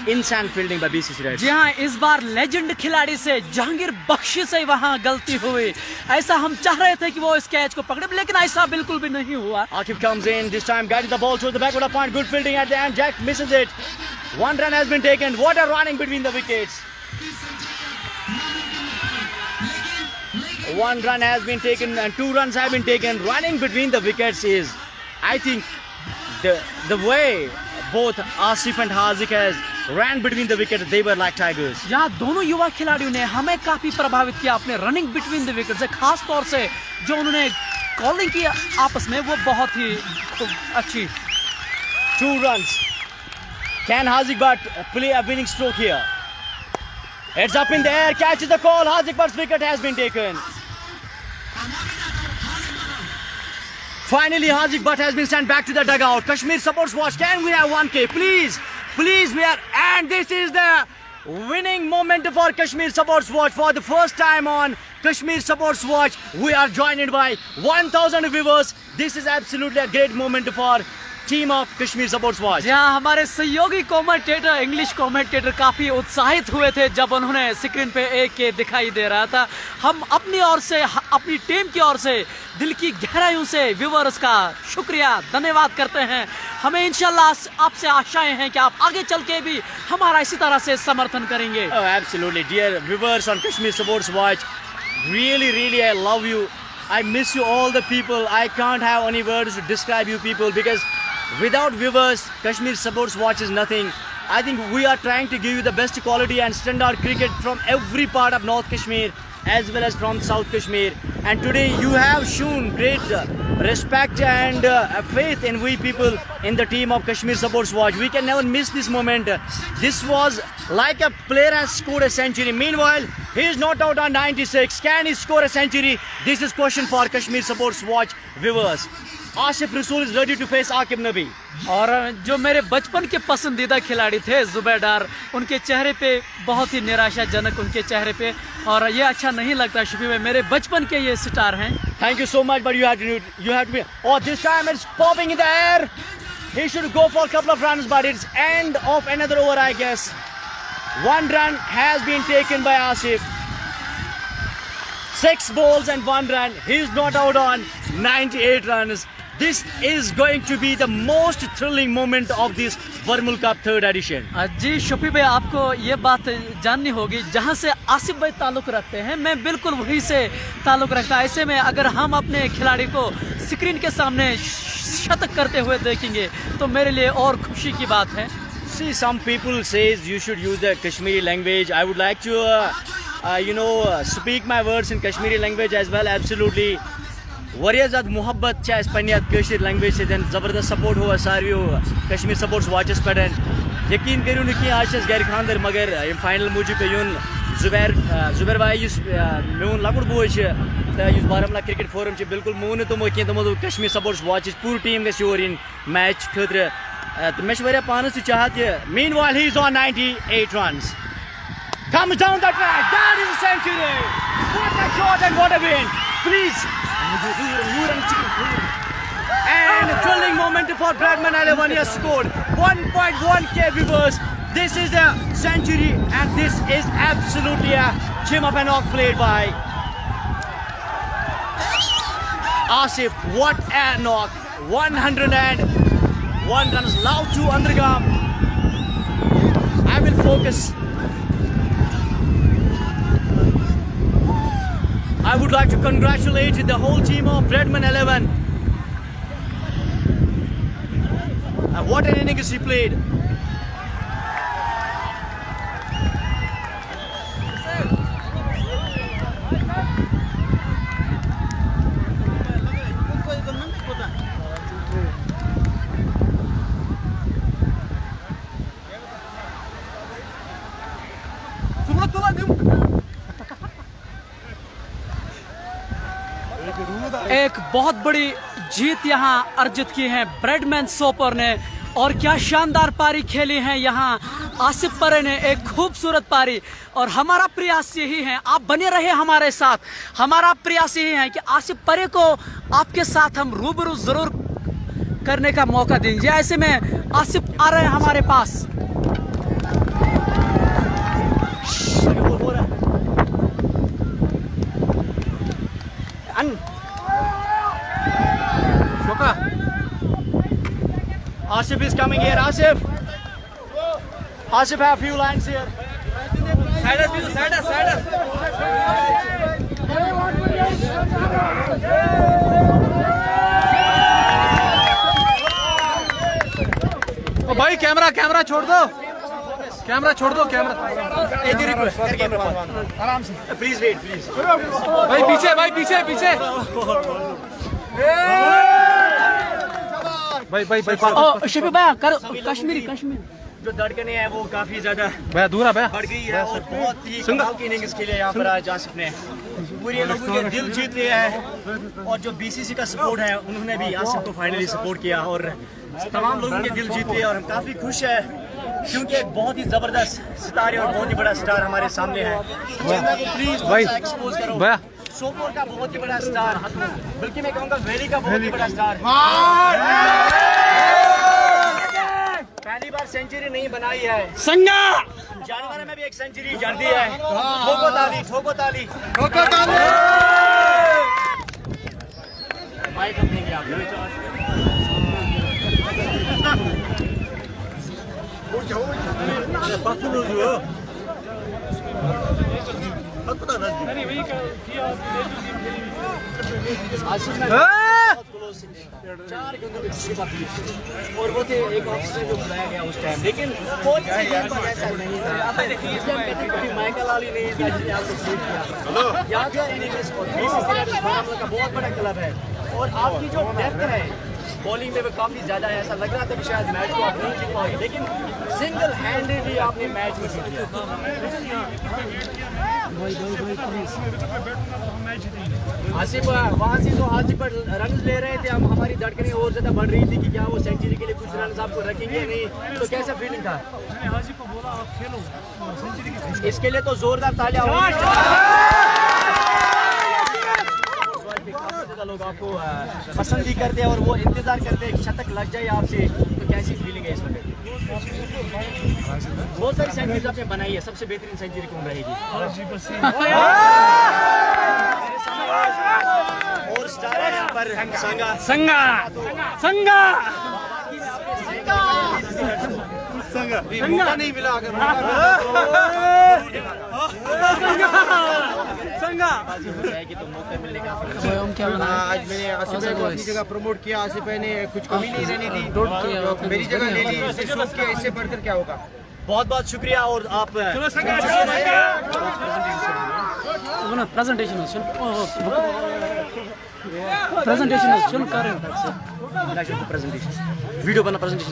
insane fielding by BCC Reds. जी हाँ, इस बार legend खिलाड़ी से जहांगीर बख्शी से वहाँ गलती हुई। ऐसा हम चाह रहे थे कि वो इस कैच को पकड़े, लेकिन ऐसा बिल्कुल भी नहीं हुआ। Aqib comes in, this time guiding the ball towards the backward of point. Good fielding at the end. Jack misses it. 1 run has been taken. What a running between the wickets. 1 run has been taken and 2 runs have been taken. Running between the wickets is, I think, the way both Asif and Haziq has ran between the wickets, they were like tigers. यहाँ दोनों युवा खिलाड़ियों ने हमें काफी प्रभावित किया अपने रनिंग बिटवीन द विकेट से, खास तौर से जो उन्होंने कॉलिंग की आपस में, वो बहुत ही अच्छी। 2 runs. Can Haziq Butt play a winning stroke here? Heads up in the air, catches the call. Haziq Butt's wicket has been taken. Finally, Haziq Butt has been sent back to the dugout. Kashmir Supports Watch, can we have 1K? Please, we are, and this is the winning moment for Kashmir Supports Watch. For the first time on Kashmir Supports Watch, we are joined by 1000 viewers. This is absolutely a great moment for team of Kashmir Supports Watch. जहाँ हमारे सहयोगी commentator, English commentator काफी उत्साहित हुए थे जब उन्होंने screen पे एक दिखाई दे रहा था। हम अपनी ओर से, अपनी टीम की ओर से दिल की गहराइयों से व्यूअर्स का शुक्रिया, धन्यवाद करते हैं। हमें इंशाल्लाह आपसे आशाएं हैं कि आप आगे चल के भी हमारा इसी तरह से समर्थन करेंगे। Oh, absolutely, dear viewers on Kashmir Supports Watch, really I love you. I miss you, all the people. I can't have any words to describe you people, because without viewers, Kashmir Supports Watch is nothing. I think we are trying to give you the best quality and standard cricket from every part of North Kashmir as well as from South Kashmir. And today you have shown great respect and faith in we people in the team of Kashmir Supports Watch. We can never miss this moment. This was like a player has scored a century. Meanwhile, he is not out on 96. Can he score a century? This is question for Kashmir Supports Watch viewers. Asif Rasool is ready to face Aqib Nabi. और जो मेरे बचपन के पसंदीदा खिलाड़ी थे जुबैर डार, उनके चेहरे पे बहुत ही निराशाजनक उनके चेहरे पे, और ये अच्छा नहीं लगता शफी भाई, मेरे बचपन के ये स्टार हैं। Thank you so much, but you have to be. Oh, this time it's popping in the air. He should go for a couple of runs, but it's end of another over, I guess. 1 run has been taken by Asif. 6 balls and 1 run. He's not out on 98 runs. this is going to be the most thrilling moment of this Varmul Cup 3rd edition. जी शफी भाई, आपको ये बात जाननी होगी, जहाँ से आसिफ भाई ताल्लुक़ रखते हैं मैं बिल्कुल वहीं से ताल्लुक़ रखता। ऐसे में अगर हम अपने खिलाड़ी को स्क्रीन के सामने शतक करते हुए देखेंगे तो मेरे लिए और खुशी की बात है। See, some people says you should use the Kashmiri language. I would like to speak my words in Kashmiri language as well. Absolutely. वारिया ज़्यादा मोहब्बत छ अस पन्ने कश्मीर लैंग्वेज से ज़बरदस्त सपोर्ट हुआ सारियो कश्मीर सपोर्ट्स वाचस पे यकीन करूँ कि आज घर खानदर मगर फाइनल मूजूब पे यून जुबैर भाई मोन लकुट बोय तो बारामूला क्रिकेट फोरम बिल्कुल मोन तमो कह तमो कश्मीर सपोर्ट्स वाचस पूरी टीम गई योर इन मैच खतर तो मे पानस तो चाहत meanwhile he is on 98 runs comes down the track, that is a century, what a shot and what a win, please. And a thrilling moment for Bradman 11, he has scored 1.1k viewers. This is a century and this is absolutely a gem of a knock played by Asif. What a knock, 101 runs, loud to Undergam. I will focus. I would like to congratulate the whole team of Bradman 11. And what an innings he played. एक बहुत बड़ी जीत यहाँ अर्जित की है Bradman सोपर ने, और क्या शानदार पारी खेली है यहाँ आसिफ परे ने, एक खूबसूरत पारी। और हमारा प्रयास यही है, आप बने रहे हमारे साथ, हमारा प्रयास यही है कि आसिफ परे को आपके साथ हम रूबरू जरूर करने का मौका देंगे। ऐसे में आसिफ आ रहे हैं हमारे पास। Asif is coming here. Asif have a few lines here. Side us. ओ भाई कैमरा छोड़ दो, कैमरा आराम से प्लीज वेट प्लीज। भाई पीछे भाई शफी भाई करो कश्मीरी जो धड़कने हैं वो काफी ज्यादा भैया दूर भैया बढ़ गई है और बहुत ही कमाल की इनिंग्स खेले यहाँ पर आज आसिफ ने, पूरे लोगों के दिल जीत लिया है। और जो बीसीसी का सपोर्ट है उन्होंने भी आसिफ को फाइनली सपोर्ट किया और तमाम लोगों के दिल जीत लिए और हम काफी खुश है क्योंकि एक बहुत ही जबरदस्त सितारे और बहुत ही बड़ा स्टार हमारे सामने है। प्लीज एक्सपोज करो भैया सोपोर का बहुत ही बड़ा स्टार, बल्कि मैं कहूँगा वैली का बहुत ही बड़ा स्टार। पहली बार सेंचुरी नहीं बनाई है संगा जानवर में भी एक सेंचुरी जड़ दी है। ठोको ताली माइक देंगे आप। चार गेंदों में और वो थे एक ऑफिसर जो बुलाया गया उस टाइम, लेकिन ऐसा नहीं था। माइकल अली ने याद है का बहुत बड़ा क्लब है और आपकी जो डेप्थ है बॉलिंग में वो काफी ज्यादा है। ऐसा लग रहा था कि शायद मैच को आप नहीं जीत पाओगे, लेकिन सिंगल हैंडेडली आपने मैच में जीत लिया। आसिफ वहाँ से तो आसिफ पर रन ले रहे थे, हम हमारी धड़कनें और ज्यादा बढ़ रही थी कि क्या वो सेंचुरी के लिए कुछ रन आपको रखेंगे नहीं, तो कैसा फीलिंग था? मैंने हाजी को बोला आप खेलो सेंचुरी की, इसके लिए तो जोरदार तालियां होंगी। लोग आपको पसंद भी करते हैं और वो इंतजार करते हैं कि शतक लग जाए आपसे, तो कैसी फीलिंग है इस वक्त? बहुत सारी सेंचुरीज आपने बनाई है, सबसे बेहतरीन सेंचुरी कौन रहेगी? और स्टार पर संगा संगा संगा मौका नहीं मिला अगर संगा आज मैंने आसिफ भाई को अपनी जगह प्रमोट किया। आसिफ भाई ने कुछ कमी नहीं रहने दी, मेरी जगह ले ली, इससे शौक किया, इससे बढ़कर क्या होगा। बहुत बहुत शुक्रिया। और आप प्रेजेंटेशन प्रेजेंटेशन कर रहे हो वीडियो बना प्रेजेंटेशन